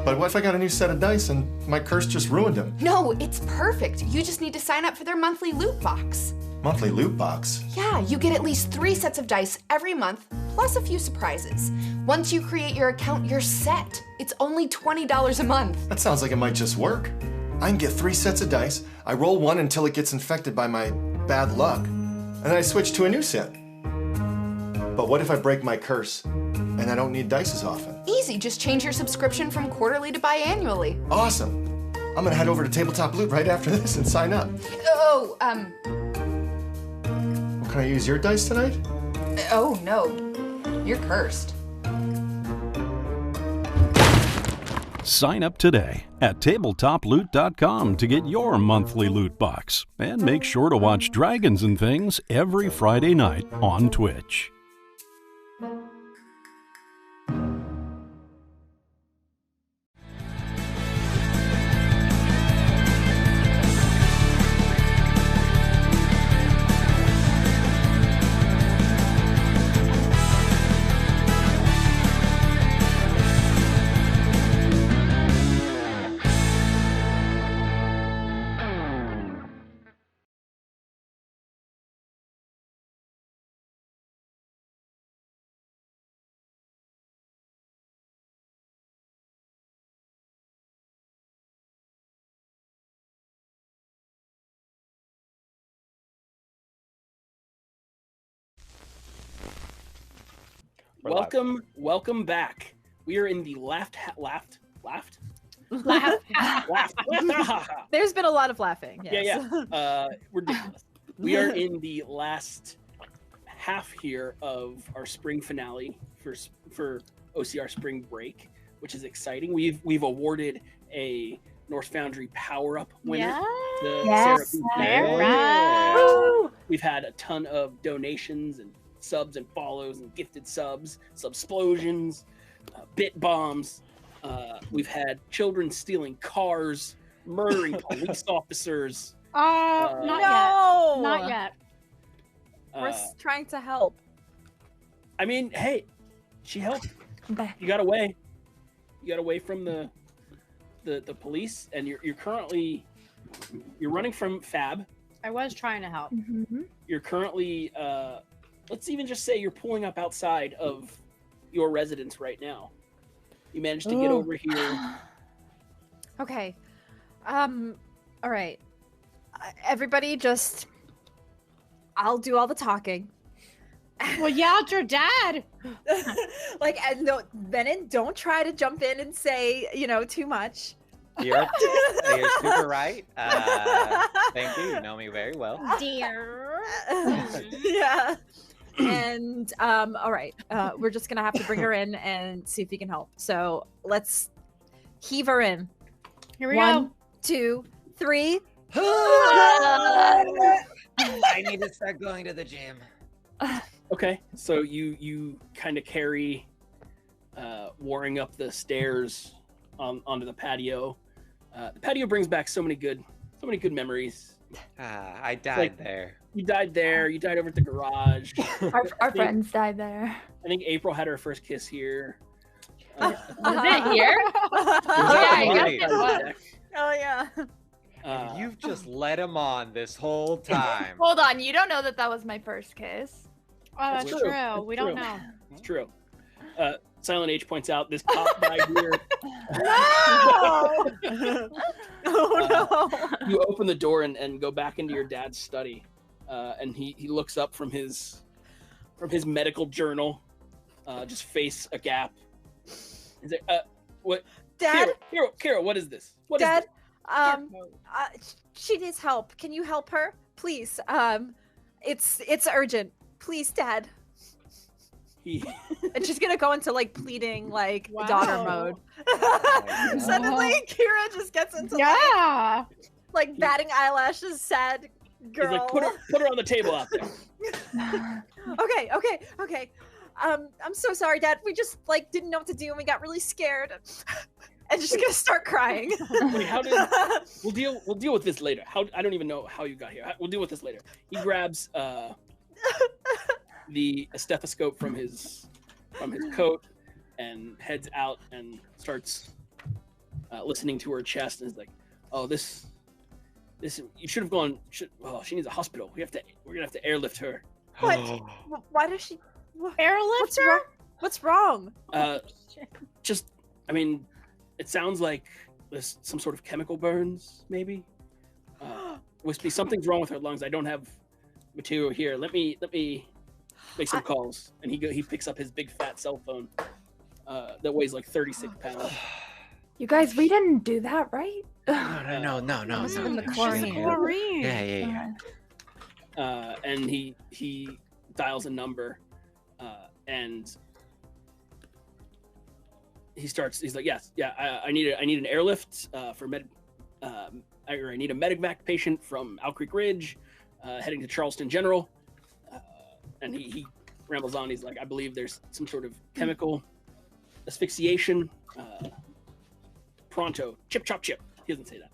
But what if I got a new set of dice and my curse just ruined them? No, it's perfect. You just need to sign up for their monthly loot box. Monthly loot box? Yeah, you get at least 3 sets of dice every month, plus a few surprises. Once you create your account, you're set. It's only $20 a month. That sounds like it might just work. I can get 3 sets of dice, I roll one until it gets infected by my bad luck, and then I switch to a new set. But what if I break my curse and I don't need dice as often? Easy, just change your subscription from quarterly to biannually. Awesome. I'm gonna head over to Tabletop Loot right after this and sign up. Oh, Can I use your dice tonight? Oh no, you're cursed. Sign up today at tabletoploot.com to get your monthly loot box. And make sure to watch Dragons and Things every Friday night on Twitch. Welcome back. We are in the laughed. There's been a lot of laughing. Yes. Yeah. Ridiculous. We are in the last half here of our spring finale for OCR Spring Break, which is exciting. We've awarded a North Foundry power-up winner. Yes. Sarah. We've had a ton of donations and subs and follows and gifted subs, subsplosions, bit bombs. We've had children stealing cars, murdering police officers. Not yet. We're trying to help. I mean, hey, she helped. You got away. You got away from the police, and you're currently running from Fab. I was trying to help. You're currently let's even just say you're pulling up outside of your residence right now. You managed to get over here. Okay. All right. Everybody just... I'll do all the talking. Well, yeah, it's your dad. No, Benin, don't try to jump in and say, too much. You're super right. Thank you. You know me very well. Dear. Yeah. And all right, we're just gonna have to bring her in and see if we can help. So let's heave her in. Here we go. 1, 2, 3. I need to start going to the gym. Okay, so you kind of carry Warring up the stairs onto the patio. The patio brings back so many good memories. I died there. You died there. You died over at the garage. Our friends died there. I think April had her first kiss here. Was it here? Oh yeah. And you've just led him on this whole time. Hold on, you don't know that was my first kiss. Oh, that's true. We don't know. It's true. Silent H points out this cop died here. No! Oh no! You open the door and go back into your dad's study, and he looks up from his medical journal, just face a gap. He's like, "What, Dad? Kira, what is this? What Dad, is this?" she needs help. Can you help her, please? It's urgent. Please, Dad. And she's gonna go into pleading, daughter mode. Suddenly, Kira just gets into batting eyelashes, sad girl. He's like, put her on the table out there. Okay. I'm so sorry, Dad. We just didn't know what to do, and we got really scared. And she's gonna start crying. Wait, we'll deal with this later. I don't even know how you got here. We'll deal with this later. He grabs the stethoscope from his coat and heads out and starts listening to her chest, and is like, "Oh, this you should have gone. She needs a hospital. We're gonna have to airlift her." What? Why does she airlift her? What's wrong? It sounds like there's some sort of chemical burns, maybe. Must be something's wrong with her lungs. I don't have material here. Let me make some calls. And he picks up his big fat cell phone that weighs 36 pounds. You guys, we didn't do that, right? No. It's from the chlorine. Yeah. And he dials a number, and he's like, yes, I need an airlift for I need a medevac patient from Owl Creek Ridge, heading to Charleston General. And he rambles on. He's like, I believe there's some sort of chemical asphyxiation. Pronto, chip chop chip. He doesn't say that.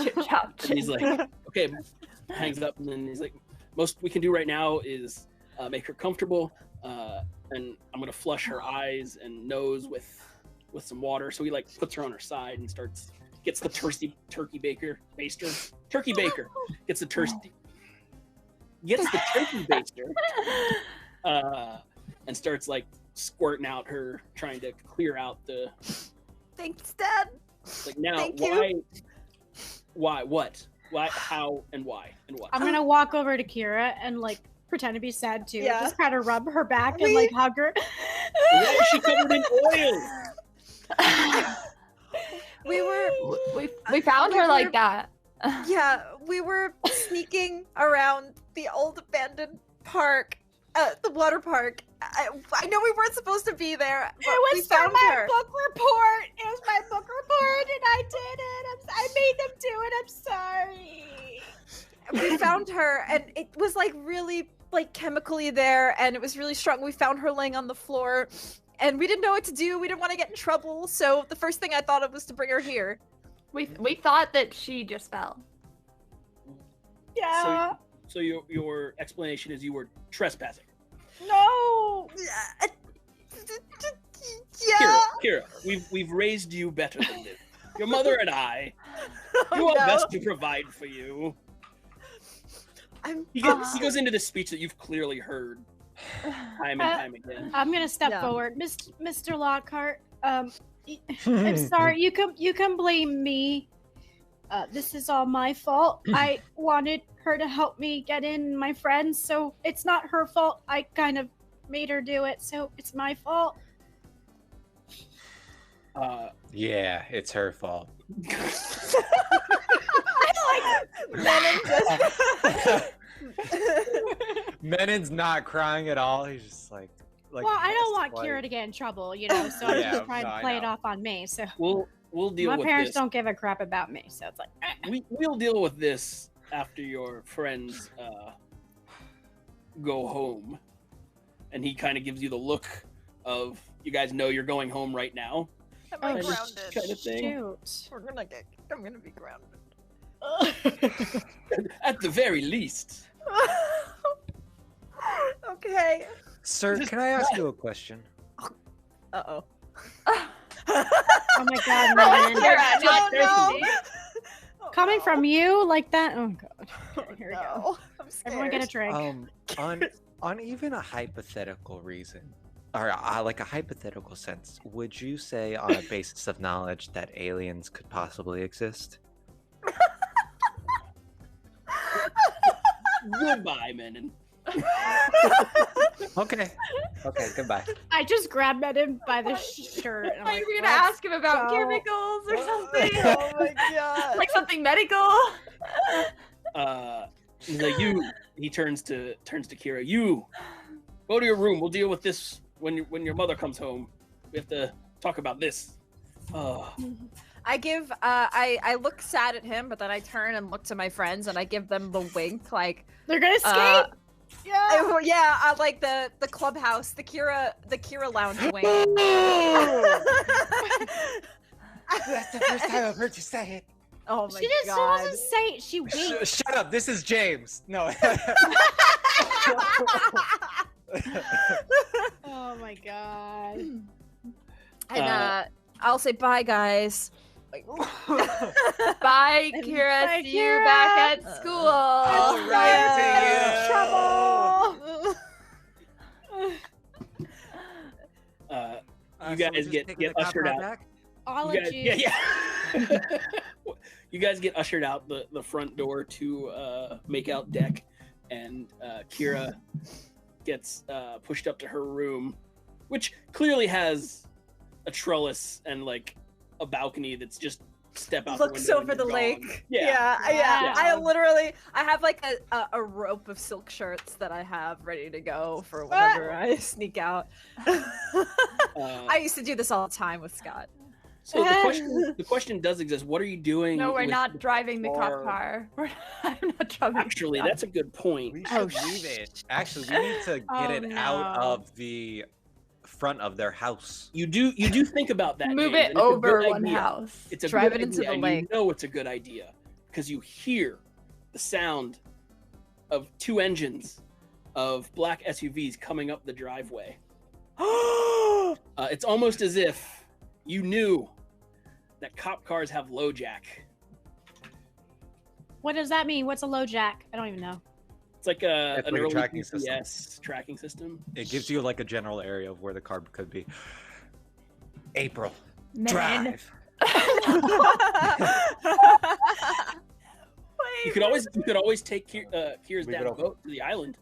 Chip chop chip. And he's like, okay, hangs up, and then he's like, most we can do right now is make her comfortable, and I'm gonna flush her eyes and nose with some water. So he puts her on her side and gets the turkey baster, and starts squirting out her, trying to clear out the. Thanks, Dad. Now, why, what, why, how, and why, and what? I'm gonna walk over to Kira and pretend to be sad too. Yeah. Just kind of rub her back and like hug her. Why is she covered in oil? We found her like that. Yeah, we were sneaking around the old abandoned park, the water park. I know we weren't supposed to be there, but It we was for found my her. book report. It was my book report, and I did it. I made them do it. I'm sorry. We found her, and it was like really like chemically there, and it was really strong. We found her laying on the floor, and we didn't know what to do. We didn't want to get in trouble, so the first thing I thought of was to bring her here. We thought that she just fell. Yeah. So your explanation is you were trespassing. No. Yeah. Kira, we've raised you better than this. Your mother and I Oh, do our no. best to provide for you. He goes into this speech that you've clearly heard time and time again. I'm gonna step Yeah. forward, Mr. Lockhart. I'm sorry. You can blame me. This is all my fault. I wanted her to help me get in, my friends, so it's not her fault. I kind of made her do it, so it's my fault. Yeah, it's her fault. Menin's not crying at all. He's just like Well, I don't want like- Kira to get in trouble, you know, so I'm Yeah, just trying no, to I play it know. off on me. So We'll deal my with parents this. don't give a crap about me, so it's like We'll deal with this after your friends go home. And he kind of gives you the look of, you guys know you're going home right now. Am I Kind of- grounded? kind of thing. shoot. I'm gonna be grounded. At the very least. Okay. Sir, can I ask you a question? Uh-oh. Oh my god, That man. was Kira, not no. Kirsty. Coming from you like that? Oh god. Okay, here we go. No. I'm scared. Everyone get a drink. On even a hypothetical reason, or like a hypothetical sense, would you say on a basis of knowledge that aliens could possibly exist? Goodbye, Menon. Okay. Okay, goodbye. I just grabbed Menon by the shirt. And I'm Like, like, we're gonna "Let's ask him about go." chemicals or something. Oh my god. Like something medical. He's like, he turns to Kira. You go to your room. We'll deal with this when your mother comes home. We have to talk about this. I give I look sad at him, but then I turn and look to my friends and I give them the wink, like They're gonna escape. Yeah. yeah, I like the clubhouse, the Kira lounge wing. That's the first time I've heard you say it. Oh my She god. doesn't say it. She winks. Shut up. This is James. No. Oh my god. And I'll say bye, guys. Bye, Kira. Bye, See you Kira. back at school. All right, Trouble. You guys get ushered out. All You of guys, you. yeah. You guys get ushered out the front door to makeout deck, and Kira gets pushed up to her room, which clearly has a trellis and like a balcony that's just step out. Looks the window over and the you're lake. gone. Yeah. Wow. I literally I have like a rope of silk shirts that I have ready to go for whenever I sneak out. I used to do this all the time with Scott. So the question does exist. What are you doing? No, we're with not driving the cop car? car. I'm not driving. Actually, the that's a good point. We should leave it. Actually, we need to get it out of the front of their house. You do think about that. Move James, it and it's a over good one idea. house. It's a Drive good it into idea, the and lake. You know it's a good idea because you hear the sound of two engines of black SUVs coming up the driveway. It's almost as if you knew that cop cars have low jack. What does that mean? What's a low jack? I don't even know. It's like an It's like a early tracking GPS tracking system. It gives you like a general area of where the car could be. April, Man. drive. You could always take Kira's Leave it dad's open. boat to the island.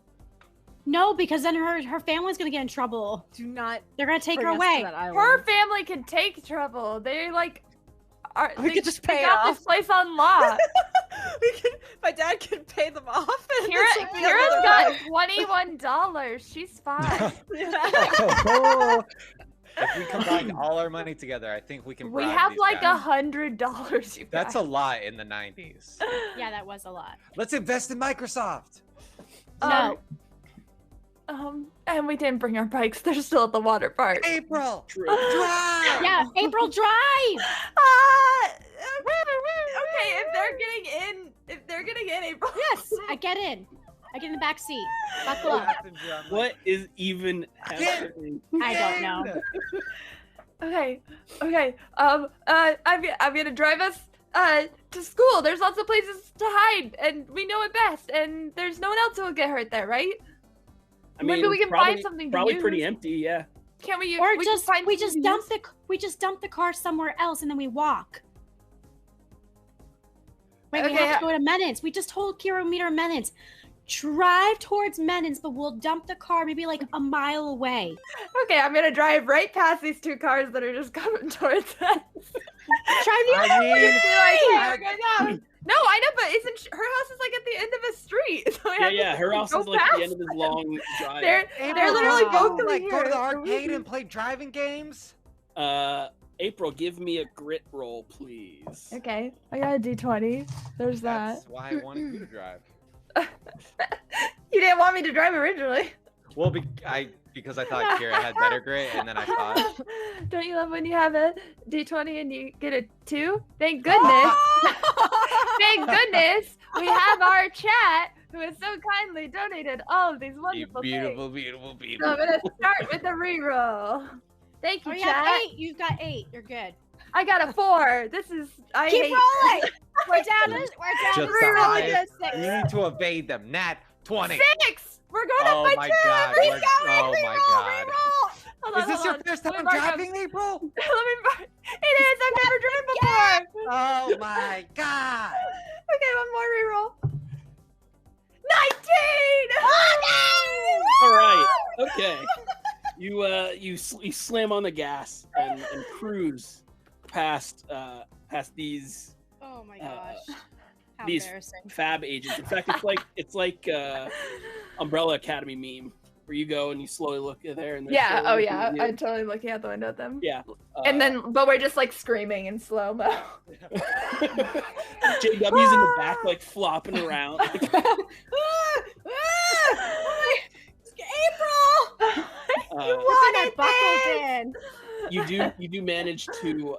No, because then her family's gonna get in trouble. Do not. They're gonna take her bring us to away. that island. Her family can take trouble. They like We could just pay they it got off. this place on lock. My dad can pay them off. And Kira's this will be another got $21. She's fine. If we combine all our money together, I think we can. We bribe have these like guys. $100. You That's guys. a lot in the 90s. Yeah, that was a lot. Let's invest in Microsoft. No. And we didn't bring our bikes. They're still at the water park. April, True. drive. Yeah, April, drive. Okay, if they're getting in, April. Yes, I get in. I get in the back seat. Buckle up. What is even happening? I don't know. Okay. I'm gonna drive us to school. There's lots of places to hide, and we know it best. And there's no one else who will get hurt there, right? I mean, Maybe we can probably, find something to Probably use. pretty empty, yeah. Can't we? Or we just can find we something just to use? dump the car somewhere else and then we walk. Wait, we Okay, have to go to Menins. We just told Kira meet her at Menins. Drive towards Menins, but we'll dump the car maybe like a mile away. Okay, I'm gonna drive right past these two cars that are just coming towards us. Drive the other way. No, I know, but isn't her house is like at the end of a street? So I have Yeah, to her house go is like at the end past of this them. long drive. They're literally both coming like here. go to the so arcade we- and play driving games. April, give me a grit roll, please. Okay, I got a D20. There's That's why I wanted you to drive. You didn't want me to drive originally. Well, because I thought Kira had better grit, and then I thought. Don't you love when you have a D20 and you get a 2? Thank goodness. Thank goodness we have our chat who has so kindly donated all of these wonderful Beautiful, things. beautiful, So beautiful. I'm gonna start with a reroll. Thank you, Oh, you chat. have 8. You've got 8. You're good. I got a 4. This is Keep hate- rolling. We're down to Just to Rerolling to a 6. You need to evade them. Nat 20. 6. We're going Oh up by my 2. god. Keep Oh my god. Hold on, Is this hold your on. first Let me time mark up. driving, April? Let me mark. It is. I've never driven before. Oh my god. Okay, one more reroll. 19! All right. Okay. You slam on the gas and cruise past these Oh my gosh. How these embarrassing. fab agents. In fact, it's like Umbrella Academy meme where you go and you slowly look at there and they're Yeah, slowly oh looking yeah, at you. I'm totally looking out the window at them. Yeah. And then, but we're just like screaming in slow mo. JW's in the back like flopping around. April! wanted buckled in. You do manage to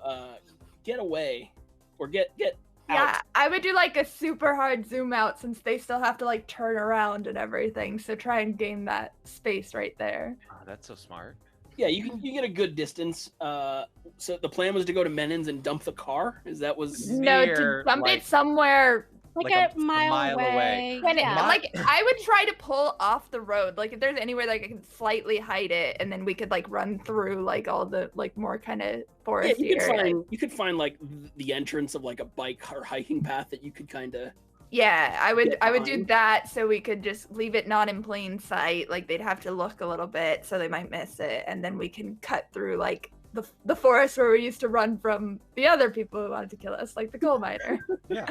get away or get Yeah, out. I would do like a super hard zoom out since they still have to like turn around and everything. So try and gain that space right there. Oh, that's so smart. Yeah, you get a good distance. So the plan was to go to Menins and dump the car. No, to Near, dump like- it somewhere. Like a a mile, mile away. When it, Yeah. like I would try to pull off the road. Like if there's anywhere that I can slightly hide it, and then we could like run through like all the like more kind of Yeah, foresty area. you could find like the entrance of like a bike or hiking path that you could kind of. Yeah, I would do behind. that so we could just leave it not in plain sight. Like they'd have to look a little bit so they might miss it, and then we can cut through like the forest where we used to run from the other people who wanted to kill us, like the coal miner. Yeah.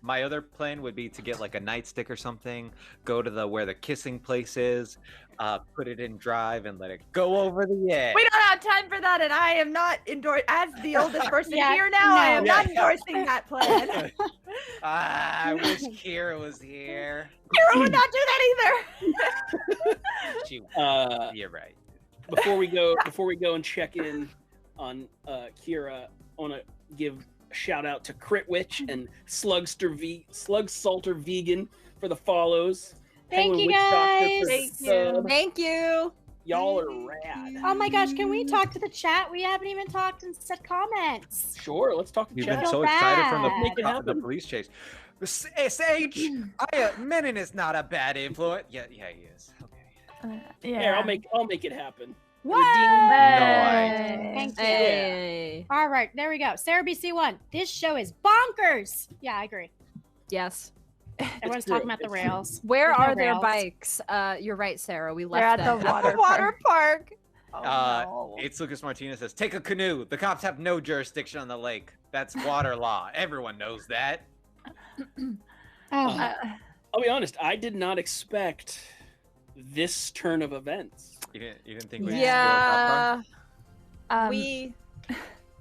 My other plan would be to get like a nightstick or something, go to where the kissing place is, put it in drive and let it go over the edge. We don't have time for that, and I am not as the oldest person Yeah, here now. I no. am not endorsing that plan. I wish Kira was here. Kira would not do that either. She, you're right. Before we go and check in on Kira, I want to give a shout out to Crit Witch and Slug Salter Vegan for the follows. Thank Penguin you, Witch Doctor for guys. the sub. Thank you. Y'all are rad. Oh my gosh, can we talk to the chat? We haven't even talked and said comments. Sure, let's talk to You've chat. been so Feel excited from bad. Make it the happen. police chase. SH, Menon is not a bad influence. Yeah, he is. Okay. Yeah. Here, I'll make it happen. What? Hey. Thank you. Hey. All right, there we go. Sarah BC1. This show is bonkers. Yeah, I agree. Yes. Everyone's talking about the rails. Where There's no are their rails. bikes? You're right, Sarah. We They're left at them the water water park. Oh, no. It's Lucas Martinez says, take a canoe. The cops have no jurisdiction on the lake. That's water law. Everyone knows that. I'll be honest, I did not expect this turn of events. You didn't think we'd Yeah. We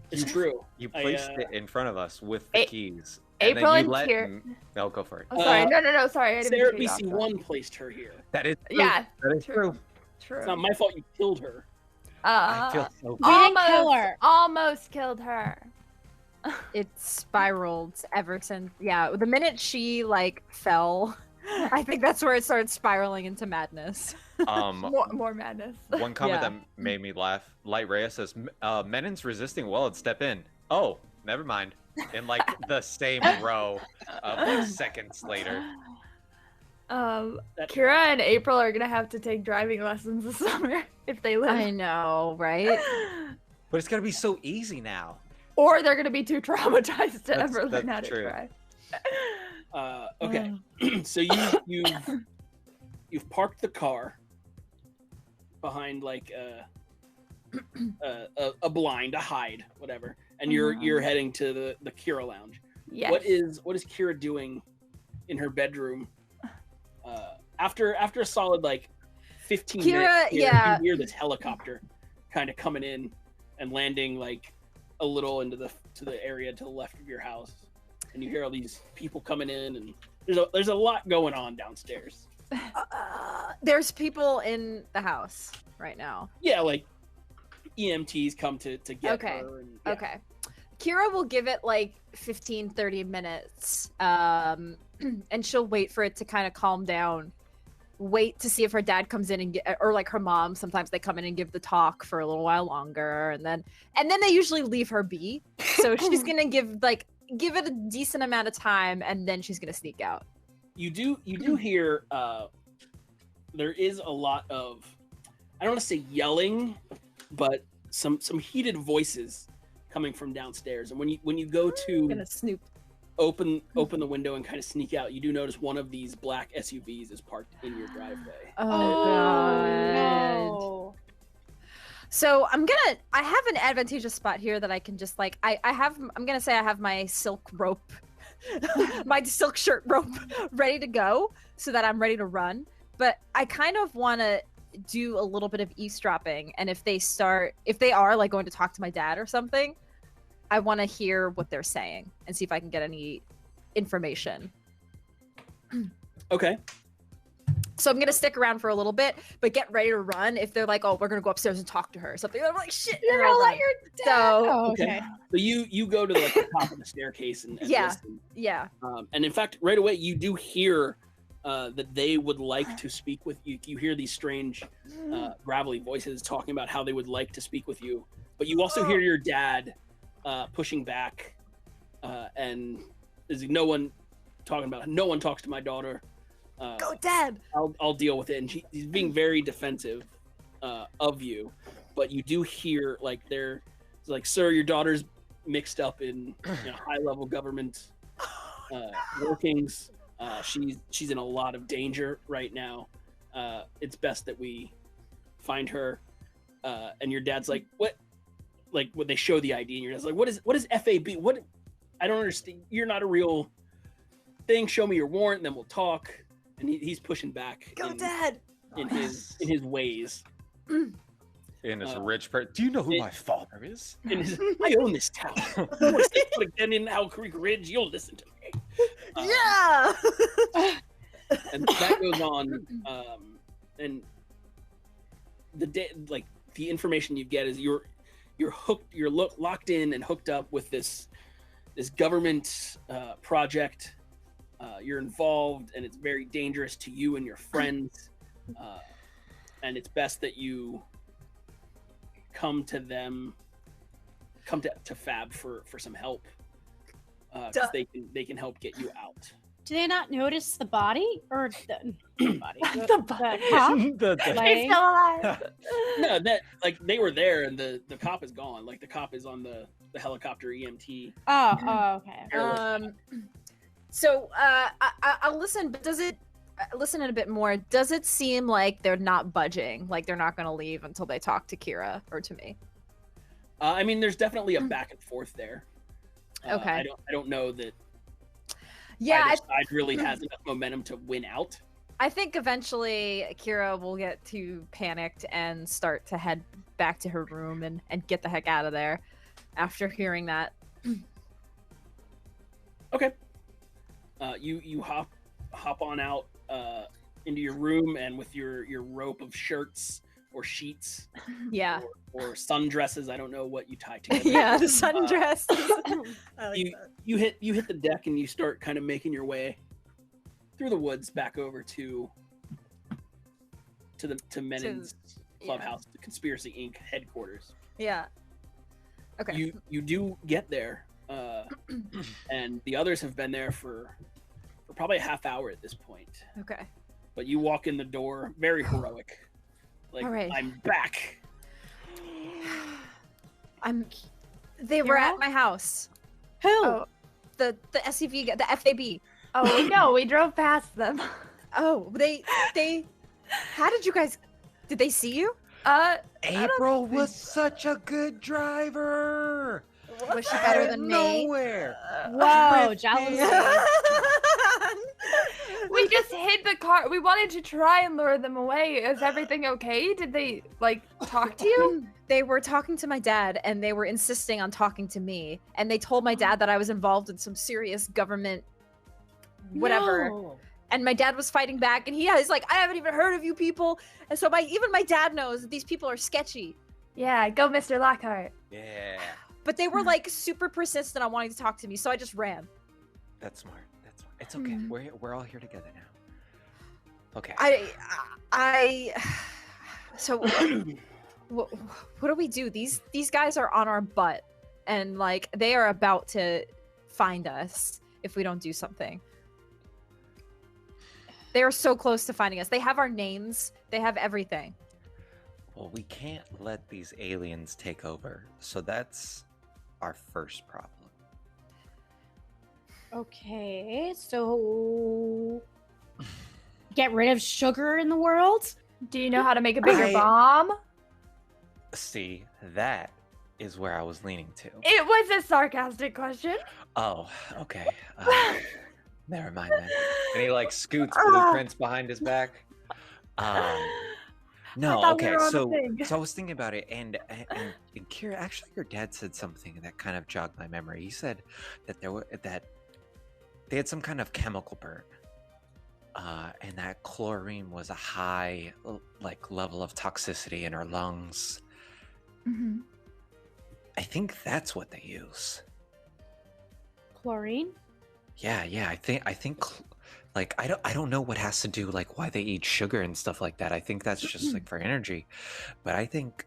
It's true. You placed it in front of us with the keys. April and and then you Kier. No, go for it. Oh, sorry. No. Sorry. I didn't Sarah mean to cut you off. BC1 placed her here. That is true. Yeah. That is true. True. It's not my fault you killed her. I feel so We didn't kill her. Almost killed her. It spiraled ever since. Yeah, the minute she like fell, I think that's where it started spiraling into madness. More madness. One comment Yeah. that made me laugh. Light Rhea says, Menin's resisting well and step in. Oh, never mind. In like the same row of like seconds later. Kira and April are gonna have to take driving lessons this summer if they live. I know, right? But it's gonna be so easy now. Or they're gonna be too traumatized to ever learn that's how to true. drive. Okay. So you've parked the car behind like a blind, a hide, whatever, and you're heading to the Kira lounge. Yes. What is Kira doing in her bedroom? After a solid like 15 minutes, you hear this helicopter kind of coming in and landing like a little into the area to the left of your house, and you hear all these people coming in, and there's a lot going on downstairs. There's people in the house right now. Yeah, like EMTs come to get her. And, yeah. Okay. Kira will give it like 15-30 minutes, and she'll wait for it to kind of calm down. Wait to see if her dad comes in and or like her mom. Sometimes they come in and give the talk for a little while longer, and then they usually leave her be. So she's gonna give it a decent amount of time, and then she's gonna sneak out. You do hear there is a lot of, I don't want to say yelling, but some heated voices coming from downstairs. And when you go to gonna snoop, open the window and kind of sneak out, you do notice one of these black SUVs is parked in your driveway. Oh god. No. So I have an advantageous spot here that I can just like I'm gonna say I have my silk rope, my silk shirt rope ready to go so that I'm ready to run. But I kind of want to do a little bit of eavesdropping, and if they are like going to talk to my dad or something, I want to hear what they're saying and see if I can get any information. Okay. So I'm gonna stick around for a little bit, but get ready to run if they're like, "Oh, we're gonna go upstairs and talk to her," or something. I'm like, "Shit, You're gonna let your dad. So Okay. So you go to like the top of the staircase and Yeah. listen. yeah." And in fact, right away you do hear that they would like to speak with you. You hear these strange, gravelly voices talking about how they would like to speak with you. But you also hear your dad pushing back, and there's no one talking about it. No one talks to my daughter. Go, Dad. I'll deal with it. And he's being very defensive of you. But you do hear like they're like, "Sir, your daughter's mixed up in high-level government workings. She's in a lot of danger right now. It's best that we find her." And your dad's like, "What?" Like when they show the ID, and your dad's like, "What is FAB? What? I don't understand. You're not a real thing. Show me your warrant, and then we'll talk." And he's pushing back. Go, Dad. In his ways. In his rich person. Do you know who my father is? I own this town. I want to stay put again in Owl Creek Ridge. You'll listen to me. Yeah. And that goes on. And the information you get is you're hooked. You're locked in and hooked up with this government project. You're involved, and it's very dangerous to you and your friends. And it's best that you come to Fab for some help, because they can help get you out. Do they not notice the body or the body? The cop? He's still alive. No, that like they were there, and the cop is gone. Like the cop is on the helicopter EMT. Oh, okay. So I'll listen, but does it listen in a bit more? Does it seem like they're not budging? Like they're not going to leave until they talk to Kira or to me? I mean, there's definitely a back and forth there. Okay. I don't know that. Yeah, either side really has enough momentum to win out. I think eventually Kira will get too panicked and start to head back to her room and get the heck out of there after hearing that. Okay. You hop on out into your room, and with your rope of shirts or sheets, Yeah, or sundresses. I don't know what you tie together. yeah, the sundress. You hit the deck, and you start kind of making your way through the woods back over to Menin's clubhouse, the Conspiracy Inc. headquarters. Yeah. Okay. You do get there, and the others have been there for probably a half hour at this point. Okay. But you walk in the door, very heroic. Like, All right. I'm back. They were at my house. Who? Oh. The SUV, the FAB. Oh, we know. We drove past them. Oh, they. How did you guys? Did they see you? April was such a good driver. Was she better than me? Nowhere. Whoa, jealousy. We just hid the car. We wanted to try and lure them away. Is everything okay? Did they, talk to you? They were talking to my dad, and they were insisting on talking to me. And they told my dad that I was involved in some serious government whatever. No. And my dad was fighting back, and he's like, I haven't even heard of you people. And so even my dad knows that these people are sketchy. Yeah, go Mr. Lockhart. Yeah, But they were super persistent on wanting to talk to me, so I just ran. that's smart. That's smart. It's okay. We're all here together now. Okay. So what do we do? These guys are on our butt, and they are about to find us if we don't do something. They are so close to finding us. They have our names. They have everything. Well, we can't let these aliens take over. So that's our first problem. Okay, so get rid of sugar in the world? Do you know how to make a bigger bomb? See, that is where I was leaning to. It was a sarcastic question. Oh, okay. Never mind then. And he scoots blueprints behind his back. No, okay. So I was thinking about it, and Kira, actually, your dad said something that kind of jogged my memory. He said that they had some kind of chemical burn, and that chlorine was a high level of toxicity in our lungs. Mm-hmm. I think that's what they use. Chlorine? Yeah. I think I don't know what has to do why they eat sugar and stuff like that. I think that's just for energy, but I think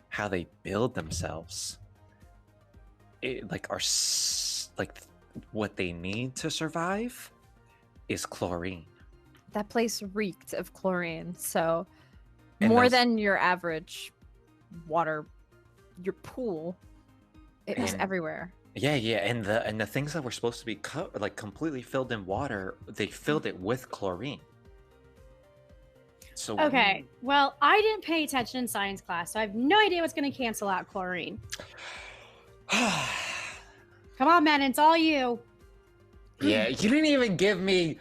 how they build themselves, what they need to survive, is chlorine. That place reeked of chlorine, so And more those- than your average water, your pool. It was And- everywhere. Yeah, and the things that were supposed to be completely filled in water, they filled it with chlorine. So Okay, well, I didn't pay attention in science class, so I have no idea what's going to cancel out chlorine. Come on, man, it's all you. Yeah, you didn't even give me.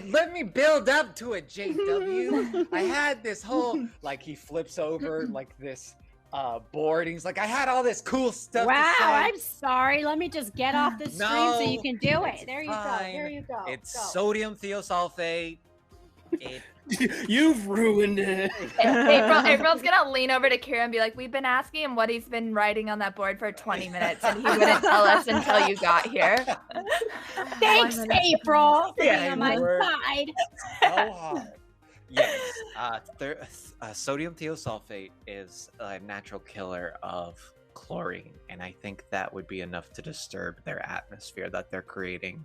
Let me build up to it, JW. I had this whole he flips over this board. And he's like, I had all this cool stuff. Wow, to say. I'm sorry. Let me just get off the stream so you can do it. it's There you fine. go. There you go. It's Go. sodium thiosulfate. You've ruined it. April's gonna lean over to Kira and be like, we've been asking him what he's been writing on that board for 20 minutes and he wouldn't tell us until you got here. Thanks, April, for Yeah, being on my you were- side. So hard. Yes, sodium thiosulfate is a natural killer of chlorine, and I think that would be enough to disturb their atmosphere that they're creating.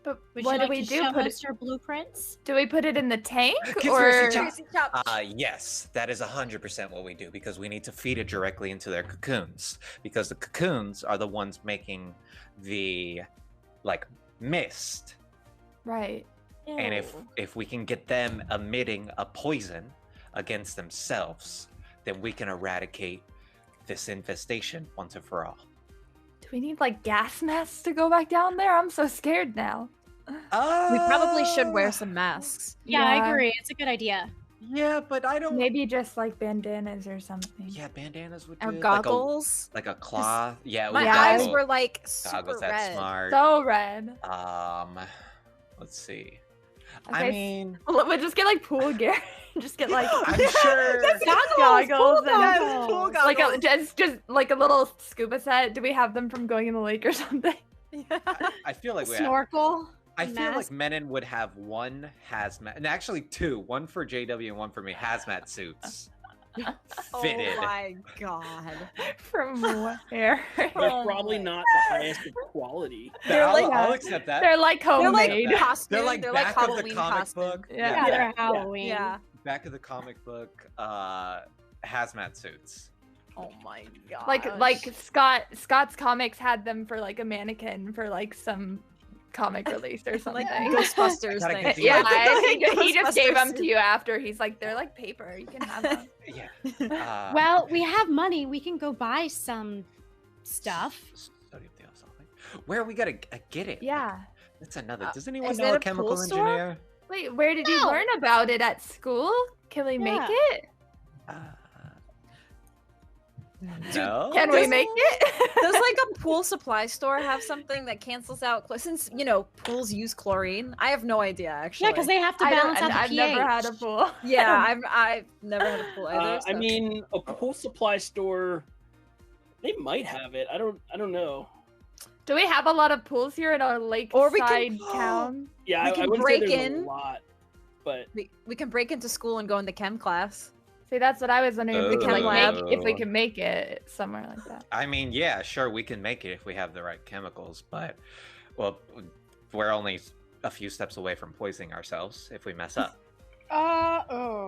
But Would what you do like we to do? show Put us your blueprints? Do we put it in the tank Conspiracy or? Yes, that is 100% what we do, because we need to feed it directly into their cocoons, because the cocoons are the ones making the mist. Right. And if we can get them emitting a poison against themselves, then we can eradicate this infestation once and for all. Do we need like gas masks to go back down there? I'm so scared now. We probably should wear some masks. Yeah, I agree. It's a good idea. Yeah, but I don't. Maybe just like bandanas or something. Yeah, bandanas would. Or do. goggles. Like a cloth. Yeah. My with eyes goggles. were like super Goggles. That's red. smart. So red. Let's see. Okay, I mean, we'll just get like pool gear. Just get like I'm sure goggles Pool goggles. like just like a little scuba set. Do we have them from going in the lake or something? I feel like we have. Snorkel. I feel like mask. Menon would have one hazmat, and actually two, one for JW and one for me, hazmat suits. Fitted. Oh my god. From where? They're probably not the highest of quality. I'll accept that. They're like They're homemade. like costumes. They're like back of the Halloween comic costumes. book. Yeah. They're Halloween. Yeah. Back of the comic book, hazmat suits. Oh my god. Like Scott's comics had them for like a mannequin for like some comic release or something. like Ghostbusters I gotta thing. continue. Yeah, he just gave them Ghostbusters. to you after. He's like, they're like paper. You can have them. Yeah. Well, we have money. We can go buy some stuff. Where are we gonna get it? Yeah. That's another. Does anyone is know that a a chemical pool store? engineer? Wait, where did you No. learn about it at school? Can we make Yeah. it? No. Can we make it? Does like a pool supply store have something that cancels out since pools use chlorine? I have no idea actually. Yeah, because they have to balance out the I've pH. never had a pool. Yeah, I've never had a pool either. I so- mean, a pool supply store, they might have it. I don't know. Do we have a lot of pools here in our Or we lakeside can- town? Yeah, We I can wouldn't break say there's in. a lot, but we can break into school and go into chem class. See, that's what I was wondering. If we can Chem lab. if we can make it somewhere like that. I mean, yeah, sure, we can make it if we have the right chemicals, but well, we're only a few steps away from poisoning ourselves if we mess up.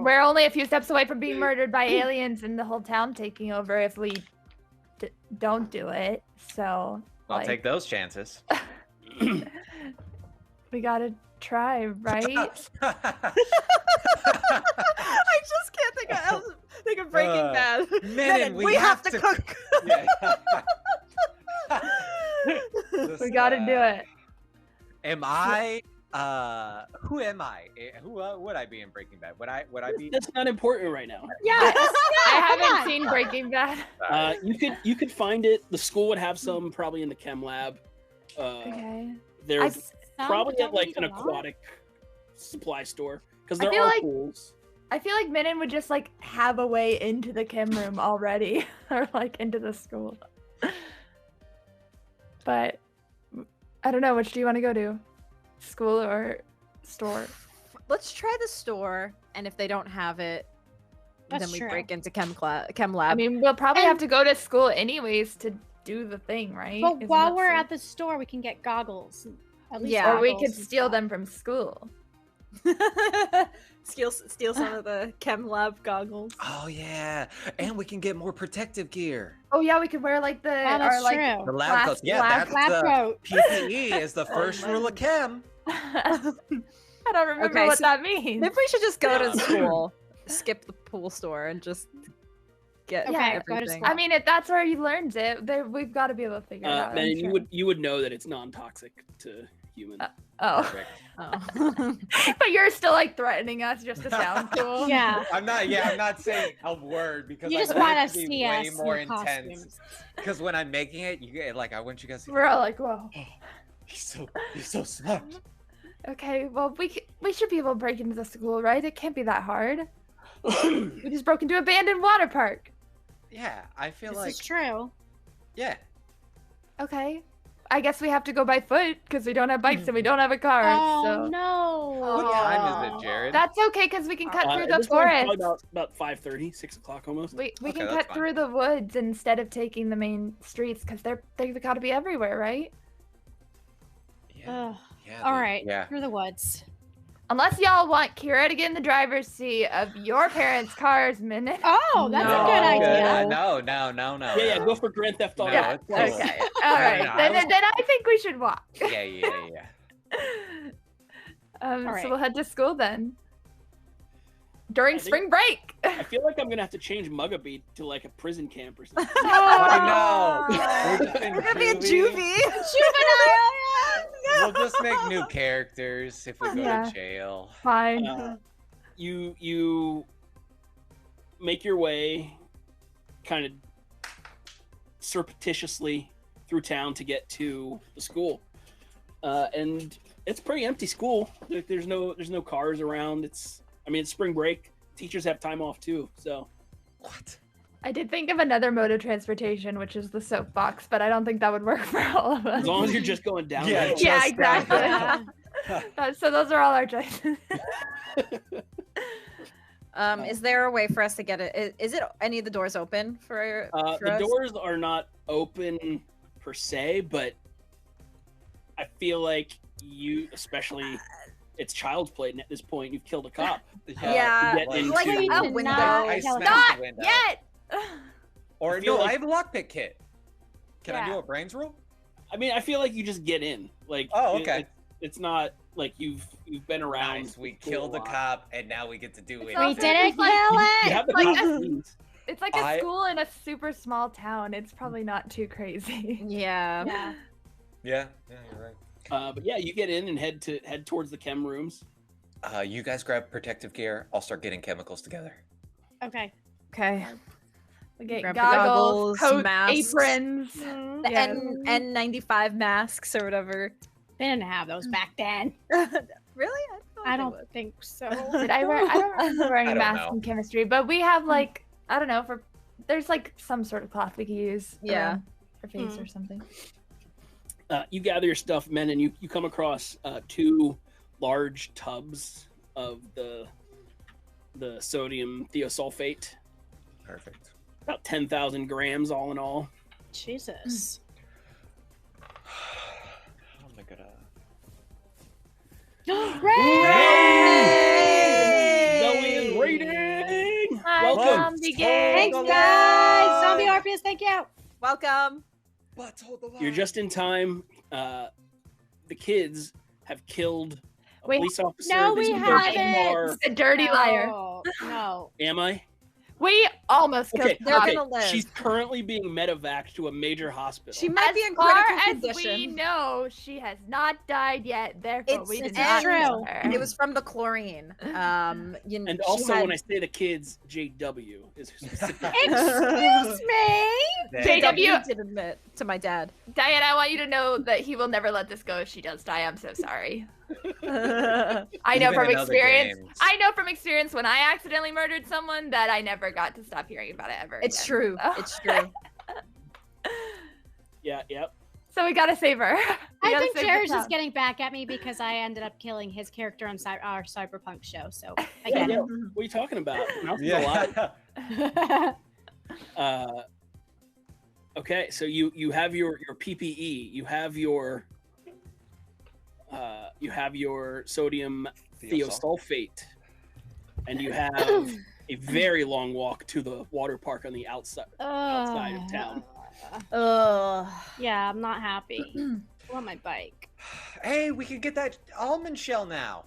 We're only a few steps away from being murdered by aliens and the whole town taking over if we don't do it. So I'll take those chances. we gotta try, right? I just can't think of Breaking Bad. Menon, we have to cook. Yeah. We gotta do it. Am I? Who am I? Who would I be in Breaking Bad? Would I be? that's not important right now. Yes. I haven't seen Breaking Bad. You could find it. The school would have some probably in the chem lab. Okay. There's probably at don't like need an a lot. aquatic supply store because I there feel are like- pools. I feel like Menon would just like have a way into the chem room already, or like into the school. But I don't know. Which do you want to go to? School or store? Let's try the store, and if they don't have it, That's then we true. break into chem lab. I mean, we'll probably have to go to school anyways to do the thing, right? But Isn't while that we're so? at the store, we can get goggles. At least Yeah. or we goggles could and steal stuff. them from school. steal some of the chem lab goggles. Oh yeah, and we can get more protective gear. Oh yeah, we could wear like the Oh, that's our like true. The lab coats. Yeah, that's Lab the coat. PPE is the first rule of chem. I don't remember Okay, what so that means. Maybe we should just go to Um, school, skip the pool store, and just get Okay, go to everything. school. I mean, if that's where you learned it, we've got to be able to figure it out. Man, I'm sure. you would know that it's non-toxic to humans. Oh, Perfect. Oh. but you're still like threatening us just to sound cool. Yeah. I'm not saying a word because You I just want want it to to be see way us more in intense. costumes. Because when I'm making it, you get like I want you guys to. We're all like, whoa. He's so smart. Okay, well we should be able to break into the school, right? It can't be that hard. We just broke into an abandoned water park. Yeah, I feel This like is true. yeah. Okay. I guess we have to go by foot because we don't have bikes and we don't have a car. Oh so no. What time is it, Jared? that's okay because we can cut through the This one's probably forest. about 5:30, 6 o'clock almost. We Okay, can that's cut fine. through the woods instead of taking the main streets because they've got to be everywhere, right? Yeah. Ugh. Yeah. All dude. right. Yeah. Through the woods. Unless y'all want Kira to get in the driver's seat of your parents' cars, Minute. Oh, that's No, a good idea. No. Yeah, go for Grand Theft Auto. No, it's cool. Okay. All right. No, I Then I think we should walk. Yeah. right. So we'll head to school then. During spring break. I feel like I'm gonna have to change Muggabeat to like a prison camp or something. I know. We're gonna be a juvie. We'll just make new characters if we go to jail. Fine. You make your way kind of surreptitiously through town to get to the school, and it's a pretty empty school. There's no cars around. It's spring break. Teachers have time off too. So what? I did think of another mode of transportation, which is the soapbox, but I don't think that would work for all of us. As long as you're just going down. Yeah, exactly. So those are all our choices. Is there a way for us to get it? Is it any of the doors open for the us? doors are not open per se, but I feel like you, especially, it's child's play at this point. You've killed a cop. Yeah, to get into... like a window. I smashed Not the window. yet. Or no, I have a lockpick kit. Can I Yeah. do a brains roll? I feel like you just get in. Like, Oh, okay. It's not like you've been around. Nice. We killed the cop, and now we get to do it. We didn't kill You it. have the Like cop. It's like a school in a super small town. It's probably not too crazy. Yeah. Yeah, you're right. But yeah, you get in and head towards the chem rooms. You guys grab protective gear. I'll start getting chemicals together. Okay. Okay. We get Grab goggles, goggles, coats, masks. aprons. The Yes. N95 masks or whatever. They didn't have those back then. Really? I don't think so. Did I wear? I don't remember wearing I a don't mask know. in chemistry, but we have like I don't know there's like some sort of cloth we could use. Yeah. For face or something. You gather your stuff, men, and you come across 2 large tubs of the sodium thiosulfate. Perfect. About 10,000 grams all in all. Jesus. Oh my god. Zoe is raiding! Hi, Welcome! Zombie gang. Thanks, guys. Zombie Orpheus, thank you. Welcome. Butts hold the line. You're just in time. The kids have killed a Wait, police officer. no, They we took their haven't. car. A dirty liar. No. Am I? We almost killed Okay, the They're cop. okay. gonna live. She's currently being medevaced to a major hospital. She might As be in far critical as we condition. know, she has not died yet. Therefore, we did it's not true. kill her. It was from the chlorine. And also, when I say the kids, JW is specific. Excuse me. JW, did admit to my dad. Diane, I want you to know that he will never let this go if she does die. I'm so sorry. I know Even from in other experience. games. I know from experience when I accidentally murdered someone that I never got to stop hearing about it ever. It's again. true. So- It's true. Yeah, yep. So we gotta save her. We I gotta think save Jared's the just town. getting back at me because I ended up killing his character on our Cyberpunk show. So I get Yeah, it. what are you talking about? Mouse is alive. Okay, so you have your PPE, you have your sodium thiosulfate, and you have a very long walk to the water park on the outside of town. Yeah, I'm not happy. I want my bike. Hey, we can get that almond shell now.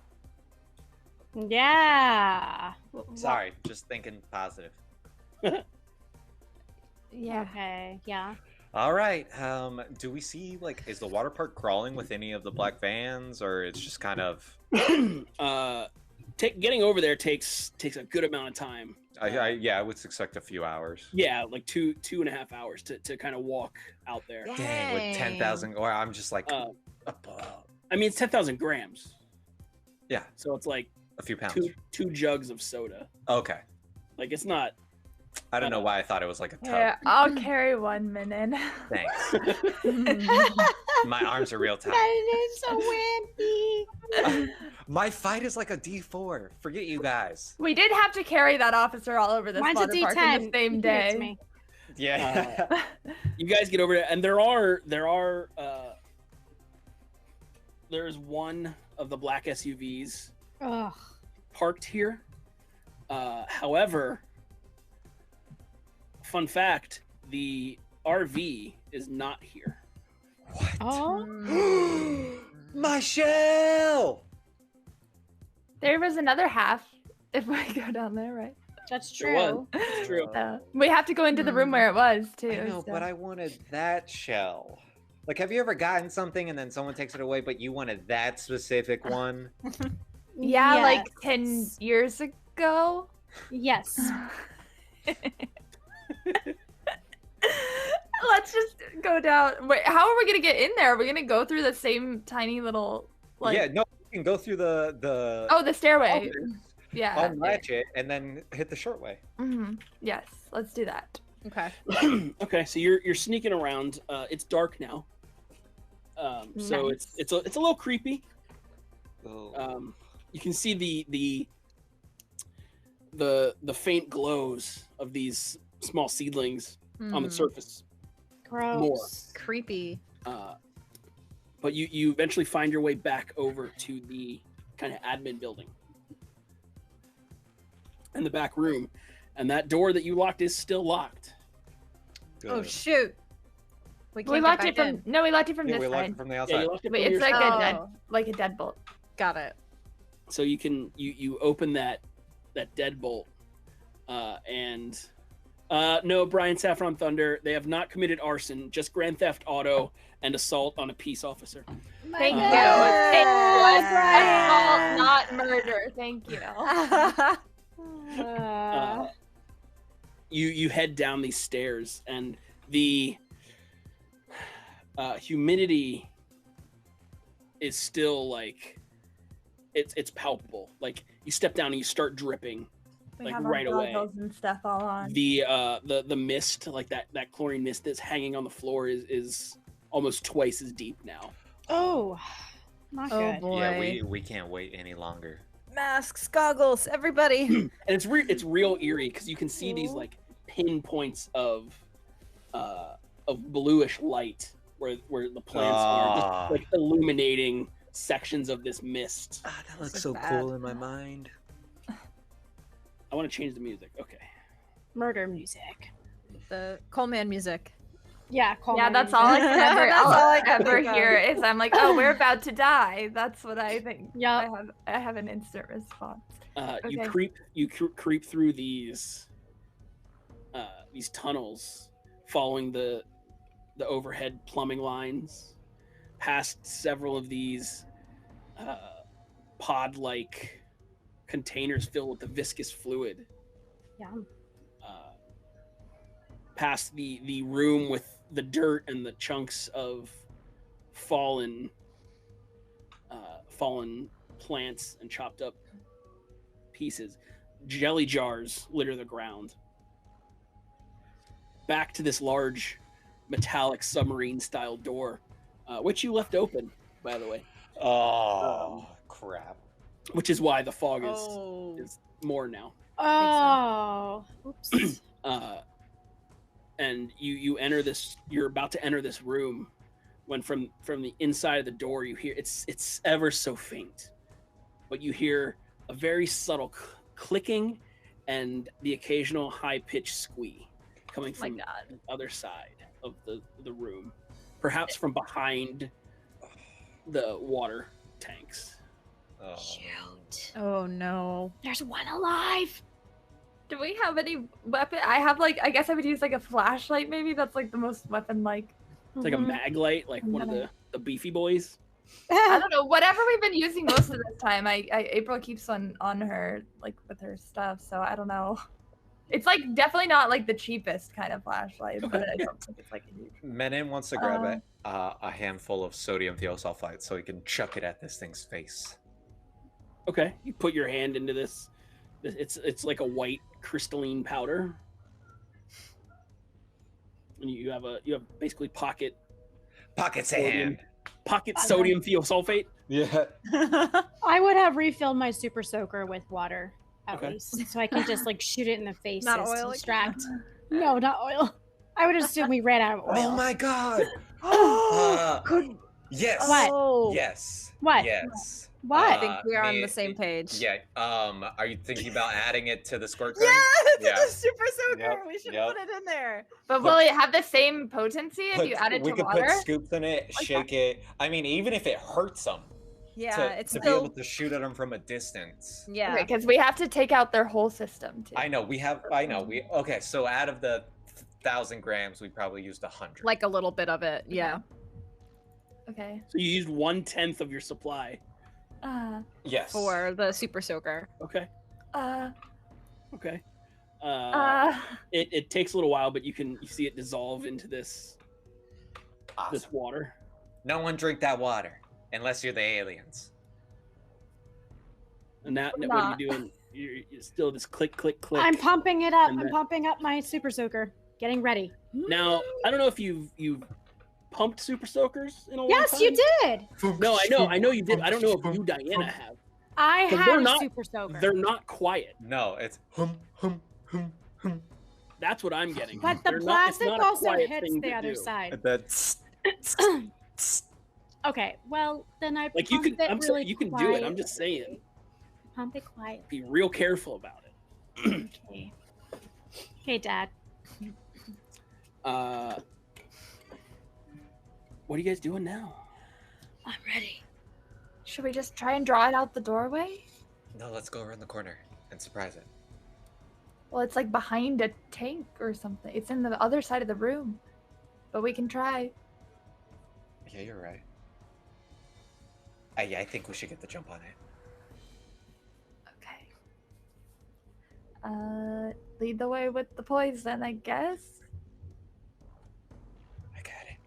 Yeah. Sorry, just thinking positive. Yeah. Okay. Yeah. All right. Do we see is the water park crawling with any of the black vans, or it's just kind of? Getting over there takes a good amount of time. I would expect a few hours. Yeah, like 2.5 hours to kind of walk out there. Dang, with 10,000, or I'm just like, it's 10,000 grams. Yeah. So it's like a few pounds. Two jugs of soda. Okay. Like it's not. I don't know why I thought it was like a tub. Yeah, I'll carry 1 minute. Thanks. My arms are real tight. That is so wimpy. My fight is like a D4. Forget you guys. We did have to carry that officer all over this Mine's a water park D10. in the same You can hit day. me. Yeah. You guys get over there, and there's one of the black SUVs Ugh. parked here. However, fun fact, the RV is not here. Oh. My shell! There was another half if we go down there, right? That's There was. true. It's true. So we have to go into the room where it was too. I know, but I wanted that shell. Like, have you ever gotten something and then someone takes it away, but you wanted that specific one? Yeah, Yes. like 10 years ago. Yes. Let's just go down. Wait, how are we gonna get in there? Are we gonna go through the same tiny little like? Yeah, no, you can go through the Oh, the stairway. Yeah. unlatch it, and then hit the short way. Yes, let's do that. Okay. Okay, so you're sneaking around. It's dark now. So Nice. it's a little creepy. Oh. You can see the faint glows of these small seedlings on the surface. Gross. Creepy. But you eventually find your way back over to the kind of admin building in the back room, and that door that you locked is still locked. Oh Good. shoot. We We can't locked get it back from. in. No, we locked it from Yeah, this we locked side. it from the Yeah, outside. you locked it Wait, from it's your like side. a deadbolt. Got it. So you can you open that deadbolt, and no, Brian Saffron Thunder, they have not committed arson, just grand theft auto and assault on a peace officer. Thank you. God. It was assault, not murder. Thank you. You head down these stairs, and the humidity is still like it's palpable. Like you step down and you start dripping, We like have right our away. goggles and stuff all on. The mist, like that chlorine mist that's hanging on the floor is almost twice as deep now. Oh, not Oh good. boy. Yeah, we can't wait any longer. Masks, goggles, everybody. And it's real eerie because you can see these like pinpoints of bluish light where the plants are just like illuminating sections of this mist. That looks is so bad. cool in my mind. I want to change the music. Okay. Murder music. The Coleman music. Yeah, call Yeah, my that's music. all I can ever, That's all I can ever think of. hear is I'm like, oh, we're about to die. That's what I think. Yeah. I have an instant response. You Okay. creep through these tunnels, following the overhead plumbing lines, past several of these pod-like containers filled with the viscous fluid. Yeah. Past the room with the dirt and the chunks of fallen plants and chopped up pieces. Jelly jars litter the ground. Back to this large metallic submarine style door, which you left open, by the way. Oh, crap. Which is why the fog Oh. is more now. Oh. Oops. And you enter this. You're about to enter this room, when from the inside of the door you hear it's ever so faint, but you hear a very subtle clicking and the occasional high pitched squeak coming from the other side of the room, perhaps from behind the water tanks. Oh. Shoot. Oh no. There's one alive. Do we have any weapon? I have I guess I would use a flashlight maybe. That's the most weapon-like. It's like a mag light, like one of the beefy boys. I don't know. Whatever we've been using most of this time, April keeps on her with her stuff. So I don't know. It's definitely not the cheapest kind of flashlight, but I don't think it's a huge. Menin wants to grab a handful of sodium thiosulfite so he can chuck it at this thing's face. Okay, you put your hand into this. It's like a white crystalline powder, and you have basically pocket sand. Pocket sodium thiosulfate. Yeah. I would have refilled my super soaker with water at Okay. least, so I can just shoot it in the face. Not as oil again? distract. No, not oil. I would assume we ran out of oil. Oh my god. Yes. What? Oh. Yes. What? Yes. What? I think we're on the same page. Yeah. Are you thinking about adding it to the squirt Yeah, gun? to the super soaker. Yep, We should yep. put it in there. But will it have the same potency if you add it to We could water? put scoops in it, shake it. I mean, even if it hurts them. Yeah, to it's be still. able to shoot at them from a distance. Yeah. Because we have to take out their whole system too. I know. Okay, so out of the 1,000 grams, we probably used 100. Like a little bit of it. Yeah. Okay. So you used 1/10 of your supply. Yes. For the super soaker. Okay. Okay. Uh. It takes a little while, but you see it dissolve into this Awesome. this water. No one drink that water unless you're the aliens. And now, what are you doing? You're still this click, click, click. I'm pumping it up. And I'm pumping up my super soaker. Getting ready. Now, I don't know if you've pumped super soakers in a long Yes, time. you did. No, I know you did. I don't know if you, Diana, have. I 'Cause had they're a super soaker. They're not quiet. No, it's That's what I'm getting. But the They're plastic not a also quiet hits thing the to other do. side. That's Okay, well then I Like you pump can, it I'm really saying you can do it. I'm quiet. just saying, Pump it quiet. be real careful about it. Okay. Okay, Dad. What are you guys doing now? I'm ready. Should we just try and draw it out the doorway? No, let's go around the corner and surprise it. Well, it's like behind a tank or something. It's in the other side of the room. But we can try. Yeah, you're right. I think we should get the jump on it. Okay. Lead the way with the poison, I guess. I got it.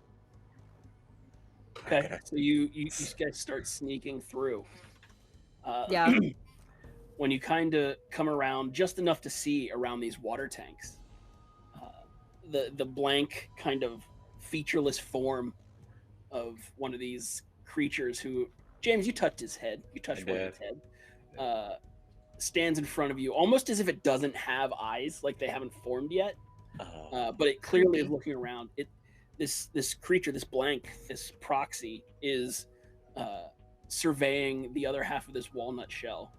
Okay, so you guys start sneaking through. Yeah. When you kind of come around just enough to see around these water tanks, the blank kind of featureless form of one of these creatures who, James, you touched his head. You touched one of his head. Stands in front of you, almost as if it doesn't have eyes, like they haven't formed yet. But it clearly is looking around. This creature, this blank, this proxy, is surveying the other half of this walnut shell,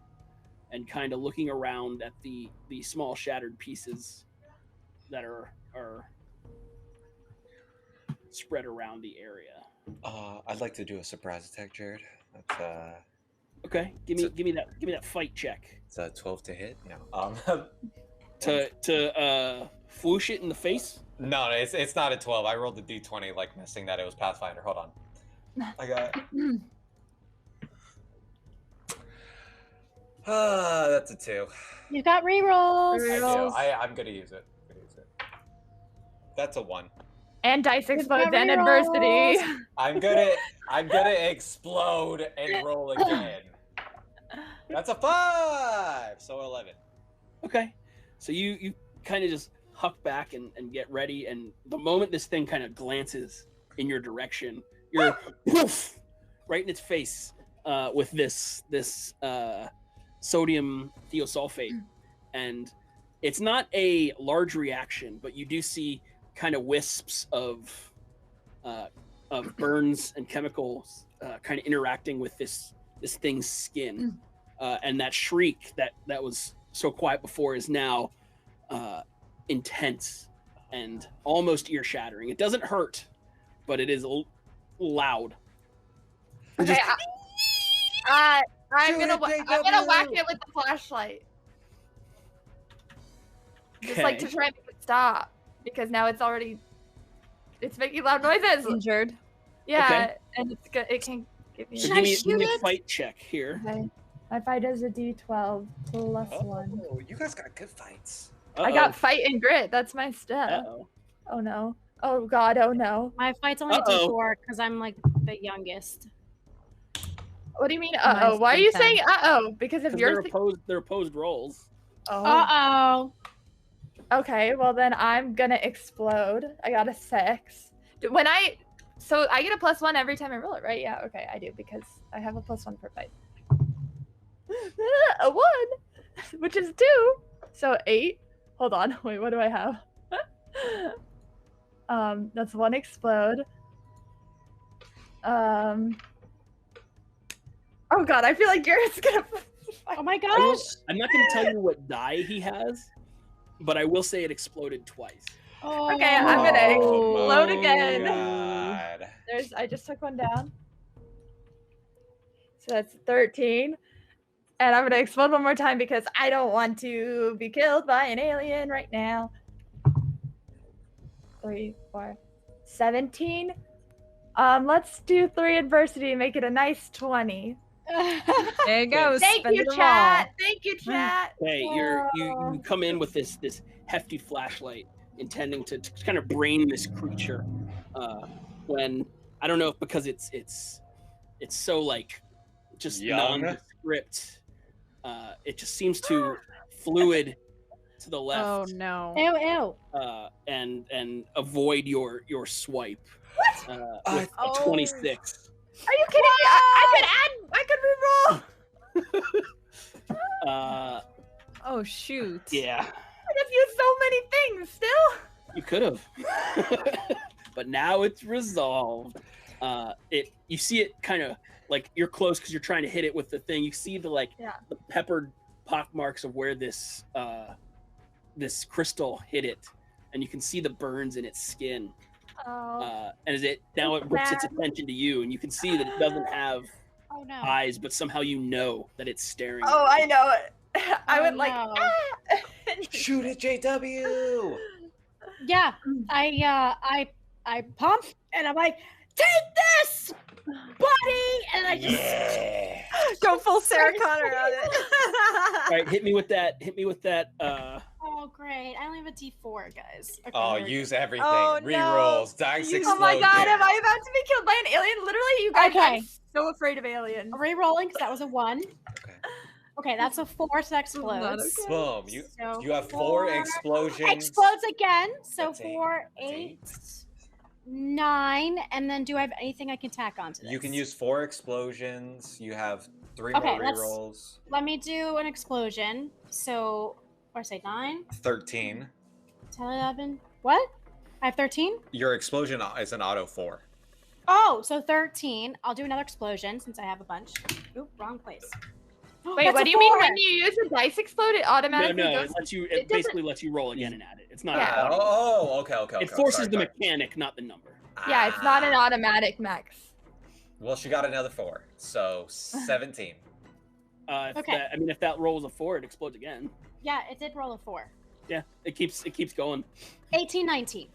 and kind of looking around at the small shattered pieces that are spread around the area. I'd like to do a surprise attack, Jared. That's Okay, give me that fight check. It's a 12 to hit. No. To whoosh it in the face. No, it's not a 12. I rolled a d20 like missing that. It was Pathfinder. Hold on. I got. That's a 2. You got rerolls. I'm gonna use it. That's a 1. And dice explodes and rerolls. adversity. I'm gonna explode and roll again. That's a 5. So 11. Okay, so you kind of just huck back and get ready, and the moment this thing kind of glances in your direction, you're poof right in its face with this sodium thiosulfate, and it's not a large reaction, but you do see kind of wisps of burns and chemicals kind of interacting with this thing's skin, and that shriek that was so quiet before is now intense and almost ear-shattering. It doesn't hurt, but it is loud. Okay, I'm gonna whack it with the flashlight, just like to try and make it stop, because now it's making loud noises. Injured. Yeah, Okay. and it can give me. So Should I give me shoot a it? fight check here. Okay. My fight is a D12 plus 1. Oh, you guys got good fights. I got fight and grit. That's my step. Uh-oh. Oh no. Oh god. Oh no. My fight's only a Uh-oh. D4 because I'm like the youngest. What do you mean? Mine's Why are you D10. saying Because of 'Cause your. they're opposed roles. Uh-oh. Okay. Well then I'm gonna explode. I got a 6. So I get a +1 every time I roll it, right? Yeah. Okay, I do because I have a +1 per fight. A 1, which is 2. So 8. Hold on. Wait. What do I have? That's 1 explode. Oh god, I feel like Garrett's gonna. Oh my gosh! I'm not going to tell you what die he has, but I will say it exploded twice. Oh, Okay, I'm gonna explode my again. God. I just took one down. So that's 13. And I'm gonna explode one more time because I don't want to be killed by an alien right now. 3, 4, 17. Let's do 3 adversity and make it a nice 20. There you go. Thank spend you, it all. chat. Thank you, chat. Hey, you come in with this hefty flashlight, intending to kind of brain this creature. When I don't know if because it's so like just Young. nondescript. It just seems too fluid to the left. Oh no. Ew. And avoid your swipe. What? With 26. Are you kidding me? I could reroll. Oh shoot. Yeah, I have used so many things still. you could have. But now it's resolved. You see it kind of like you're close because you're trying to hit it with the thing. You see the the peppered pock marks of where this this crystal hit it, and you can see the burns in its skin. Oh. And as it rips its attention to you, and you can see that it doesn't have eyes, but somehow you know that it's staring. Oh, at you. I know it. I would like Shoot it, JW. Yeah, I pump and I'm like, take this, buddy, and I just Go full Sarah Connor on it. All right, hit me with that. Oh great! I only have a D4, guys. Okay, Oh, here we use go. everything. Oh, no. Rerolls. Dice Oh explode. my god, am I about to be killed by an alien? Literally, you guys. Okay. I'm so afraid of aliens. Re-rolling because that was a 1. Okay. Okay, that's a 4, so that explodes. Boom. So You have 4 explosions. Explodes again. So That's 4, 8, 9, and then do I have anything I can tack onto this? You can use 4 explosions. You have 3 Okay, more rerolls. let me do an explosion. So, or say 9, 13. 10, 11. What? I have 13? Your explosion is an auto 4. Oh, so 13. I'll do another explosion since I have a bunch. Oop, wrong place. Wait, That's what a do you mean 4. when you use a dice explode? It automatically No, goes. it lets you. it It doesn't- basically lets you roll again and add it. It's not. Yeah. Okay. It forces Sorry, the sorry. mechanic, not the number. Yeah, it's not an automatic max. Well, she got another 4, so 17. Okay. If that rolls a 4, it explodes again. Yeah, it did roll a 4. Yeah, it keeps going. 18, 19.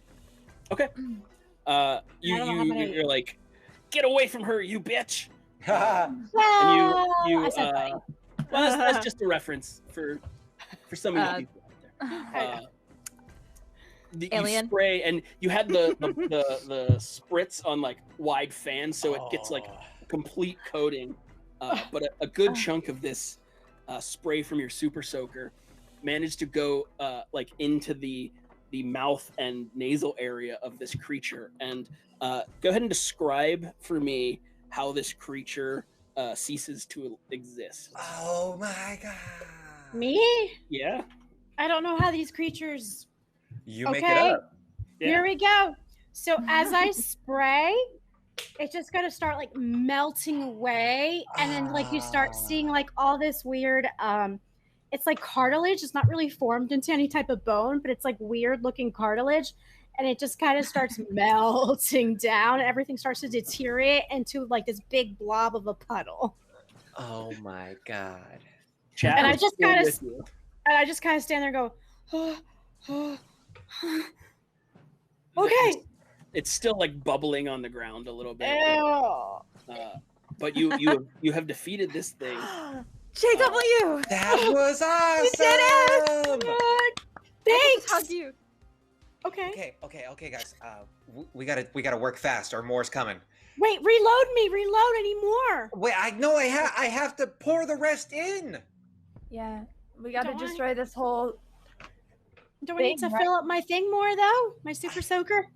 Okay. You're like, get away from her, you bitch. And I said buddy. Well, that's just a reference for some of you people out there. Alien. You spray, and you had the spritz on like wide fans, so it gets like complete coating. But a good chunk of this spray from your super soaker managed to go like into the mouth and nasal area of this creature. And go ahead and describe for me how this creature ceases to exist. Oh my god. Me? Yeah. I don't know how these creatures. You make it up. Yeah. Here we go. So as I spray, it's just gonna start like melting away, and then like you start seeing like all this weird it's like cartilage. It's not really formed into any type of bone, but it's like weird looking cartilage, and it just kind of starts melting down, and everything starts to deteriorate into like this big blob of a puddle. Oh my god. Chat And I is just still kinda with you. And I just kind of stand there and go, okay. It's still like bubbling on the ground a little bit. Ew. But you have defeated this thing. JW. That was awesome. You did it. Thanks. Hug you. Okay. Okay, guys. We gotta work fast, or more's coming. Wait, reload any more. Wait, I have to pour the rest in. Yeah, we gotta Don't destroy this whole. Do I need to fill up my thing more though? My super soaker?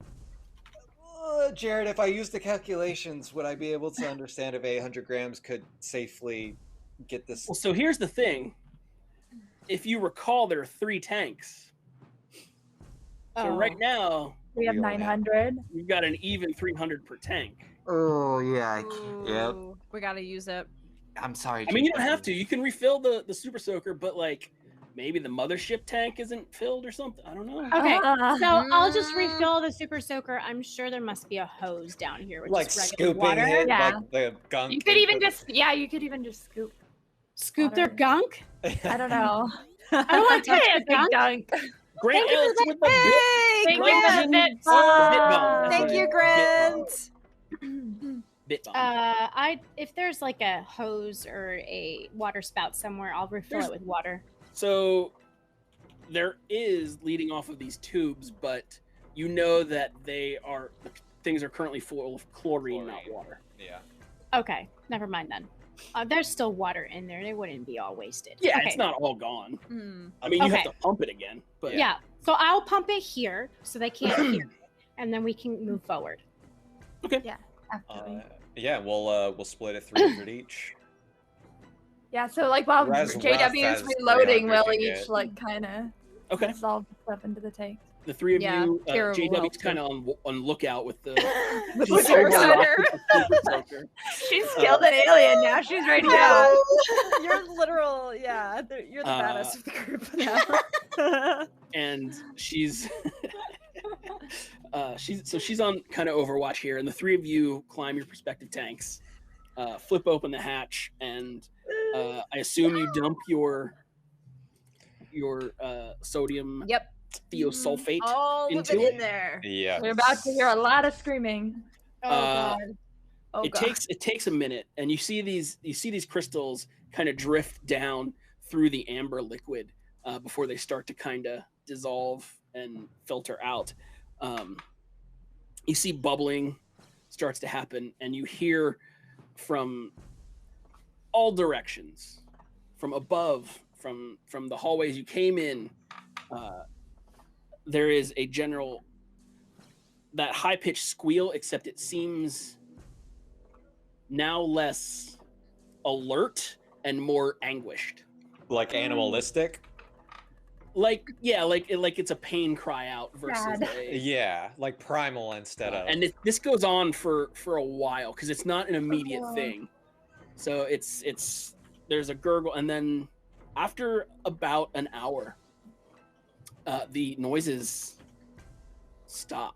Jared, if I use the calculations, would I be able to understand if 800 grams could safely get this? Well, so here's the thing. If you recall, there are 3 tanks. So right now we have 900. You've got an even 300 per tank. Oh yeah. Yep. Ooh, we gotta use it. I'm sorry. I mean, you don't Jacob. have to. You can refill the super soaker, but like maybe the mothership tank isn't filled or something. I don't know. Okay, so I'll just refill the super soaker. I'm sure there must be a hose down here with Like just regular scooping water. it, Yeah. like the gunk. You could even into just, yeah, you could even just scoop. Scoop their water. gunk? I don't know. I don't want to touch Hey, the big gunk. dunk. Grant Thank you for Ellis the- with the bit. Hey, Thank Grant you for the Ellis. bit Bit bomb. bomb. Thank you, Grant. Bit bomb. If there's like a hose or a water spout somewhere, I'll refill it with water. So there is leading off of these tubes, but you know that things are currently full of chlorine, not water. Yeah. Okay, never mind then. There's still water in there. They wouldn't be all wasted. Yeah, okay. it's not all gone. Hmm. I mean, you have Okay. to pump it again, but Yeah. So I'll pump it here so they can't hear it, and then we can move forward. Yeah, we'll split it 300 each. Yeah, so like while Res JW rough is as reloading, 300 we'll you each get. like kind of okay. dissolve the stuff into the tank. The three of Yeah, you, Kira will help JW's kind of on lookout with the With she's the super overlocked soaker. with the super soaker. She's killed an alien now. She's ready to go. You're literal, yeah. You're the badass of the group now. And she's she's on kind of overwatch here, and the three of you climb your respective tanks, flip open the hatch, and I assume you dump your sodium Yep. thiosulfate All of into it it. in there. Yeah. We're about to hear a lot of screaming. Oh Uh, god. Oh it god. takes a minute, and you see these crystals kind of drift down through the amber liquid before they start to kind of dissolve and filter out. You see bubbling starts to happen, and you hear from all directions, from above, from the hallways you came in. There is a general that high-pitched squeal, except it seems now less alert and more anguished. Like animalistic? Like it's a pain cry out versus a Yeah, like primal instead of. and this goes on for a while because it's not an immediate thing. So it's there's a gurgle, and then after about an hour, the noises stop.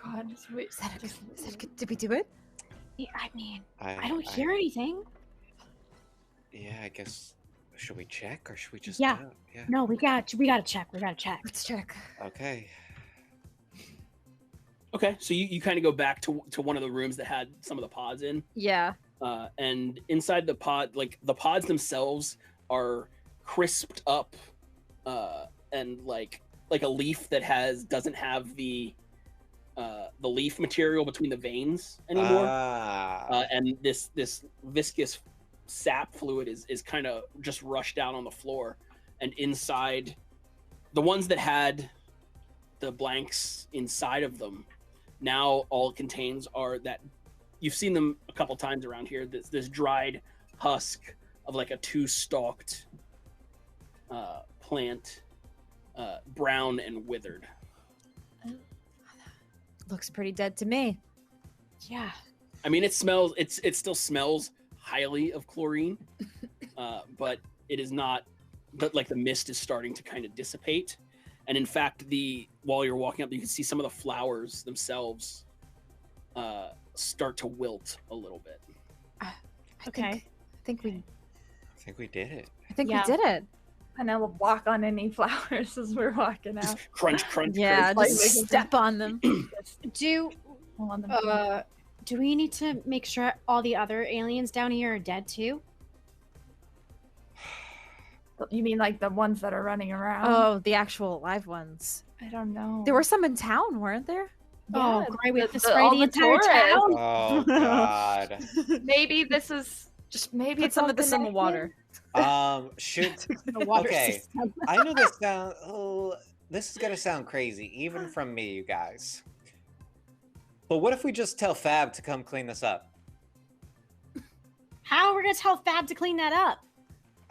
God, Is that good? Did we do it? Yeah, I mean, I don't hear anything. Yeah, I guess. Should we check or should we just? Yeah. go? Yeah. No, we gotta check. We gotta check. Let's check. Okay. Okay, so you kind of go back to one of the rooms that had some of the pods in. Yeah. And inside the pod, like the pods themselves are crisped up, and like a leaf that doesn't have the leaf material between the veins anymore. And this viscous sap fluid is kind of just rushed down on the floor. And inside, the ones that had the blanks inside of them, now all it contains are that you've seen them a couple times around here. This dried husk of like a 2-stalked plant, brown and withered. Looks pretty dead to me. Yeah. I mean, it smells. It still smells highly of chlorine, but it is not. But like the mist is starting to kind of dissipate, and in fact, while you're walking up, you can see some of the flowers themselves start to wilt a little bit. Okay. I think we did it. I think Yeah. we did it. And I will walk on any flowers as we're walking out. Just crunch, crunch. Yeah, crunch. just step on them. Do On them. do we need to make sure all the other aliens down here are dead too? You mean like the ones that are running around? Oh, the actual live ones. I don't know. There were some in town, weren't there? Oh, Yeah, great. We have to the- spray all the the entire tourists. town. Oh God. Maybe this is just maybe Put it's some of this in the something water. Should The water Okay. system. I know this sound. Oh, this is gonna sound crazy, even from me, you guys. But what if we just tell Fab to come clean this up? How are we gonna tell Fab to clean that up?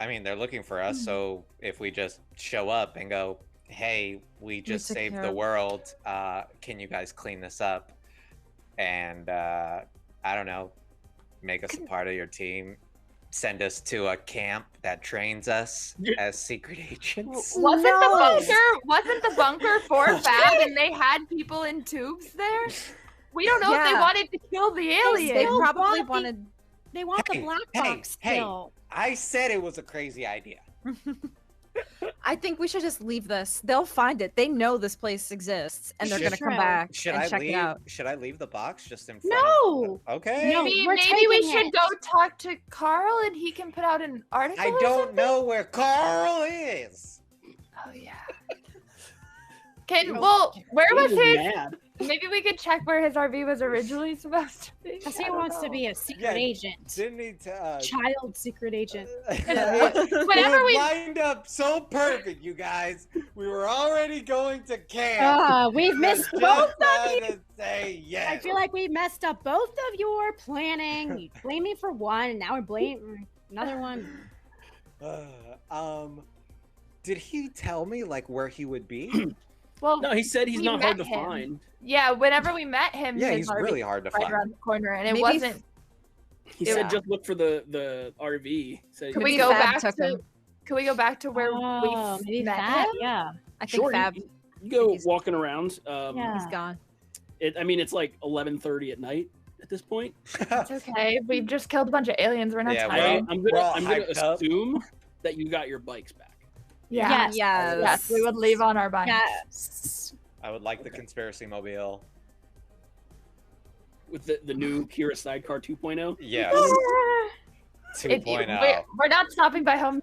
I mean, they're looking for us, so if we just show up and go, "Hey, we just took saved care the of- world. Can you guys clean this up?" And I don't know, make us a part of your team, send us to a camp that trains us as secret agents. Wasn't the bunker for Fab and they had people in tubes there? We don't know if they wanted to kill the aliens. They probably wanted. They want the black box still. I said it was a crazy idea. I think we should just leave this. They'll find it. They know this place exists, and they're gonna come back and check it out. Should I leave the box just in front? No. Okay. No, Maybe we should go talk to Carl and he can put out an article. I don't know where Carl is. Oh yeah. Where was his? Mad. Maybe we could check where his RV was originally supposed to be. Because he wants to be a secret agent. Didn't he? Child secret agent. Whenever we lined up so perfect, you guys. We were already going to camp. We've missed both of you. To say yes. I feel like we messed up both of your planning. You blame me for one, and now we're blaming another one. Did he tell me like where he would be? Well, No, he said he's not hard to met him. find. Yeah, whenever we met him, Yeah, his he's RV really hard to was right find. around the corner, and it Maybe wasn't. He said just look for the RV. So Can we Maybe go Fab back took to? him. Can we go back to where Maybe we met Fab, him? yeah. I think sure, Fab. you go walking around. Yeah. He's gone. I mean, it's like 11:30 at night at this point. It's okay. We've just killed a bunch of aliens. We're not Yeah, tired. I'm we're all gonna hyped up. assume that you got your bikes back. Yeah. Yes. We would leave on our bikes. Yes. I would like the conspiracy mobile. With the new Kira sidecar 2.0. Yes. 2.0. We're not stopping by home.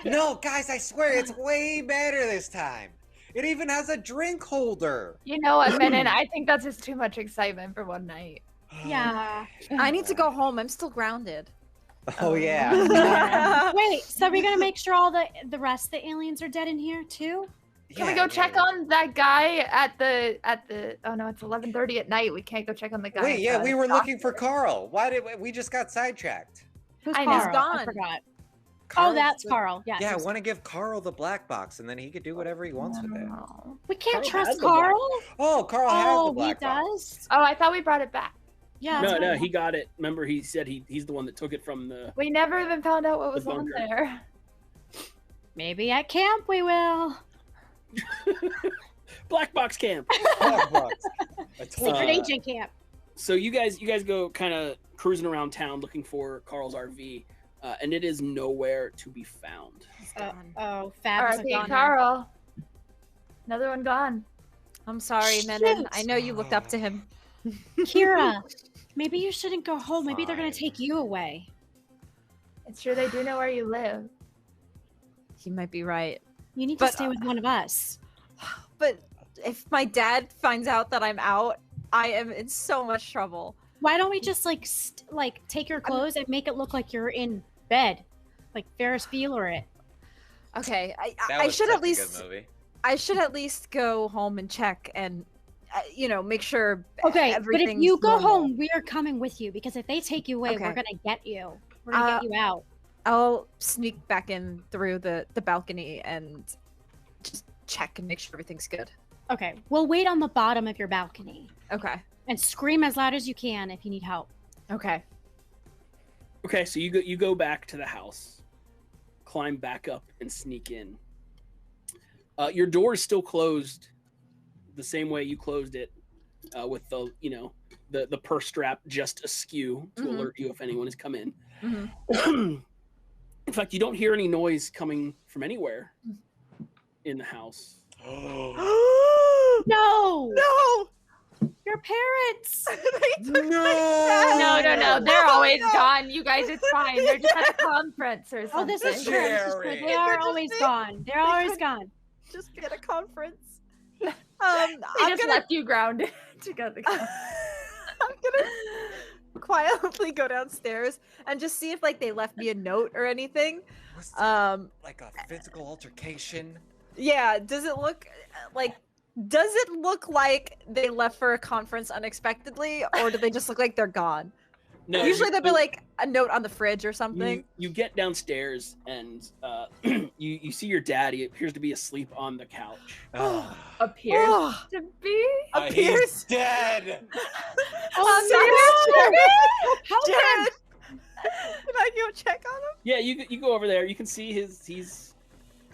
No, guys, I swear it's way better this time. It even has a drink holder. You know what, Menon? I think that's just too much excitement for one night. Yeah. I need to go home. I'm still grounded. Oh yeah. Wait, so we're gonna make sure all the rest of the aliens are dead in here too? Can we go check on that guy at the? Oh no, it's 11:30 at night. We can't go check on the guy. Wait, yeah, we were looking for Carl. Why did we just got sidetracked? Who's I Carl? know. Gone. I forgot. Carl's that's the- Carl. Yeah. Yeah, I want to give Carl the black box, and then he could do whatever he wants with it. We can't Carl has trust the black Carl. Oh, Carl has the He black box. does. Oh, I thought we brought it back. Yeah. No, that's no, right. he got it. Remember, he said he's the one that took it from the. We never even found out what was on bunker. there. Maybe at camp we will. Black box camp. Black box. I told Secret you. agent camp. So you guys go kind of cruising around town looking for Carl's RV, and it is nowhere to be found. Oh, Fab's R.I.P. gone. Carl. Another one gone. I'm sorry, Menon. I know you looked up to him. Kira, maybe you shouldn't go home. Maybe they're gonna Fine. take you away. It's true they do know where you live. He might be right. You need But, to stay with one of us. But if my dad finds out that I'm out, I am in so much trouble. Why don't we just like take your clothes and make it look like you're in bed, like Ferris Bueller it? Okay, That I was should such at a least good movie. I should at least go home and check and make sure. Okay, but if everything's you go normal. home, we are coming with you because if they take you away, we're Okay. gonna get you. We're gonna get you out. I'll sneak back in through the balcony and just check and make sure everything's good. Okay, we'll wait on the bottom of your balcony Okay. and scream as loud as you can if you need help. Okay. Okay, so you go back to the house, climb back up, and sneak in. Your door is still closed, the same way you closed it, with the purse strap just askew to alert you if anyone has come in. Mhm. In fact, you don't hear any noise coming from anywhere in the house. No! No! Your parents! No. They're always gone. You guys, it's fine. They're just at a conference or something. Oh, this is true. This is true. They They're are just always being- gone. They're always gone. Just be at a conference. They I'm just gonna left you grounded to go to the conference. I'm gonna quietly go downstairs and just see if they left me a note or anything. Was there, Um like a physical altercation? yeah, does it look like they left for a conference unexpectly, or do they just look like they're gone? No, Usually you- there'd be like a note on the fridge or something. You get downstairs and you see your dad. He appears to be asleep on the couch. Appears Oh, to be. appears He's dead. Oh, Yeah, you go over there. You can see he's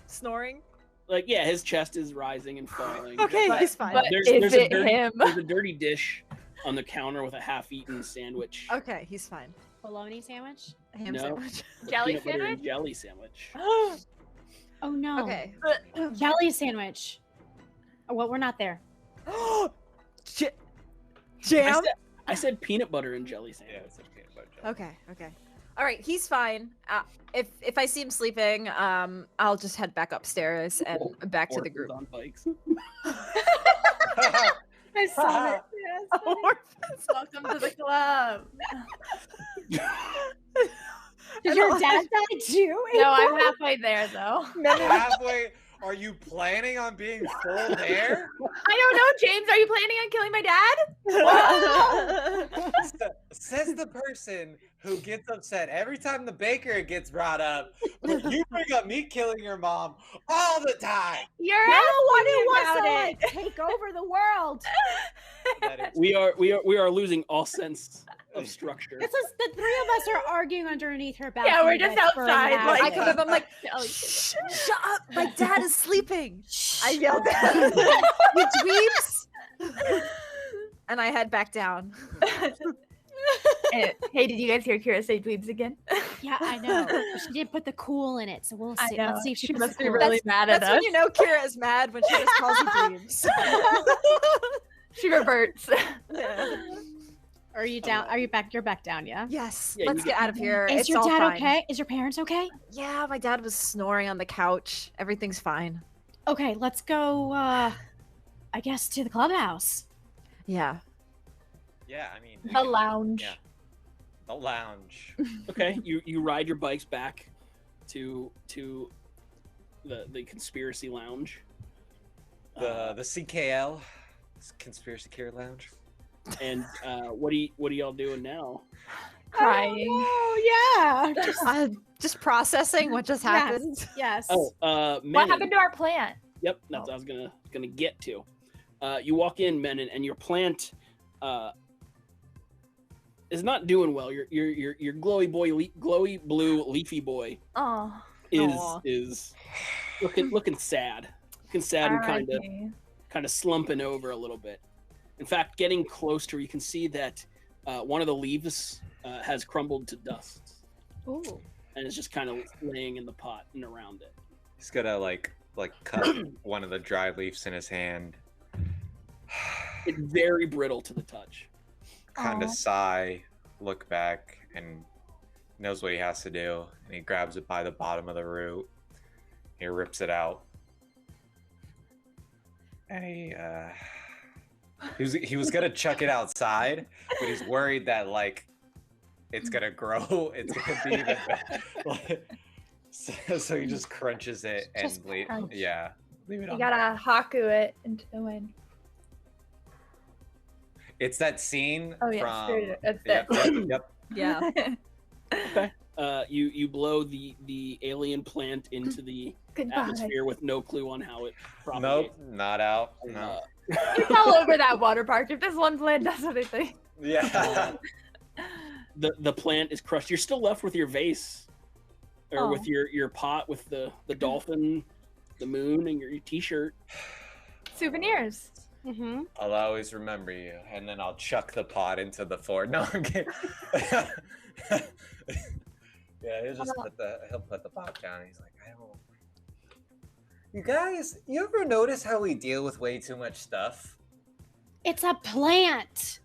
Snoring. like, yeah, his chest is rising and falling. Okay, But- he's fine. But There's is a it dirty, him? there's a dirty dish on the counter with a half-eaten sandwich. Okay, he's fine. Bologna sandwich. Ham No. sandwich. with Jelly peanut butter and sandwich? jelly sandwich. Oh no. Okay. Jelly sandwich. Oh, well, we're not there. Jam. I said peanut butter and jelly Yeah, sandwich. it's a peanut butter jelly. Okay. Okay. All right, he's fine. If I see him sleeping, I'll just head back upstairs and back to the Orphans group. on bikes. I saw it. Welcome to the club. Did your dad die too? No, I'm halfway there though. Halfway. Are you planning on being full there? I don't know, James. Are you planning on killing my dad? Says the person who gets upset every time the baker gets brought up. But you bring up me killing your mom all the time. You're You're the one who asking wants to about like take over the world. That is- We are losing all sense of structure. This is the three of us are arguing underneath her balcony. Yeah, we're just like, for an outside, hour. like- I come up, I'm like, Oh, shut up! My dad is sleeping. I yelled at him. You dweebs! And I head back down. Hey, did you guys hear Kira say dweebs again? Yeah, I know. But she didn't put the cool in it, so we'll I see. know. Let's see if she, She puts must the be cool. really mad at That's us. when you know Kira is mad, when she just calls you dweebs. She reverts. Are you down? Are you back? You're back down, yeah? Yes, Yeah, let's you get out of here. Is It's your all dad fine. okay? Is your parents okay? Yeah, my dad was snoring on the couch. Everything's fine. Okay, let's go. I guess to the clubhouse. Yeah. Yeah, I mean. The lounge. Yeah. The lounge. Okay, you ride your bikes back to the conspiracy lounge. The CKL, Conspiracy Care Lounge. And what are y'all doing now? Crying. Oh yeah. Just processing what just happened. Yes. Oh, What Menon. happened to our plant? Yep, that's what I was gonna get to. You walk in, Menon, and your plant is not doing well. Your glowy blue leafy boy Oh. is looking sad, and R.I.P. kind of slumping over a little bit. In fact, getting close to where you can see that one of the leaves has crumbled to dust. Ooh. And it's just kind of laying in the pot and around it. He's gonna like cut one of the dry leaves in his hand. It's very brittle to the touch. Kind Aw. of sigh, look back, and knows what he has to do. And he grabs it by the bottom of the root. He rips it out. And he was gonna chuck it outside, but he's worried that like it's gonna grow. It's gonna be even better. So he just crunches it and Just leave. crunch. Yeah, leave it You on. gotta haku it into the wind. It's that scene Oh, yeah, from. Spirit- that's Yep, it. yep. Yeah. Okay. You blow the alien plant into the Goodbye. atmosphere with no clue on how it propagates. Nope, not out. No. It's all over that water park. If this one plant does anything. Yeah. The plant is crushed. You're still left with your vase, or Oh. with your pot with the dolphin, the moon, and your T-shirt. Souvenirs. Mm-hmm. I'll always remember you, and then I'll chuck the pot into the floor. No, I'm kidding. Yeah, he'll put the pot down. He's like, I don't. You guys, you ever notice how we deal with way too much stuff? It's a plant.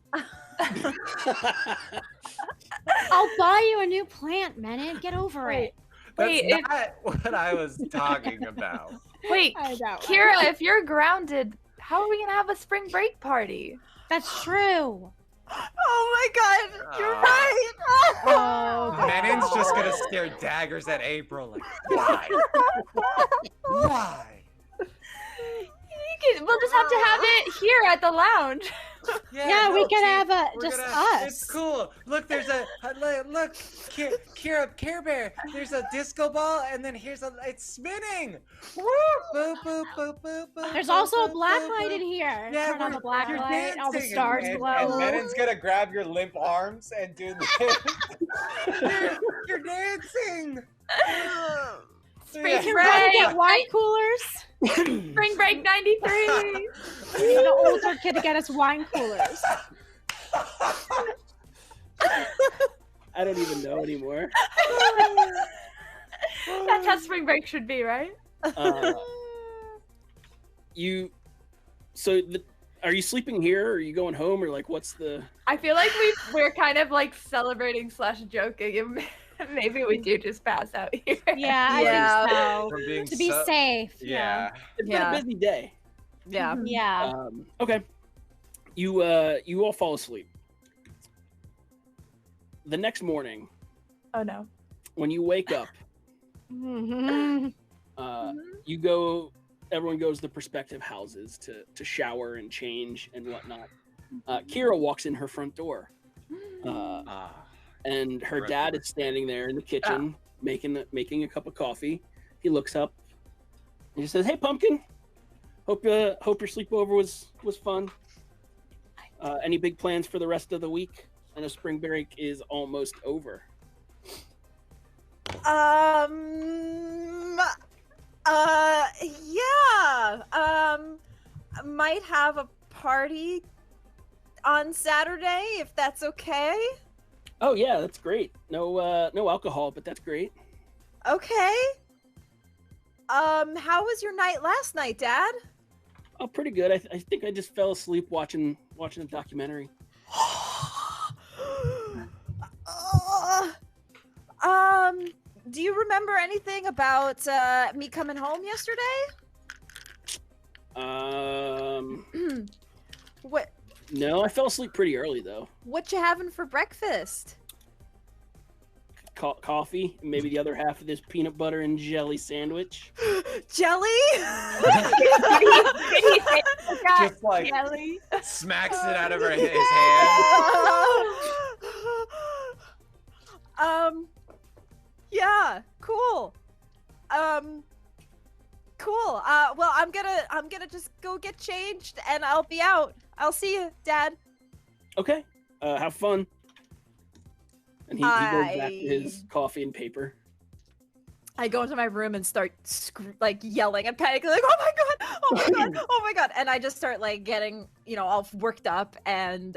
I'll buy you a new plant, Menon. Get over it. That's Wait, if- not what I was talking about. Wait, I know. Kira, if you're grounded, how are we gonna have a spring break party? That's true. Oh my god, you're Aw. right. Oh, God. Menon's just gonna stare daggers at April like, why? Why? We'll just have to have it here at the lounge. Yeah, we can have a we're just gonna- us. It's cool. Look, there's a look, Kira, Care Bear. There's a disco ball, and then it's spinning. Woo! Boop, boop, boop, boop, boop, There's boop, also a boop, black boop, light boop. in here. Yeah, Turn on the black you're light. All the dancing, stars and glow. Menon's gonna grab your limp arms and do this. You're dancing. Spring Can break. we get wine coolers? Spring break 93. We need an older kid to get us wine coolers. I don't even know anymore. That's how spring break should be, right? Are you sleeping here, or are you going home, or like what's the? I feel like we're kind of like celebrating / joking, and maybe we do just pass out here. Yeah, I think so. From being To be safe. Yeah. It's been a busy day. Yeah. Yeah. Okay. You all fall asleep. The next morning, Oh no. when you wake up, everyone goes to prospective houses to shower and change and whatnot. Kira walks in her front door, and her dad is standing there in the kitchen making a cup of coffee. He looks up and he says, "Hey, Pumpkin, hope your sleepover was fun. Any big plans for the rest of the week? I know spring break is almost over." Might have a party on Saturday if that's okay. Oh yeah, that's great. No alcohol, but that's great. Okay. How was your night last night, Dad? Oh, pretty good. I think I just fell asleep watching a documentary. Do you remember anything about me coming home yesterday? What? No, I fell asleep pretty early though. What you having for breakfast? Coffee, and maybe the other half of this peanut butter and jelly sandwich. Jelly? Just like jelly. Smacks it out of his hand. Yeah, cool. Cool. Well, I'm gonna just go get changed, and I'll be out. I'll see you, Dad. Okay. Have fun. And he goes back to his coffee and paper. I go into my room and start like yelling and panicking, like, "Oh my god! Oh my god! Oh my god!" And I just start like getting, all worked up. And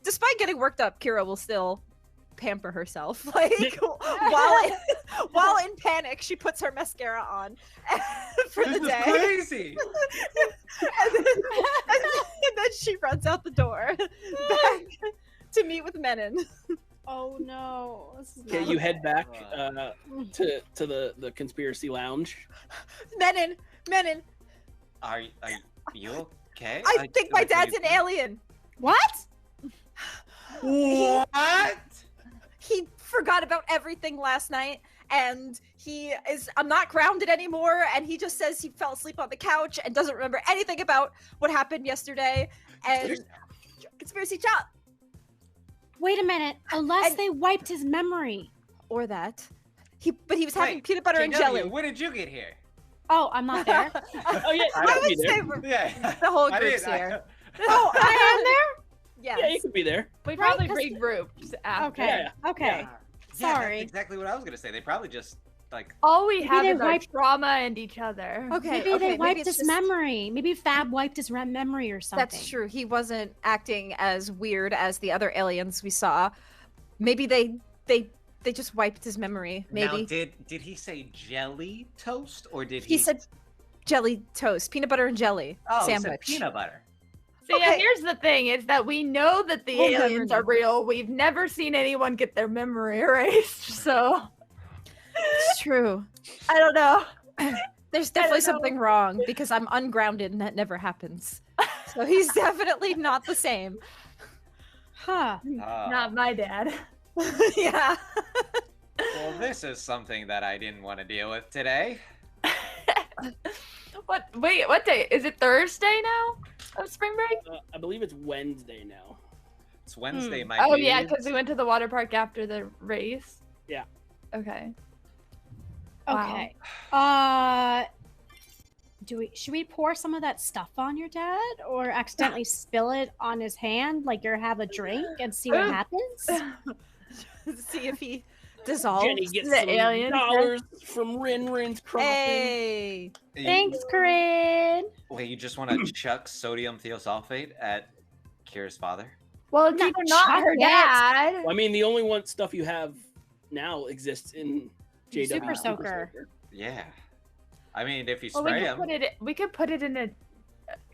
despite getting worked up, Kira will still pamper herself, like while in panic, she puts her mascara on for the day. Crazy. and then she runs out the door back to meet with Menon. Oh no. Okay, you head back to the conspiracy lounge. Menon. Are you okay? I think my dad's an alien. What? What? He forgot about everything last night, and I'm not grounded anymore, and he just says he fell asleep on the couch and doesn't remember anything about what happened yesterday. And conspiracy chop. Wait a minute. Unless they wiped his memory. Or that. But he was having peanut butter and jelly. When did you get here? Oh, I'm not there. Oh yeah, I would say the whole group's here. Oh, I am there? Yes. Yeah, you could be there. We probably regrouped after. Okay. Yeah. Okay. Yeah, Sorry. that's exactly what I was gonna say. They probably just like all we have they is our wiped- trauma and each other. Okay. Maybe they wiped it's his just- memory. Maybe Fab wiped his memory or something. That's true. He wasn't acting as weird as the other aliens we saw. Maybe they just wiped his memory. Maybe. Now, did he say jelly toast or did He said jelly toast, peanut butter and jelly sandwich. He said peanut butter. See, and here's the thing: is that we know that the aliens are real. We've never seen anyone get their memory erased, so It's true. I don't know. There's definitely something wrong because I'm ungrounded and that never happens. So he's definitely not the same. Huh. Not my dad. Yeah. Well, this is something that I didn't want to deal with today. What? Wait, what day? Is it Thursday now of spring break? I believe it's Wednesday now. It's Wednesday, my Oh dude. yeah, because we went to the water park after the race. Yeah. Okay. Okay. Should we pour some of that stuff on your dad or accidentally spill it on his hand like you're have a drink and see what happens? See if he dissolves. Jenny gets The some aliens. dollars from Rin's crossing. Hey. Thanks, Corinne. Wait, you just want to chuck sodium thiosulfate at Kira's father? Well, it's Not either not her chocolate. dad. Well, I mean, the only one stuff you have now exists in JW Super Soaker. Yeah. I mean, if you Well, we spray could him. we could put it in a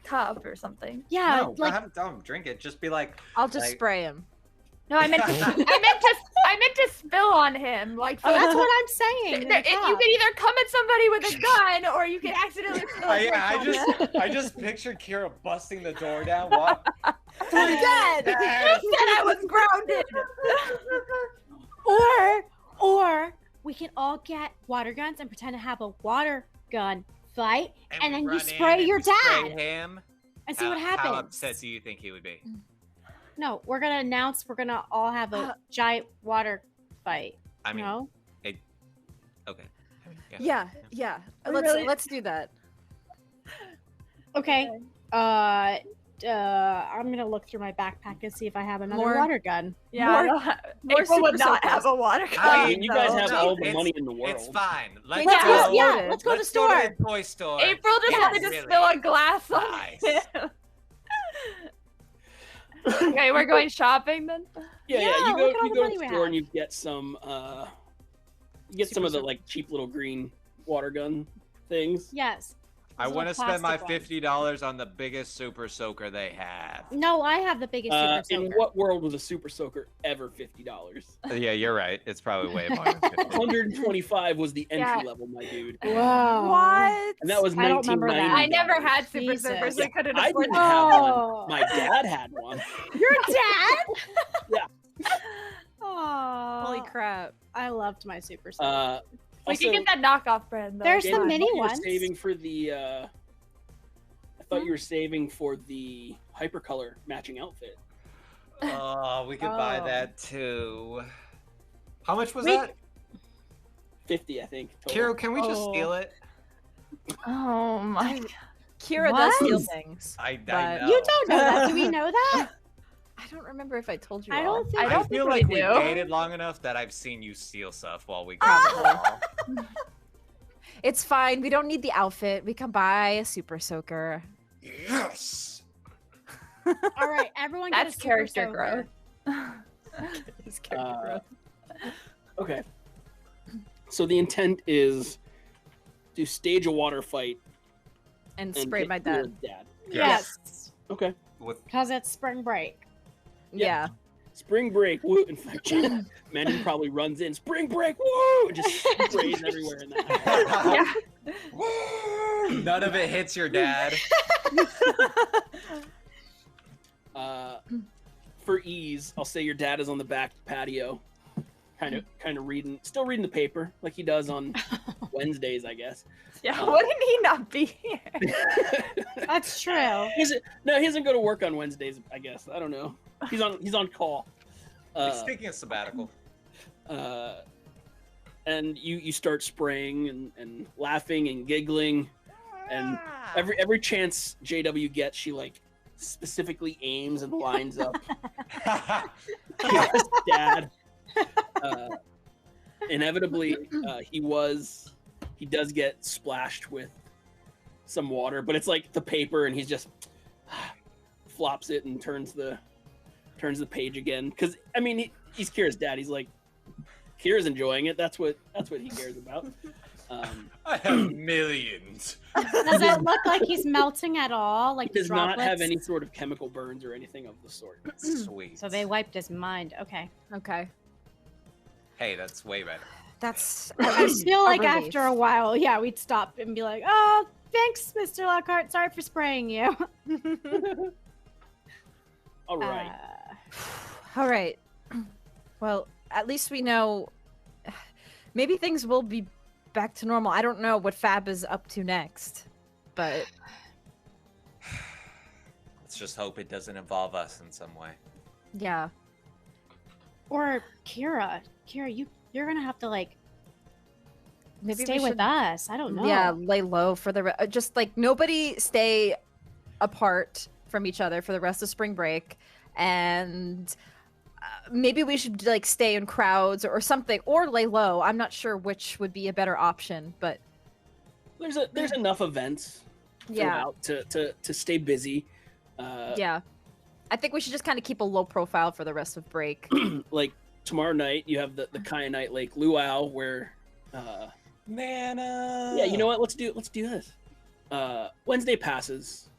cup or something. Yeah, No, like don't drink it. Just be like, I'll just like- spray him. No, I meant I meant to spill on him. Like oh, that's what I'm saying. in the you cup. can either come at somebody with a gun or you can accidentally spill a drink on them. I just pictured Kira busting the door down. Walk. I'm dead. You said I was grounded. Or we can all get water guns and pretend to have a water gun fight, and then you spray your dad him. and see what happens. How upset do you think he would be? No, we're gonna announce we're gonna all have a giant water fight. I mean, no? Okay. Yeah. Let's do that. Okay. I'm gonna look through my backpack and see if I have another water gun. Yeah, more April would super not soakers. have a water gun. I mean, you guys have No, all the it's- money in the world. It's fine. Let's Let's go. go. Yeah, let's go to the Let's store. go to the toy store. April just wanted to Really spill a glass on nice. him. Okay, we're going shopping then. Yeah, Yeah, you look at go all you the go money to the we store and have. you get some of the like cheap little green water gun things. Yes. I Those want to little spend my plastic $50 on the biggest super soaker they have. ones. No, I have the biggest super In soaker. what world was a super soaker ever $50? Yeah, you're right. It's probably way more than 50. 125 was the entry Yeah. level, my dude. Wow. What? And that was I don't remember that. $1990. I never had super Jesus. soakers. So I couldn't I afford didn't them. have Oh. one. My dad had one. Your dad? Yeah. Oh. Holy crap. I loved my super soaker. We Also, can get that knockoff brand though. There's Jane, some I mini thought you were ones. saving for the I thought you were saving for the hypercolor matching outfit. Oh, we could buy Oh. that too. How much was We- that? 50, I think. Total. Kiro, can we just Oh. steal it? Oh my. Kira What? does steal things. I But- know. You don't know that. Do we know that? I don't remember if I told you. I all. don't think. I don't feel think like we we've do. dated long enough that I've seen you steal stuff while we go to the mall. It's fine. We don't need the outfit. We can buy a super soaker. Yes. All right, everyone. Get That's a super character soaker. growth. It's character growth. Okay. So the intent is to stage a water fight And and spray get my Kira's dad. dad. Yes, Okay. With because it's spring break. Yeah. Spring break. Woo! In fact, Mandy probably runs in. Spring break. Woo! And just sprays everywhere in the house. Yeah. none of it hits your dad. For ease, I'll say your dad is on the back patio, kind of still reading the paper like he does on Wednesdays, I guess. Yeah. Wouldn't he not be here? That's true. He doesn't go to work on Wednesdays, I guess. I don't know. He's on call. He's taking a sabbatical. And you start spraying and laughing and giggling, and every chance JW gets, she like specifically aims and lines up Kira's dad. Inevitably, he does get splashed with some water, but it's like the paper, and he's just flops it and turns the page again. Because I mean, he's Kira's dad. He's like, Kira's enjoying it. That's what he cares about. I have millions. Does it look like he's melting at all? Like He does not have droplets? any sort of chemical burns or anything of the sort. Sweet. So they wiped his mind. Okay. Okay. Hey, that's way better. That's. I feel like relief. after a while, yeah, we'd stop and be like, "Oh, thanks, Mr. Lockhart. Sorry for spraying you." All right. All right. Well, at least we know. Maybe things will be back to normal. I don't know what Fab is up to next, but Let's just hope it doesn't involve us in some way. yeah. Or Kira. Kira, you're gonna have to like Maybe stay we with should, us. I don't know. Yeah, lay low for the just like nobody stay apart from each other for the rest of spring break, and maybe we should like stay in crowds or something, or lay low. I'm not sure which would be a better option, but there's enough events throughout to stay busy. Yeah, I think we should just kind of keep a low profile for the rest of break. Like tomorrow night, you have the Kyanite Lake Luau, where Nana. yeah, you know what? Let's do this. Wednesday passes.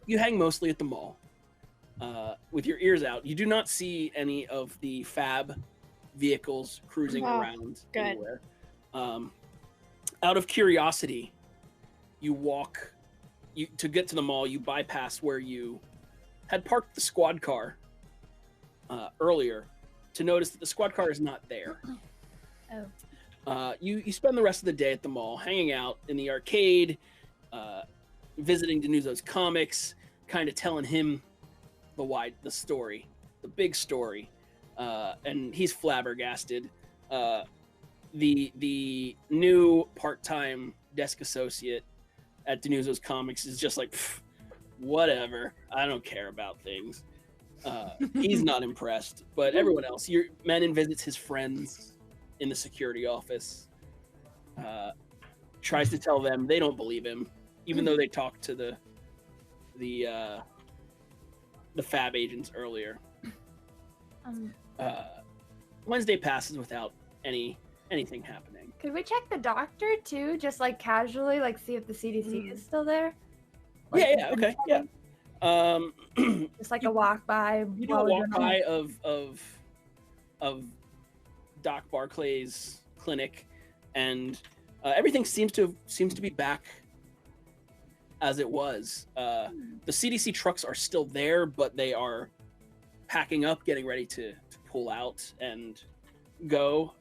You hang mostly at the mall, with your ears out. You do not see any of the fab vehicles cruising around anywhere. Out of curiosity, you walk. To get to the mall, you bypass where you had parked the squad car earlier, to notice that the squad car is not there. You spend the rest of the day at the mall, hanging out in the arcade, visiting Denuzo's comics, kind of telling him the story, the big story, and he's flabbergasted. The new part-time desk associate at Denuzo's comics is just like, whatever, I don't care about things. He's not impressed, but everyone else, Menon visits his friends in the security office, tries to tell them they don't believe him, even though they talked to the fab agents earlier. Wednesday passes without anything happening. Could we check the doctor too, just like casually, like see if the CDC is still there? Like, Yeah, okay, yeah. Just like a walk by. You do a walk by of Doc Barclay's clinic, and everything seems to be back as it was. The CDC trucks are still there, but they are packing up, getting ready to pull out and go.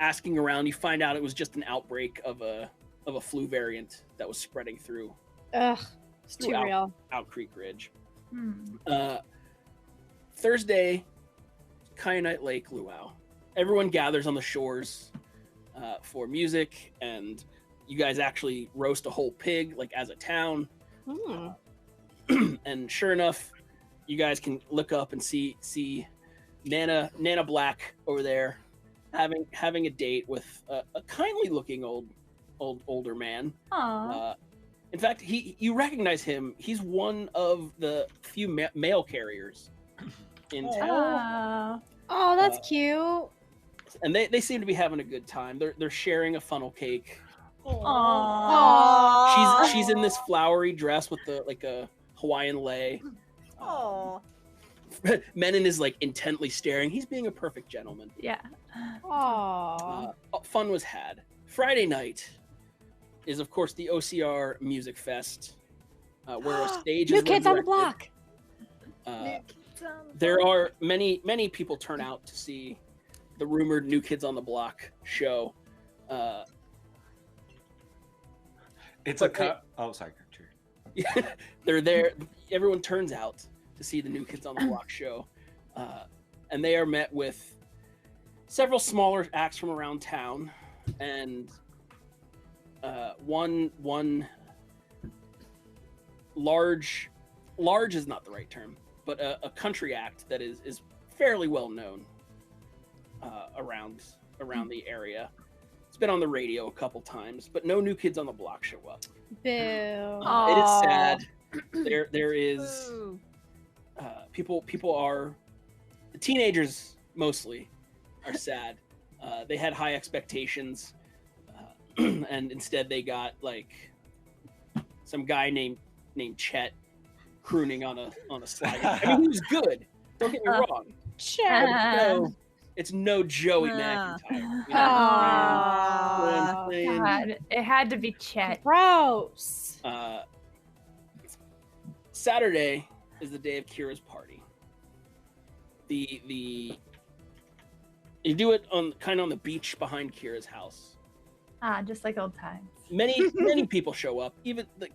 Asking around, you find out it was just an outbreak of a flu variant that was spreading through. Ugh, it's too real. Out Creek Ridge. Thursday, Kyanite Lake Luau. Everyone gathers on the shores for music, and you guys actually roast a whole pig, like as a town. And sure enough, you guys can look up and see Nana Black over there having a date with a kindly looking older man. In fact, you recognize him. He's one of the few mail carriers in town. Oh, that's cute. And they seem to be having a good time. They're sharing a funnel cake. Aww. She's in this flowery dress with a Hawaiian lei. Aww. Menon is like intently staring. He's being a perfect gentleman. Yeah. Aww. Fun was had. Friday night is, of course, the OCR Music Fest, where a stage is New Kids on the resurrected. Block. There are many people turn out to see the rumored New Kids on the Block show. It's oh, sorry, Gertrude. They're there. Everyone turns out to see the New Kids on the Block show, and they are met with several smaller acts from around town, and one large is not the right term, but a country act that is fairly well known around the area. It's been on the radio a couple times, but no New Kids on the Block show up. Boo. It is sad. There is people are, the teenagers mostly are sad. They had high expectations, and instead they got like some guy named Chet crooning on a slide. I mean, he was good. Don't get me wrong. Chet. It's no Joey McIntyre. You know? God, it had to be Chet. Gross. Saturday is the day of Kira's party. You do it kind of on the beach behind Kira's house. Just like old times. Many people show up. Even the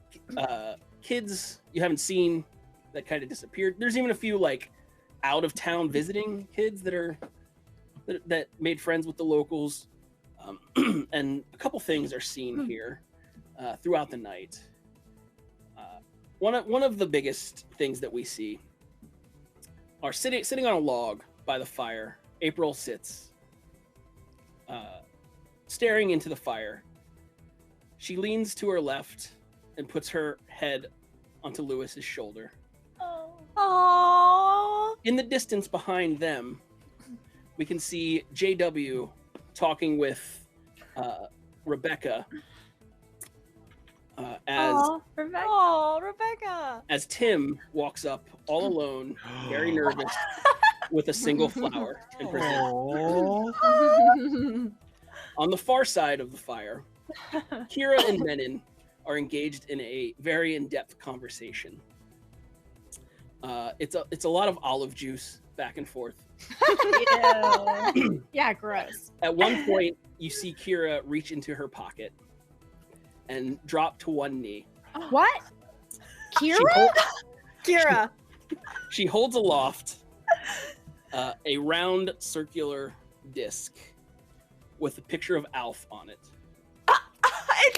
kids you haven't seen that kind of disappeared. There's even a few like out of town visiting kids that made friends with the locals, and a couple things are seen here throughout the night. One of the biggest things that we see are sitting on a log by the fire, April sits, staring into the fire. She leans to her left and puts her head onto Lewis's shoulder. Aww. In the distance behind them, we can see JW talking with Rebecca as Tim walks up all alone, very nervous, with a single flower and presents. On the far side of the fire, Kira and Menon are engaged in a very in-depth conversation. It's a lot of olive juice back and forth. Yeah, gross. At one point, you see Kira reach into her pocket and drop to one knee. What? Kira? Kira. She holds aloft a round circular disc with a picture of Alf on it.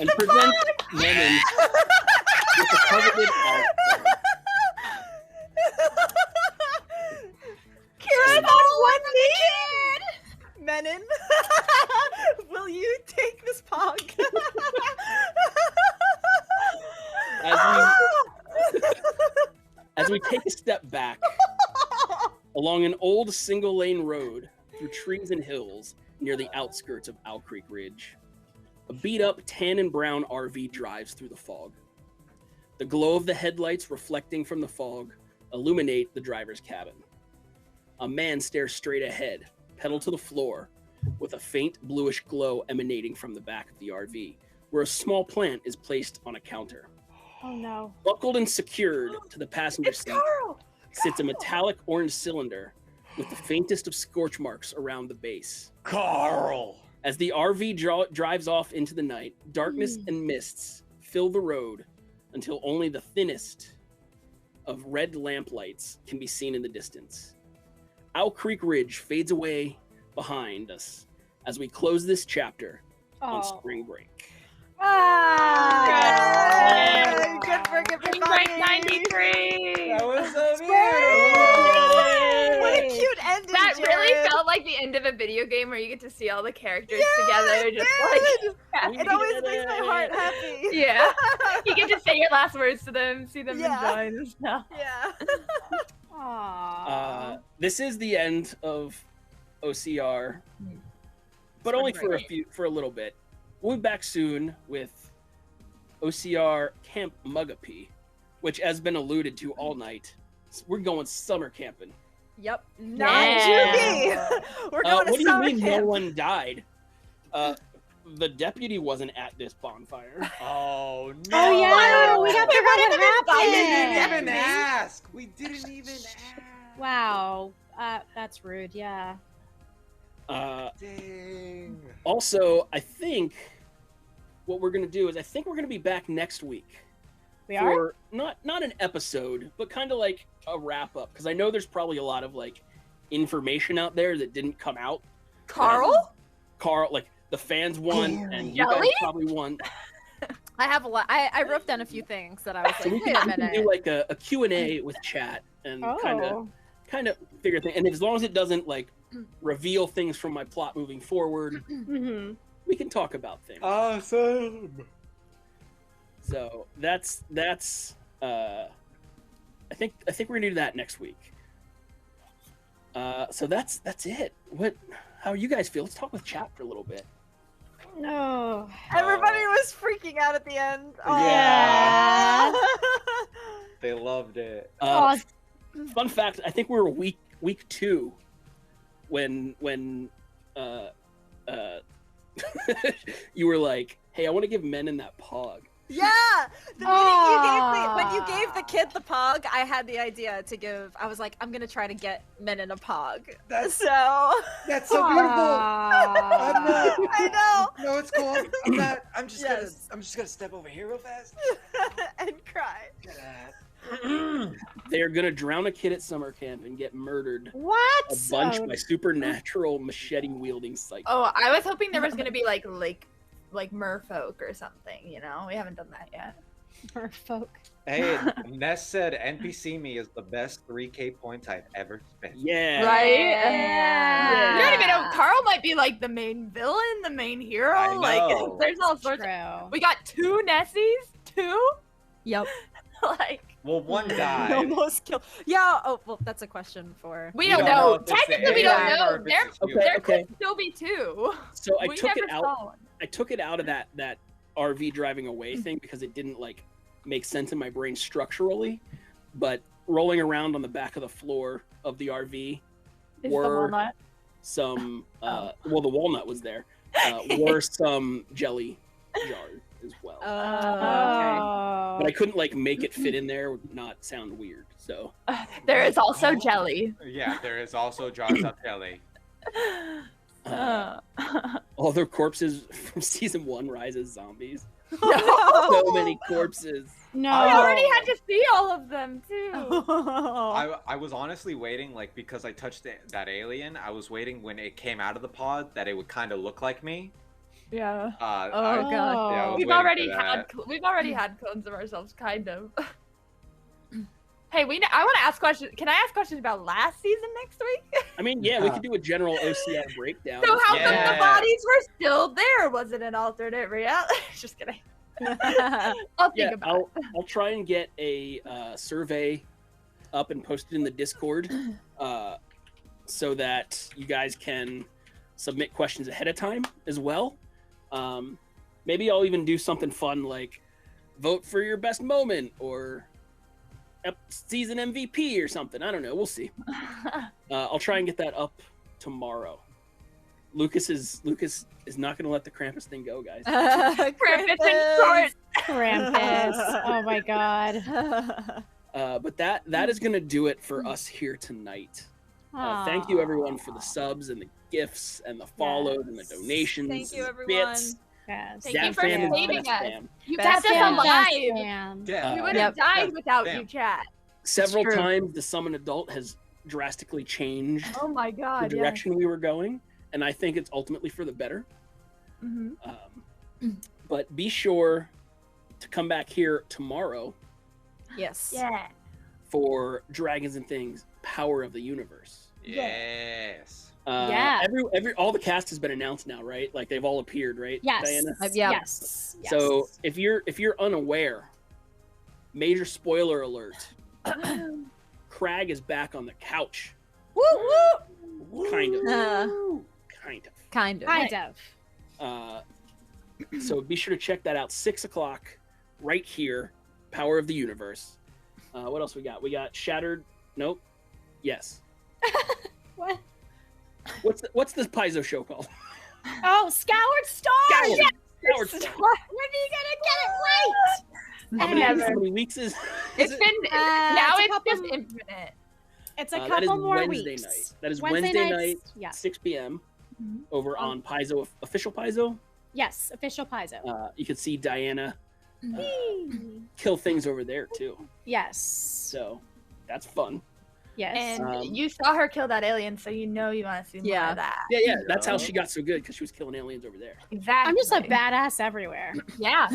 And presents Menon with a coveted Alf. Kira's on one knee! Menon, will you take this pog? As we take a step back along an old single-lane road through trees and hills near the outskirts of Owl Creek Ridge, a beat-up tan and brown RV drives through the fog. The glow of the headlights reflecting from the fog illuminate the driver's cabin. A man stares straight ahead, pedal to the floor, with a faint bluish glow emanating from the back of the RV, where a small plant is placed on a counter. Oh no. Buckled and secured to the passenger seat sits a metallic orange cylinder with the faintest of scorch marks around the base. Carl! As the RV drives off into the night, darkness and mists fill the road until only the thinnest of red lamplights can be seen in the distance. Owl Creek Ridge fades away behind us as we close this chapter on spring break. Good for Spring break 93. That was so beautiful. What a cute ending, That Jared. really felt like the end of a video game where you get to see all the characters together. Just It always makes my heart happy. Yeah. You get to say your last words to them, see them enjoy and stuff. Yeah. Aww. This is the end of OCR, but only for a little bit. We'll be back soon with OCR Camp Mugapee, which has been alluded to all night. We're going summer camping. Yep. Not Juby. We're going to what do you summer mean camp. no one died? The deputy wasn't at this bonfire. Oh no! Oh yeah, we got to what I happened. didn't even ask. We didn't even ask. Wow, that's rude. Yeah. Dang. Also, I think what we're gonna do is we're gonna be back next week. We for not an episode, but kind of like a wrap up, because I know there's probably a lot of like information out there that didn't come out. Carl, like the fans won, and you guys probably won. I have a lot. I wrote down a few things that I was So like, we wait a can minute. do like a Q&A with chat and kind of figure things. And as long as it doesn't like reveal things from my plot moving forward, we can talk about things. Awesome. So that's I think we're gonna do that next week. So that's it. How you guys feel? Let's talk with chat for a little bit. No. Everybody was freaking out at the end. Yeah. They loved it. Fun fact: I think we were week 2 when you were like, "Hey, I want to give Menon that pog." Yeah, the minute when you gave the kid the pog, I had the idea to give. I was like, I'm gonna try to get Menon a pog. That's so beautiful. I know. No, it's cool. I'm just gonna step over here real fast and cry. They are gonna drown a kid at summer camp and get murdered. What? A bunch by supernatural machete wielding psychos. Oh, I was hoping there was gonna be like merfolk or something. You know, we haven't done that yet. Merfolk. Hey, Ness said NPC me is the best 3K points I've ever spent. Yeah. Right? Yeah. You don't even know. Carl might be like the main villain, the main hero. I know. Like, there's all sorts. True. We got 2 Nessies. 2. Yep. Like. Well, one died. Almost killed. Yeah. Oh, well, that's a question for. We don't know. Technically, we don't AI know. or if it's a There human. could still be 2. So I We took it never out. saw one. I took it out of that RV driving away thing because it didn't like make sense in my brain structurally. But rolling around on the back of the floor of the RV Is were the walnut. some well, the walnut was there. Were some jelly jars as well. Oh. But I couldn't like make it fit in there, would not sound weird. So There is also jelly. Yeah, there is also jars of jelly. all their corpses from season 1 Rise as Zombies. No. So many corpses. No. We already had to see all of them too. I was honestly waiting, like, because I touched that alien, I was waiting when it came out of the pod that it would kind of look like me. Yeah. God. Yeah, I was We've waiting already for that. had clones of ourselves, kind of. Hey, I want to ask questions. Can I ask questions about last season next week? I mean, yeah, we could do a general OCR breakdown. So how come Yeah. the bodies were still there? Was it an alternate reality? Just kidding. I'll think about it. I'll try and get a survey up and posted in the Discord so that you guys can submit questions ahead of time as well. Maybe I'll even do something fun like vote for your best moment or season MVP or something. I don't know. We'll see. I'll try and get that up tomorrow. Lucas is not going to let the Krampus thing go, guys. Krampus in short. Krampus. Oh my god. But that is going to do it for us here tonight. Thank you everyone for the subs and the gifts and the follows and the donations. Thank you, and everyone. Bits. Yes. Thank you Zap for fam is saving best us. fam. You Best kept us fam. alive. Yeah. We would Yep. have died Best without fam. you, chat. Several true. times the summon adult has drastically changed Oh my the god. direction we were going, and I think it's ultimately for the better. Mm-hmm. But be sure to come back here tomorrow Yes. Yeah. for Dragons and Things: Power of the Universe. Yes. Yeah. All the cast has been announced now, right? Like they've all appeared, right? Yes. Diana? Yeah. Yes. So if you're unaware, major spoiler alert. Crag is back on the couch. Woo woo. Kind of. Kind of. Kind of. So be sure to check that out. 6 o'clock, right here. Power of the Universe. What else we got? We got Shattered. Nope. Yes. What? What's this Paizo show called? Oh, Scoured Stars! Scoured. Yes! Scoured When Stars. are you gonna get it right? How many, Never. how many weeks is? It's been now it's a it's couple- just infinite. It's a that is couple more Wednesday weeks. night. That is Wednesday night, Yeah. 6 p.m. Mhm. over on Paizo, official Paizo. Yes, official Paizo. You can see Diana kill things over there too. Yes. So that's fun. Yes. And you saw her kill that alien, so you know you want to see more Yeah. of that. Yeah. That's how she got so good, because she was killing aliens over there. Exactly. I'm just a badass everywhere. Yeah.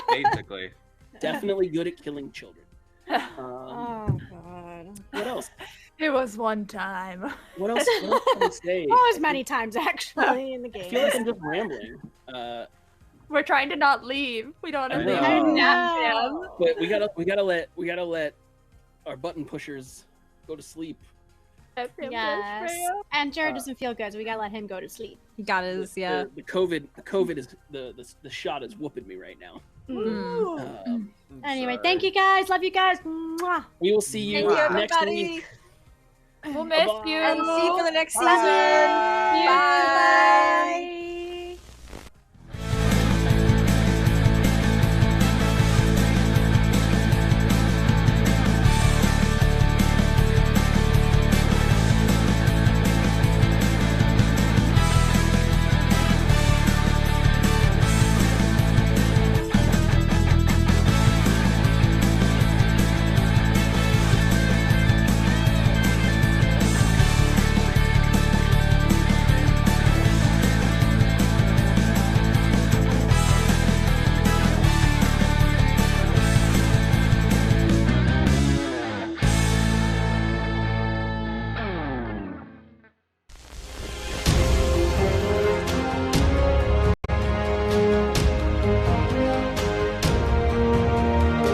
Basically. Definitely good at killing children. Oh god. What else? It was one time. What else can I say? Oh, as many times actually in the I game. feel like I'm just rambling. We're trying to not leave. We don't want I to leave. know. No. But we gotta let our button pushers go to sleep. Yes. And Jared doesn't feel good, so we gotta let him go to sleep. He got his, yeah. The COVID is the shot is whooping me right now. Anyway, thank you guys. Love you guys. Mwah. We will see you Thank you, next everybody. week. We'll miss Bye-bye. you. And see you for the next Bye. season. Bye. Bye.